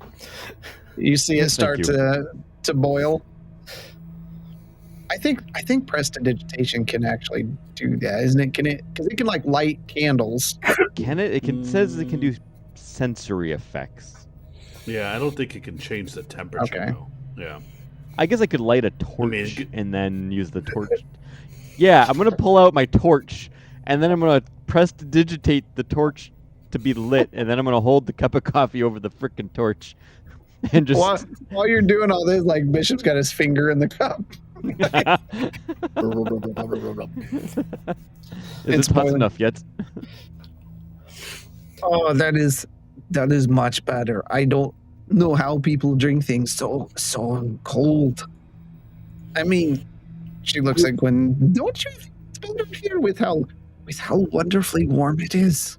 You see it start you. to boil. I think prestidigitation can actually do that, isn't it? Can it? Because it can like light candles. Can it? It says it can do sensory effects. Yeah, I don't think it can change the temperature. Okay. Though. Yeah. I guess I could light a torch it could- and then use the torch. Yeah, I'm gonna pull out my torch and then I'm gonna prestidigitate the torch to be lit, and then I'm gonna hold the cup of coffee over the frickin' torch and just. While you're doing all this, like Bishop's got his finger in the cup. Is It's it hot boiling. enough yet? Oh, that is much better. I don't know how people drink things so cold. I mean, she looks like Gwen. Don't you think it's better here with how wonderfully warm it is?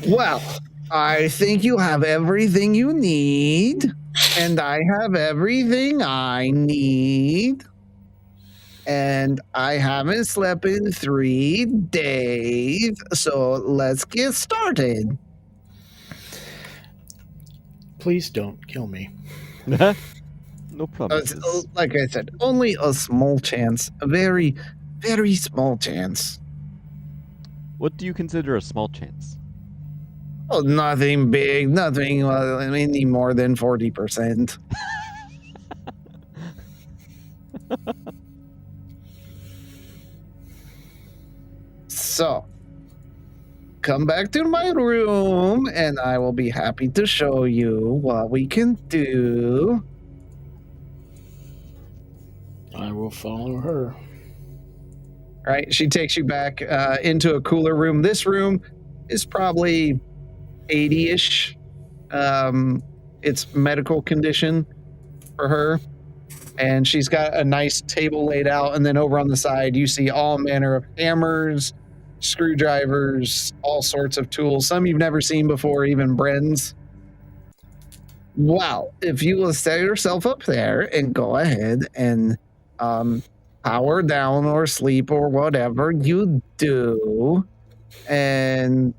Well, I think you have everything you need, and I have everything I need. And I haven't slept in 3 days, so let's get started. Please don't kill me. No Uh, promises. like I said, only a small chance, a very, very small chance. What do you consider a small chance? Oh, nothing big, nothing any more than 40%. So, come back to my room and I will be happy to show you what we can do. I will follow her. Right? She takes you back into a cooler room. This room is probably 80-ish. It's medical condition for her. And she's got a nice table laid out. And then over on the side, you see all manner of hammers, screwdrivers, all sorts of tools. Some you've never seen before, even Brens. Well, if you will set yourself up there and go ahead and power down or sleep or whatever you do, and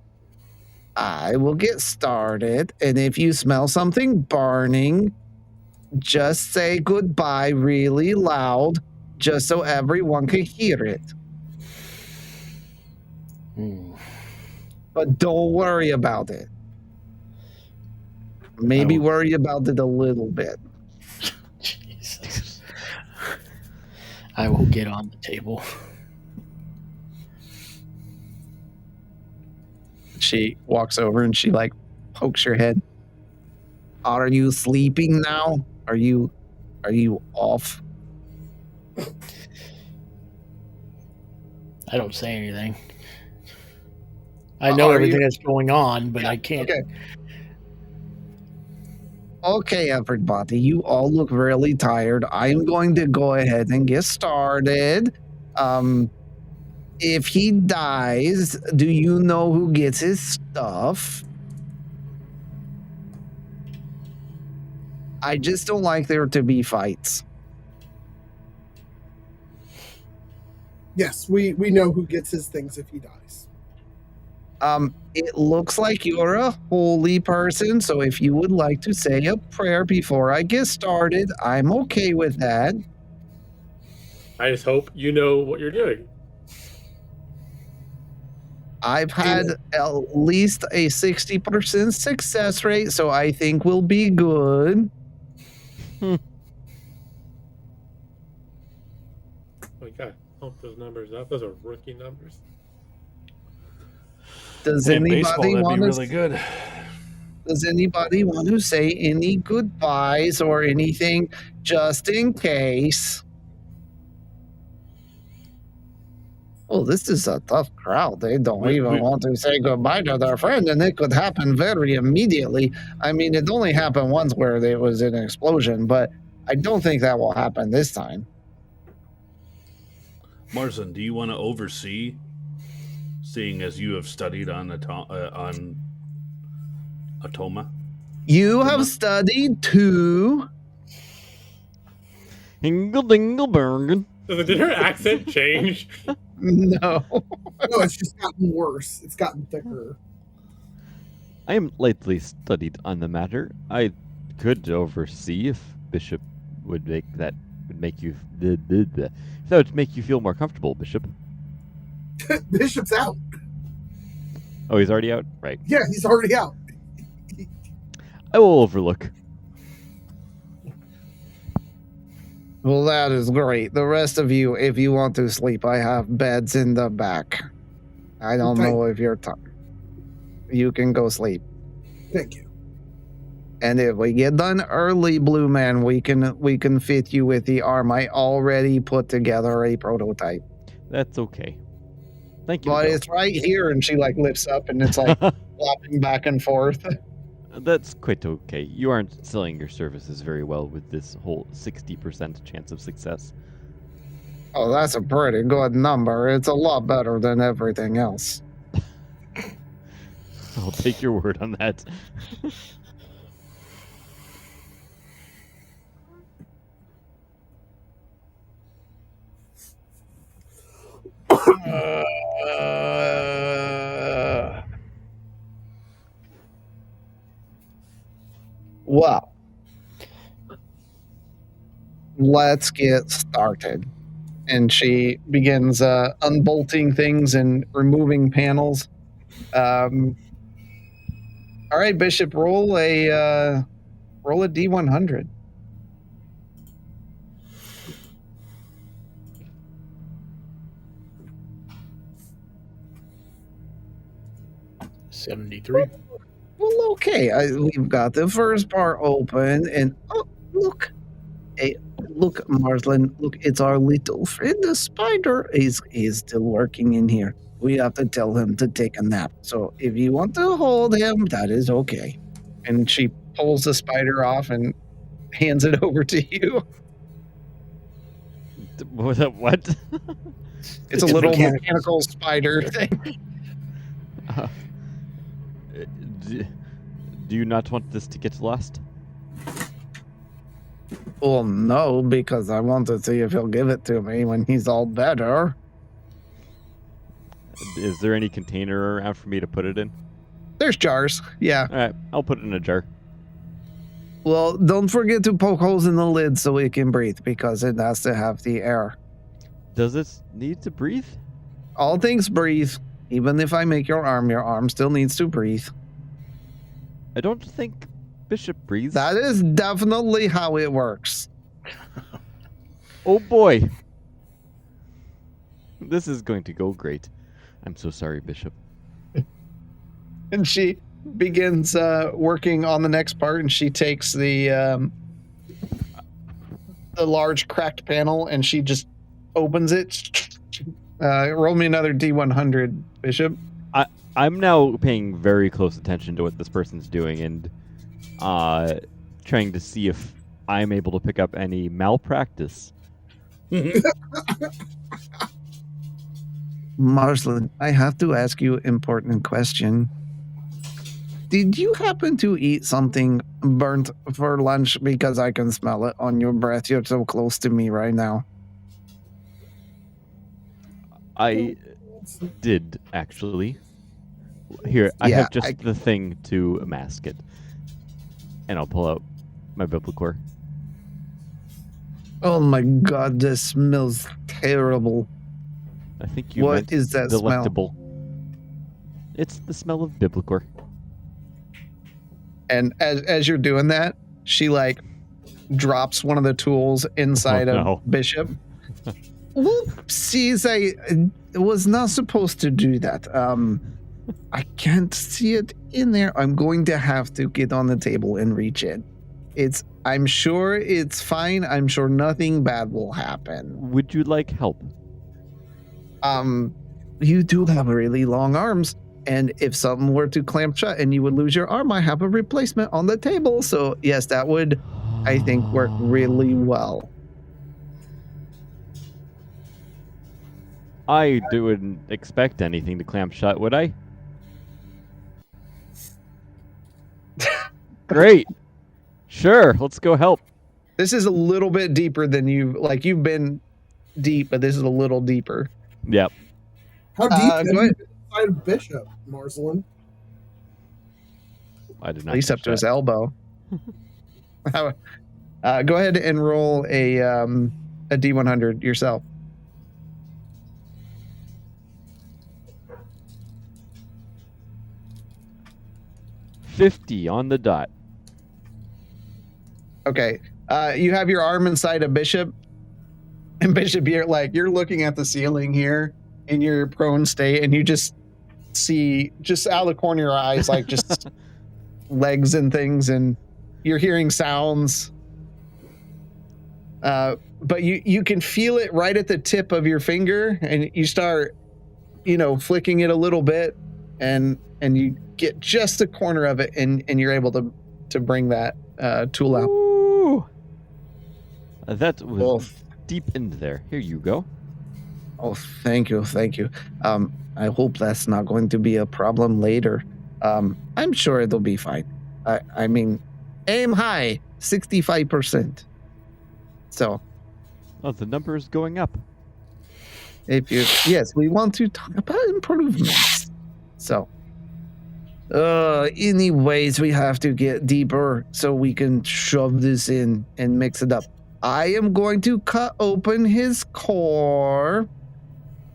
I will get started. And if you smell something burning, just say goodbye really loud, just so everyone can hear it. But don't worry about it. Maybe worry about it a little bit. Jesus. I will get on the table. She walks over and she like pokes your head. Are you sleeping now? Are you off? I don't say anything. I know Are everything you- that's going on, but I can't. Okay. Okay, everybody, you all look really tired. I'm going to go ahead and get started. If he dies, do you know who gets his stuff? I just don't like there to be fights. Yes, we know who gets his things if he dies. It looks like you're a holy person, so if you would like to say a prayer before I get started, I'm okay with that. I just hope you know what you're doing. I've had at least a 60% success rate, so I think we'll be good. Oh my god, pump those numbers up. Those are rookie numbers. Does In baseball, anybody that'd want be to? really good. Does anybody want to say any goodbyes or anything, just in case? Oh, this is a tough crowd. They don't We- even we- want to say goodbye to their friend, and it could happen very immediately. I mean, it only happened once where there was an explosion, but I don't think that will happen this time. Marsden, do you want to oversee, seeing as you have studied on Atoma? You have studied too. Hingle dingle bergen. Did her accent change? No. No, it's just gotten worse. It's gotten thicker. I am lightly studied on the matter. I could oversee if Bishop would make you if that would make you feel more comfortable, Bishop. Bishop's out. Oh, he's already out? Right. Yeah, he's already out. I will overlook. Well, that is great. The rest of you, if you want to sleep, I have beds in the back. I don't Okay. know if you're tired. You can go sleep. Thank you. And if we get done early, Blue Man, we can fit you with the arm. I already put together a prototype. That's okay. Thank you. But Bill. it's right here, and she like lifts up, and it's like flopping back and forth. That's quite okay. You aren't selling your services very well with this whole 60% chance of success. Oh, that's a pretty good number. It's a lot better than everything else. I'll take your word on that. Well, let's get started. And she begins unbolting things and removing panels. All right, Bishop, roll a D100. $73. Well, okay. We've got the first part open, and oh, look. Hey, look, Marsland. Look, it's our little friend, the spider. He's still working in here. We have to tell him to take a nap. So if you want to hold him, that is okay. And she pulls the spider off and hands it over to you. What? It's a little mechanical spider thing. Do you not want this to get lost? Well, no, because I want to see if he'll give it to me when he's all better. Is there any container around for me to put it in? There's jars. Yeah. All right, I'll put it in a jar. Well, don't forget to poke holes in the lid so it can breathe, because it has to have the air. Does it need to breathe? All things breathe. Even if I make your arm still needs to breathe. I don't think Bishop breathes. That is definitely how it works. Oh boy. This is going to go great. I'm so sorry, Bishop. And she begins working on the next part, and she takes the large cracked panel, and she just opens it. Roll me another D100, Bishop. I'm now paying very close attention to what this person's doing and trying to see if I'm able to pick up any malpractice. Marsland, I have to ask you an important question. Did you happen to eat something burnt for lunch? Because I can smell it on your breath. You're so close to me right now. I did, actually. Here, I have just the thing to mask it. And I'll pull out my Biblicor. Oh my god, this smells terrible. I think you What meant is that delectable. It's the smell of Biblicor. And as you're doing that, she like drops one of the tools inside of Bishop. Whoopsies, I was not supposed to do that. I can't see it in there. I'm going to have to get on the table and reach it. I'm sure it's fine. I'm sure nothing bad will happen. Would you like help? You do have really long arms, and if something were to clamp shut and you would lose your arm, I have a replacement on the table. So yes, that would, I think, work really well. I wouldn't expect anything to clamp shut, would I? Great. Sure, let's go help. This is a little bit deeper than you've been deep, but this is a little deeper. Yep. How deep have go you ahead. been inside of Bishop, Marcelin? I did not. At least up catch to his that. elbow. Go ahead and roll a D100 yourself. $50 on the dot. Okay. You have your arm inside a Bishop, and Bishop, you're looking at the ceiling here in your prone state, and you just see, just out of the corner of your eyes, like just legs and things, and you're hearing sounds. But you can feel it right at the tip of your finger, and you start, flicking it a little bit, and you get just the corner of it, and you're able to bring that tool out. Ooh. That was deep into there. Here you go. Oh, thank you. I hope that's not going to be a problem later. I'm sure it'll be fine. I mean, aim high, 65%. So, Oh, the number is going up. yes, we want to talk about improvements. So, anyways, we have to get deeper so we can shove this in and mix it up. I am going to cut open his core,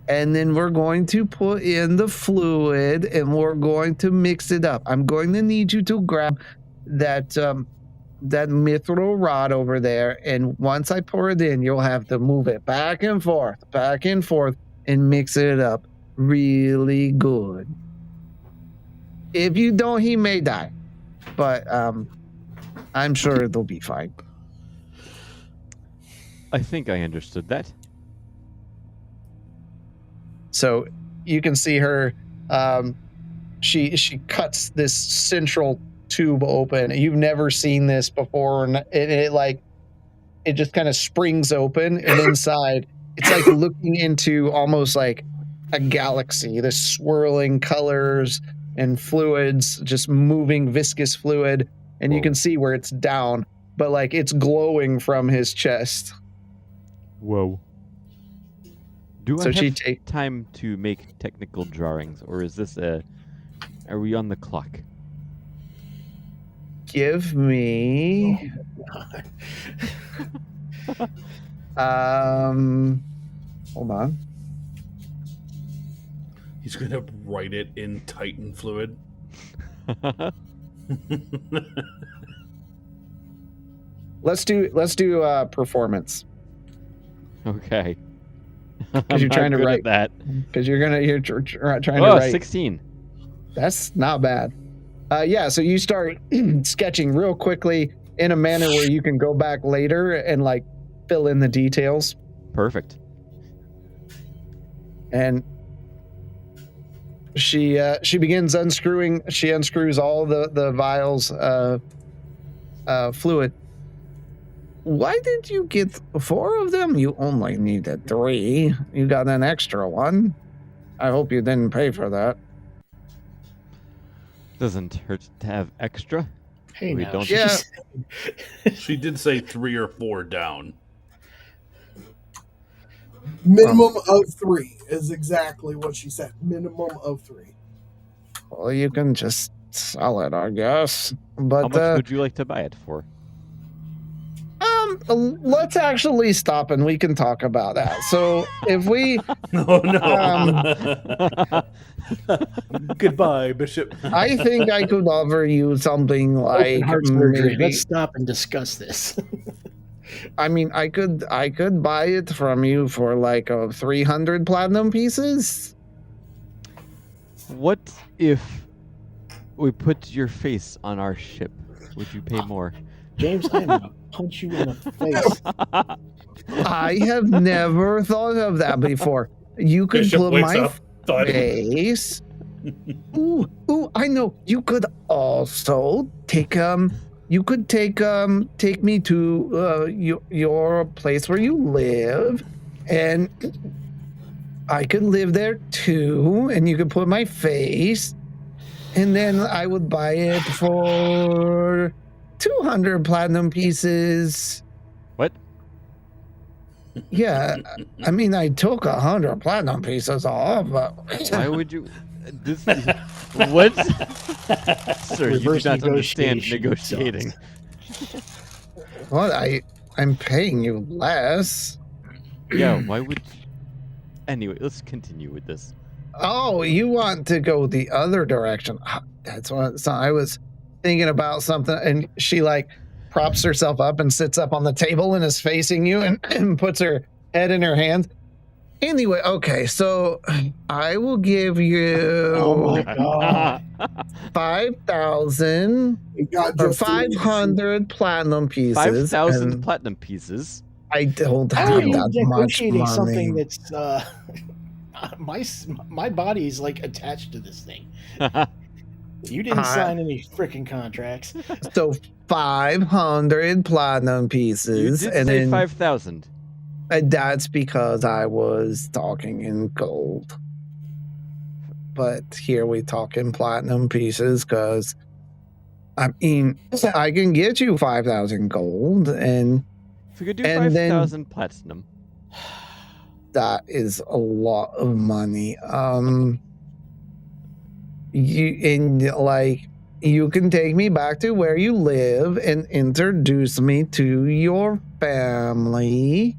and then we're going to put in the fluid, and we're going to mix it up. I'm going to need you to grab that mithril rod over there, and once I pour it in, you'll have to move it back and forth, and mix it up really good. If you don't, he may die, but I'm sure it'll be fine. I think I understood that. So you can see her. She cuts this central tube open. You've never seen this before, and it just kind of springs open, and inside it's like looking into almost like a galaxy. The swirling colors and fluids, just moving viscous fluid, and you can see where it's down, but like it's glowing from his chest. Whoa. Do So I she have time to make technical drawings, or is this are we on the clock? Give me hold on. He's gonna write it in Titan fluid. Let's do performance. Okay. Because you're trying to good write at that. Because you're trying to Oh, write. 16. That's not bad. Yeah, so you start sketching real quickly in a manner where you can go back later and like fill in the details. Perfect. And she begins unscrewing. She unscrews all the vials fluid. Why did you get 4 of them? You only needed 3. You got an extra one. I hope you didn't pay for that. Doesn't hurt to have extra. Hey, We now, don't- Yeah. She did say 3 or 4 down. Minimum of 3 is exactly what she said. Minimum of 3. Well, you can just sell it, I guess. How But much would you like to buy it for? let's actually stop and we can talk about that. So if we, Oh no. Goodbye, Bishop. I think I could offer you something Open like heart surgery. maybe. Let's stop and discuss this. I mean, I could buy it from you for like 300 platinum pieces. What if we put your face on our ship? Would you pay more? James, I'm gonna punch you in the face. I have never thought of that before. You could Bishop put wakes my up. Thud. face. Ooh, I know. You could also take You could take me to your place where you live, and I could live there too. And you could put my face, and then I would buy it for 200 platinum pieces. What? Yeah, I mean, I took 100 platinum pieces off, but Why would you? This what? Sir, you do Reverse not understand negotiation negotiating. well, I'm paying you less. Yeah, why would? Anyway, let's continue with this. Oh, you want to go the other direction? That's what. So I was thinking about something, and she like props herself up and sits up on the table and is facing you, and puts her head in her hands. Anyway, okay, so I will give you Oh my god. 5,000 We got or just 500 platinum pieces. 5,000 and platinum pieces. I don't How have are you that much negotiating money. something that's my body is like attached to this thing. You didn't sign any freaking contracts. So 500 platinum You pieces, did and say then 5,000. that's because I was talking in gold. But here we talk in platinum pieces, because I mean, I can get you 5,000 gold, and If we could do And then- 5,000 platinum, that is a lot of money. You can take me back to where you live and introduce me to your family.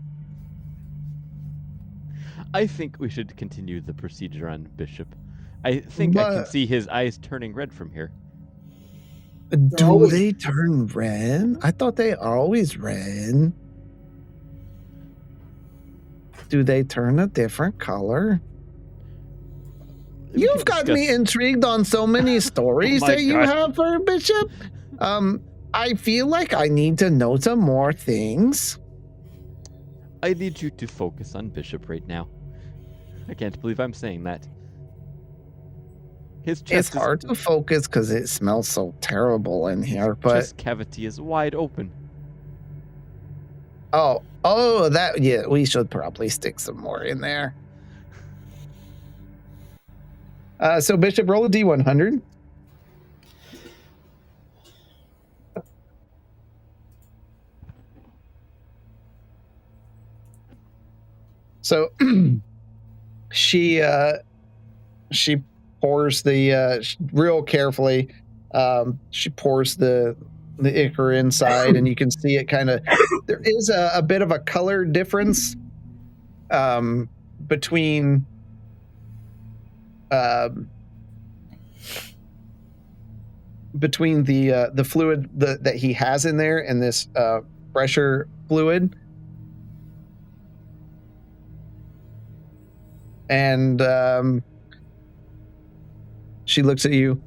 I think we should continue the procedure on Bishop. I think I can But- see his eyes turning red from here. Do always- they turn red? I thought they are always red. Do they turn a different color? We You've can got me discuss- intrigued on so many stories my that you gosh. have for Bishop. I feel like I need to know some more things. I need you to focus on Bishop right now. I can't believe I'm saying that. His It's chest, hard to focus because it smells so terrible in here. his But chest cavity is wide open. yeah, we should probably stick some more in there. So Bishop, roll a D100. So she pours real carefully. She pours the ichor inside, and you can see it kind of. There is a bit of a color difference between the fluid that he has in there and this pressure fluid. And she looks at you.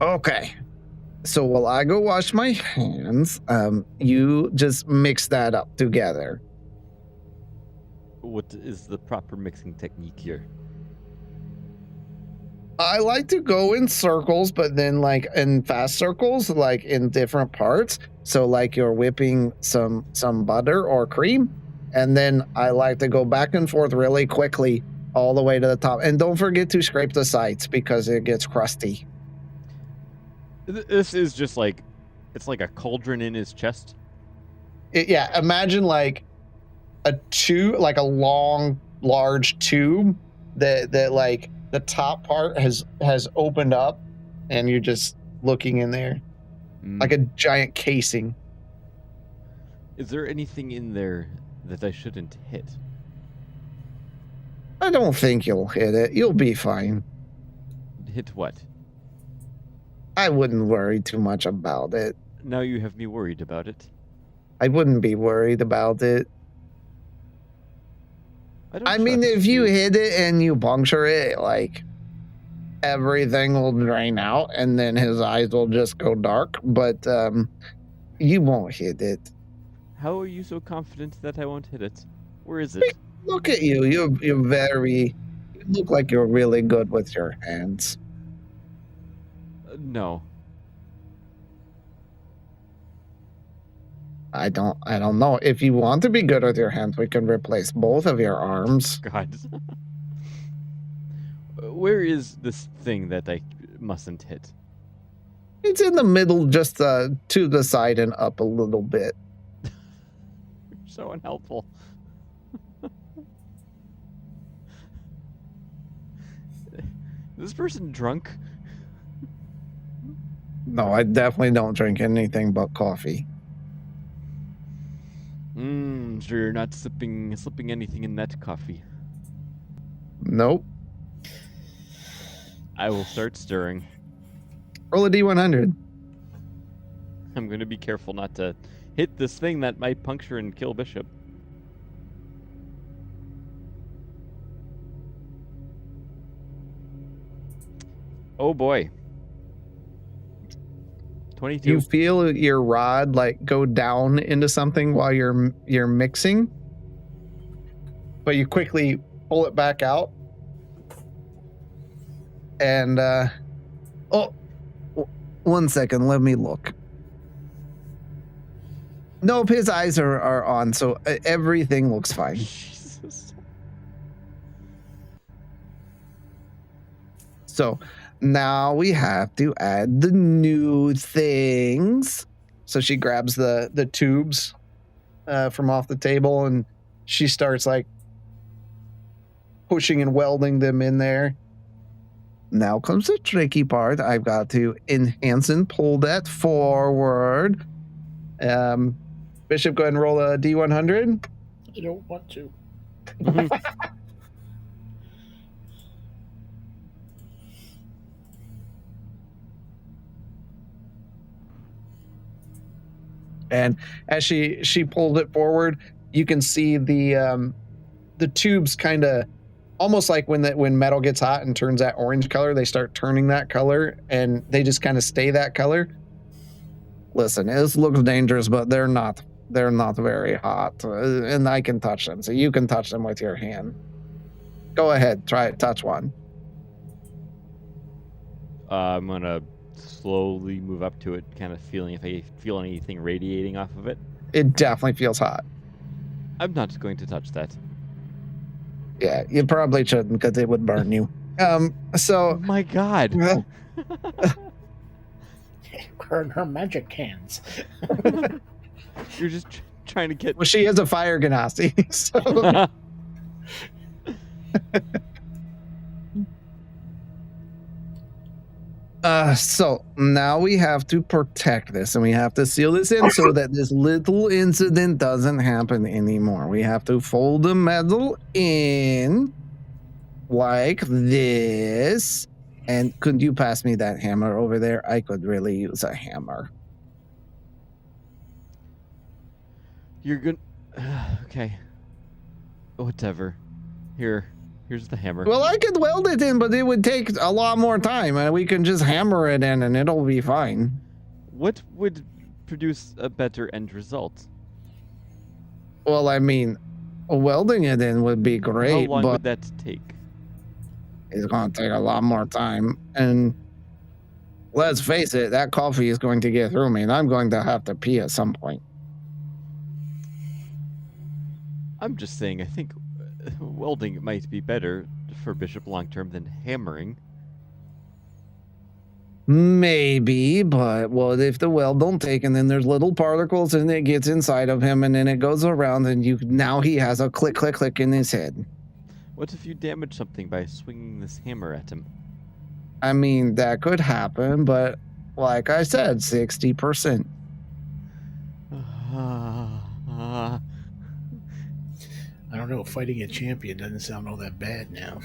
Okay. So while I go wash my hands, you just mix that up together. What is the proper mixing technique here? I like to go in circles, but then like in fast circles, like in different parts. So like you're whipping some butter or cream, and then I like to go back and forth really quickly all the way to the top. And don't forget to scrape the sides because it gets crusty. This is just like, it's like a cauldron in his chest. Yeah, imagine like a tube, like a long, large tube that like the top part has opened up, and you're just looking in there like a giant casing. Is there anything in there that I shouldn't hit? I don't think you'll hit it. You'll be fine. Hit what? I wouldn't worry too much about it. Now you have me worried about it. I wouldn't be worried about it. I mean, trust if you hit it and you puncture it, like everything will drain out, and then his eyes will just go dark. But you won't hit it How are you so confident that I won't hit it? Where is it? Look at you. You look like you're really good with your hands. No. I don't know. If you want to be good with your hands, we can replace both of your arms. God. Where is this thing that I mustn't hit? It's in the middle, just to the side and up a little bit. You're so unhelpful. Is this person drunk? No, I definitely don't drink anything but coffee. Sure you're not slipping anything in that coffee. Nope. I will start stirring. Roll a D100. I'm going to be careful not to hit this thing that might puncture and kill Bishop. Oh boy. 22. You feel your rod like go down into something while you're mixing, but you quickly pull it back out. And one second, let me look. Nope, his eyes are on, so everything looks fine. Jesus. So now we have to add the new things. So she grabs the tubes from off the table, and she starts like pushing and welding them in there. Now comes the tricky part. I've got to enhance and pull that forward. Bishop, go ahead and roll a D100. I don't want to. And as she pulled it forward, you can see the tubes kind of almost like when metal gets hot and turns that orange color, they start turning that color, and they just kind of stay that color. Listen, this looks dangerous, but they're not very hot, and I can touch them, so you can touch them with your hand. Go ahead, try it. Touch one. I'm gonna slowly move up to it, kind of feeling if I feel anything radiating off of it. It definitely feels hot. I'm not going to touch that. Yeah, you probably shouldn't, because it would burn you. Oh So my God. Her and her magic hands. You're just trying to get. well, she is a fire ganassi, so. So now we have to protect this, and we have to seal this in so that this little incident doesn't happen anymore. We have to fold the metal in like this. And could you pass me that hammer over there? I could really use a hammer. You're good. Okay. Whatever. Here's the hammer. Well, I could weld it in, but it would take a lot more time, and we can just hammer it in, and it'll be fine. What would produce a better end result? Well, I mean, welding it in would be great, How long but would that take? it's going to take a lot more time. And let's face it, that coffee is going to get through me, and I'm going to have to pee at some point. I'm just saying, I think welding might be better for Bishop long term than hammering. Maybe, but what if the weld don't take, and then there's little particles, and it gets inside of him, and then it goes around, and now he has a click, click, click in his head. What if you damage something by swinging this hammer at him? I mean, that could happen, but like I said, 60%. I don't know. Fighting a champion doesn't sound all that bad now.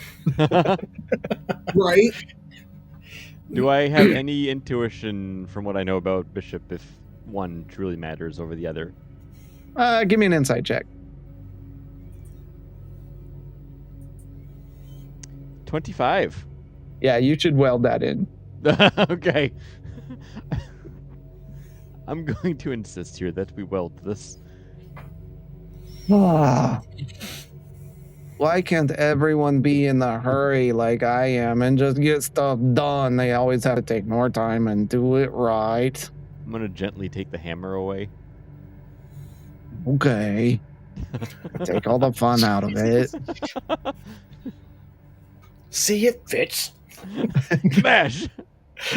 Right? Do I have any intuition from what I know about Bishop if one truly matters over the other? Give me an insight check. 25. Yeah, you should weld that in. Okay. I'm going to insist here that we weld this. Ah. Why can't everyone be in a hurry like I am and just get stuff done? They always have to take more time and do it right. I'm gonna gently take the hammer away. Okay. Take all the fun out of it. See, it fits. Smash!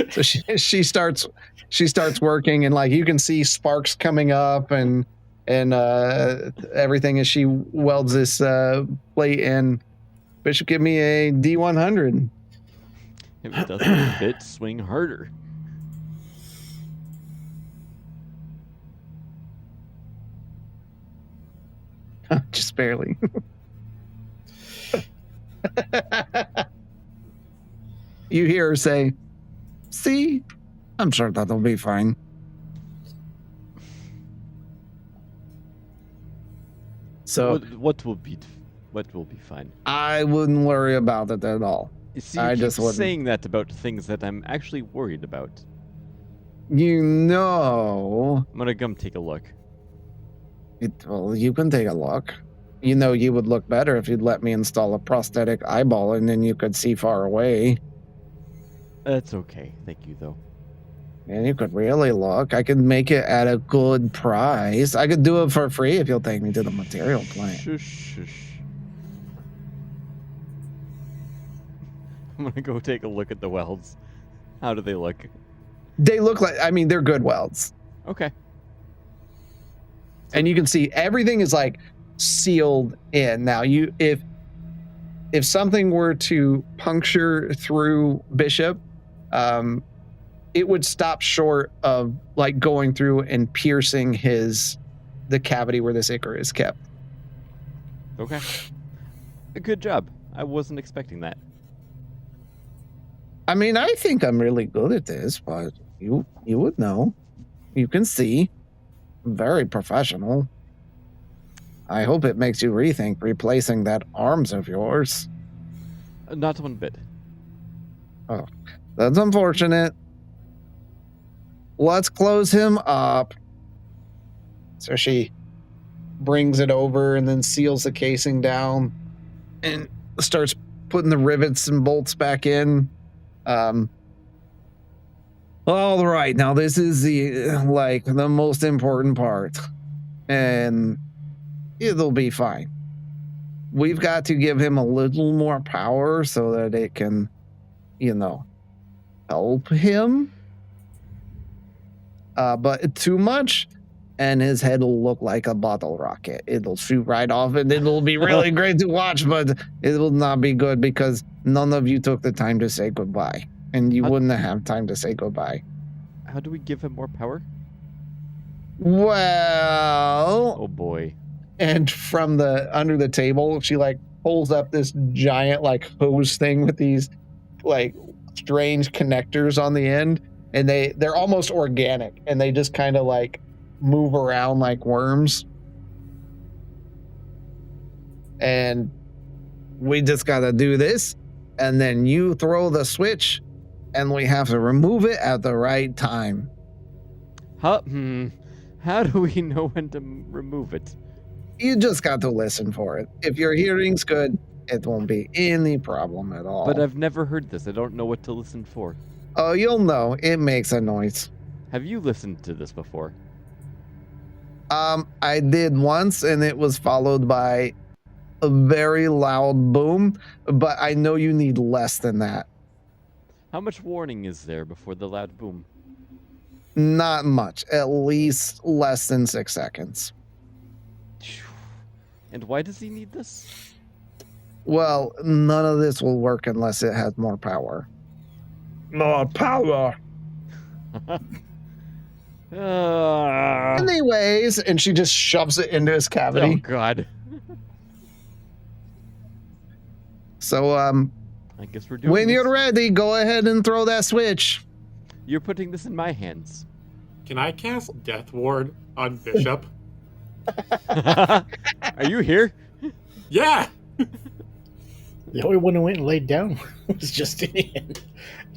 So she starts working, and like you can see sparks coming up and everything as she welds this plate in. Bishop, give me a D100. If it doesn't fit, swing harder. Just barely. You hear her say, "See, I'm sure that'll be fine." So What will be fine? I wouldn't worry about it at all. You see, I you just keep wouldn't. saying that about things that I'm actually worried about. You know, I'm gonna come take a look. well, you can take a look. You know, you would look better if you'd let me install a prosthetic eyeball and then you could see far away. That's okay. Thank you, though. And you could really look. I could make it at a good price. I could do it for free if you'll take me to the material plant. Shush, shush. I'm gonna go take a look at the welds. How do they look? They look like, I mean, they're good welds. Okay. And you can see everything is like sealed in. Now, if something were to puncture through Bishop, it would stop short of like going through and piercing the cavity where this ichor is kept. Okay. Good job. I wasn't expecting that. I mean, I think I'm really good at this, but you would know. You can see. I'm very professional. I hope it makes you rethink replacing that arms of yours. Not one bit. Oh, that's unfortunate. Let's close him up. So she brings it over and then seals the casing down and starts putting the rivets and bolts back in. All right, now this is the most important part, and it'll be fine. We've got to give him a little more power so that it can, help him. But too much, and his head will look like a bottle rocket. It'll shoot right off, and it'll be really great to watch, but it will not be good because none of you took the time to say goodbye, and you wouldn't have time to say goodbye. How do we give him more power? Well, Oh boy. and from under the table, she like pulls up this giant like hose thing with these like strange connectors on the end, and they're almost organic, and they just kind of like move around like worms. And we just gotta do this, and then you throw the switch, and we have to remove it at the right time. How do we know when to remove it? You just got to listen for it. If your hearing's good, it won't be any problem at all. But I've never heard this. I don't know what to listen for. Oh, you'll know. It makes a noise. Have you listened to this before? I did once, and it was followed by a very loud boom, but I know you need less than that. How much warning is there before the loud boom? Not much. At least less than 6 seconds. And why does he need this? Well, none of this will work unless it has more power. More power. Anyways, and she just shoves it into his Oh cavity. God. So, I guess we're doing when this. you're ready, go ahead and throw that switch. You're putting this in my hands. Can I cast Death Ward on Bishop? Are you here? Yeah! The only one who went and laid down was Justinian.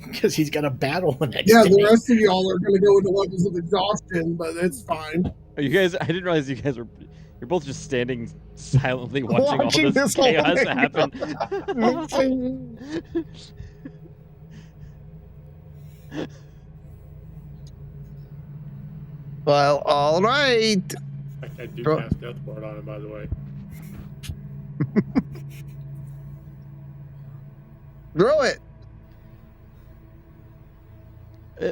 Because he's got a battle the next Yeah, day. the rest of y'all are going to go into levels of exhaustion, but it's fine. Are you guys? I didn't realize you guys were. You're both just standing silently watching all Watching this this whole chaos thing happen. Well, all right. I do Bro- cast Death Ward on him, by the way. Throw it.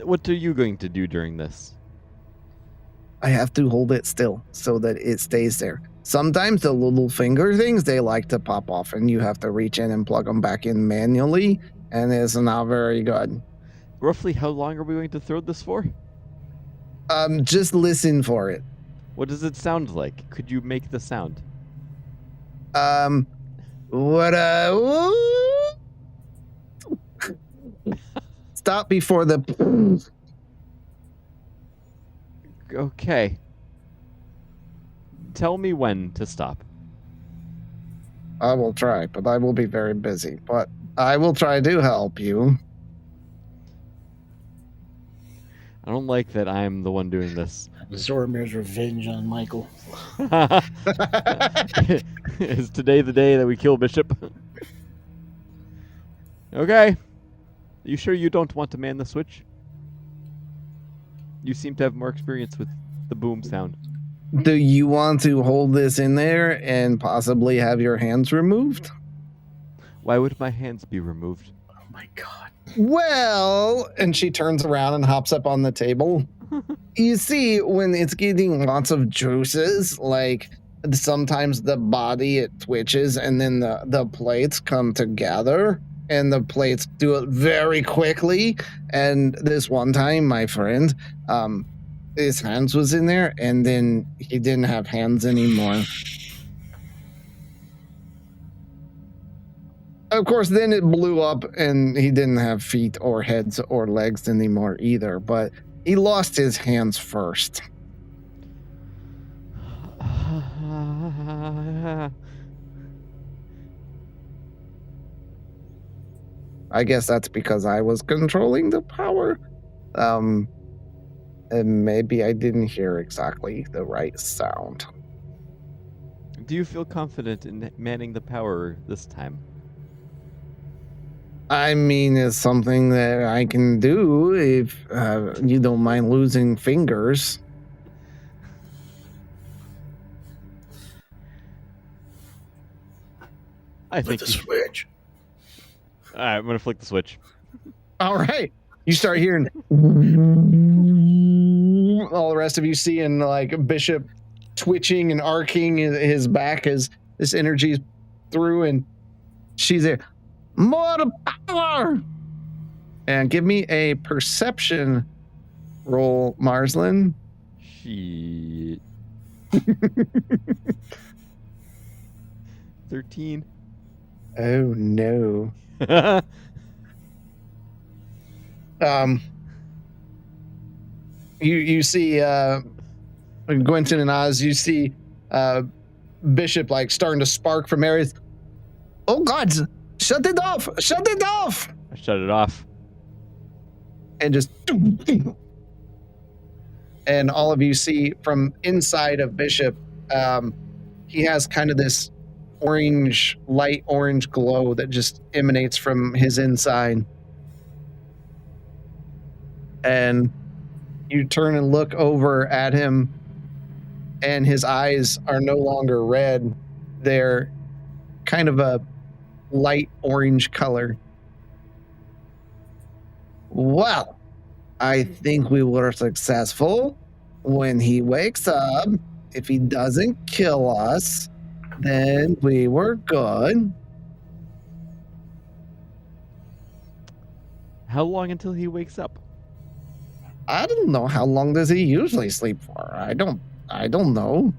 What are you going to do during this? I have to hold it still so that it stays there. Sometimes the little finger things, they like to pop off and you have to reach in and plug them back in manually, and it's not very good. Roughly how long are we going to throw this for? Just listen for it. What does it sound like? Could you make the sound? What Stop before the Okay. Tell me when to stop. I will try, but I will be very busy. But I will try to help you. I don't like that I'm the one doing this. Zoromir's revenge on Michael. Is today the day that we kill Bishop? Okay. You sure you don't want to man the switch? You seem to have more experience with the boom sound. Do you want to hold this in there and possibly have your hands removed? Why would my hands be removed? Oh my god. Well, and she turns around and hops up on the table. You see, when it's getting lots of juices, like sometimes the body it twitches and then the plates come together and the plates do it very quickly. And this one time, my friend, his hands was in there and then he didn't have hands anymore. Of course, then it blew up and he didn't have feet or heads or legs anymore either, but he lost his hands first. I guess that's because I was controlling the power. And maybe I didn't hear exactly the right sound. Do you feel confident in manning the power this time? I mean, it's something that I can do if you don't mind losing fingers. I Flip think the you... switch. All right, I'm gonna flick the switch. All right. You start hearing all the rest of you seeing like Bishop twitching and arcing his back as this energy is through, and she's there. More power! And give me a perception roll, Marslin. Shit. 13. Oh no. You see Gwenton and Oz, you see Bishop like starting to spark from areas. Oh God, shut it off! Shut it off! I shut it off. And just and all of you see from inside of Bishop, he has kind of this light orange glow that just emanates from his inside. And you turn and look over at him, and his eyes are no longer red. They're kind of a light orange color. Well, I think we were successful. When he wakes up, if he doesn't kill us, then we were good. How long until he wakes up? I don't know. How long does he usually sleep for? I don't know.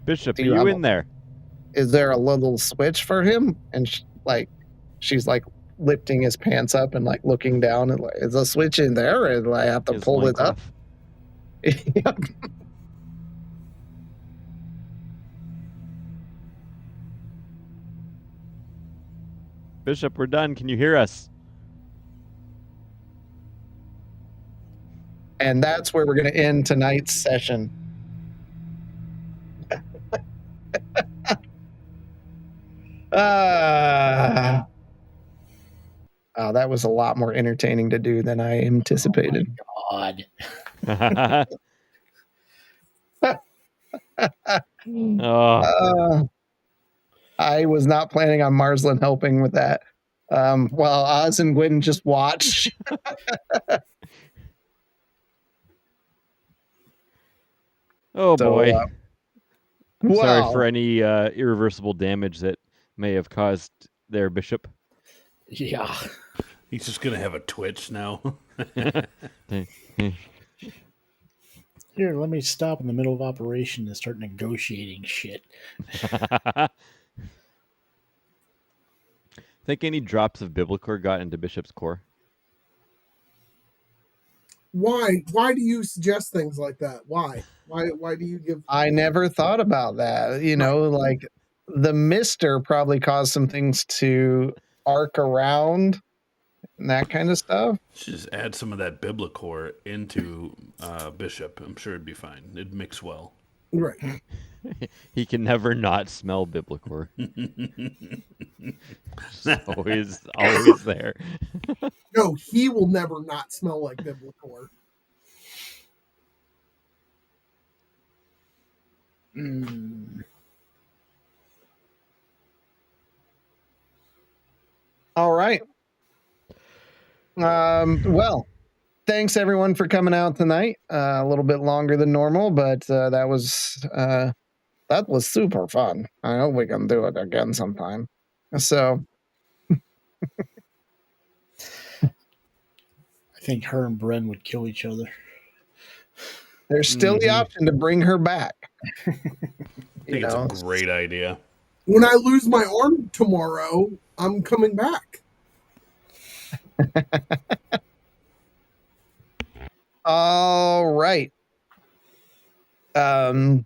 Bishop, Do are you you have in there? Is there a little switch for him? And she's like lifting his pants up and like looking down, and like, is a switch in there, or do I have to His pull it up? loincloth? Yep. Bishop, we're done. Can you hear us? And that's where we're going to end tonight's session. Oh, that was a lot more entertaining to do than I anticipated. Oh God. I was not planning on Marsland helping with that. While Oz and Gwyn just watch. Oh boy. I'm sorry wow. for any irreversible damage that may have caused their bishop. Yeah. He's just gonna have a twitch now. Here, let me stop in the middle of operation and start negotiating shit. Think any drops of Biblicor got into Bishop's core? Why? Why do you suggest things like that? Why? Why do you give? I never thought about that. You know, like the Mister probably caused some things to arc around and that kind of stuff. Just add some of that Biblicor into Bishop. I'm sure it'd be fine. It'd mix well. Right. He can never not smell Biblicor. always there. No, he will never not smell like Biblicor. All right. Well, thanks everyone for coming out tonight. A little bit longer than normal, but that was super fun. I hope we can do it again sometime. So I think her and Bren would kill each other. there's still the option to bring her back. I think it's a great idea. When I lose my arm tomorrow, I'm coming back. All right. I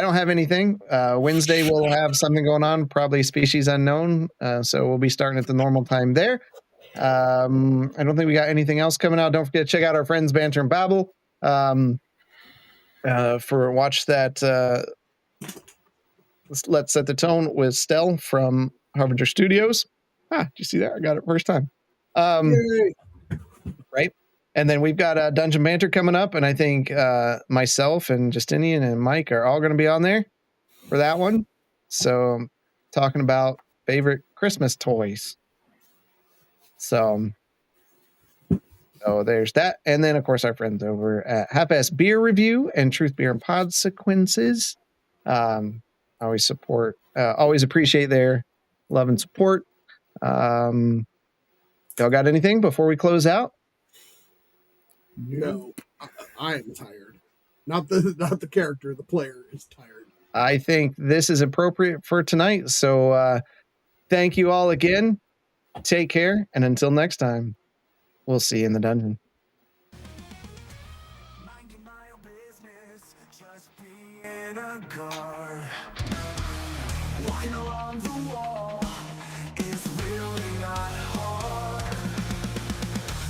don't have anything. Wednesday we'll have something going on, probably Species Unknown. So we'll be starting at the normal time there. I don't think we got anything else coming out. Don't forget to check out our friends Banter and Babble. For watch that. Let's Set the Tone with Stell from Harbinger Studios. Did you see that? I got it first time. Right. And then we've got Dungeon Banter coming up, and I think myself and Justinian and Mike are all going to be on there for that one. So talking about favorite Christmas toys. So there's that. And then, of course, our friends over at Half-Ass Beer Review and Truth Beer and Podsequences. Always appreciate their love and support. Y'all got anything before we close out? No, I am tired. Not the character, the player is tired. I think this is appropriate for tonight. So thank you all again. Take care. And until next time, we'll see you in the dungeon. Minding my own business, just being a guard. Walking along the wall is really not hard.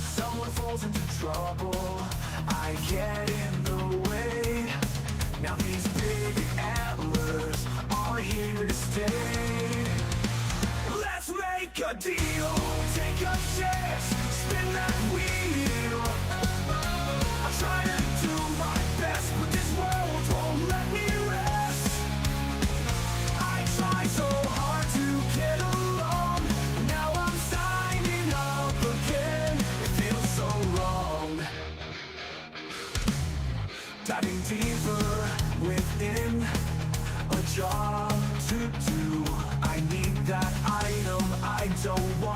Someone falls into trouble, I get in the way. Now these big antlers are here to stay. Let's make a deal, take a chance, spin that wheel. I'm trying to do my best, but this world won't let me rest. I try so hard to get along, now I'm signing up again. It feels so wrong. Diving deeper within, a job to do. I need that item, I don't want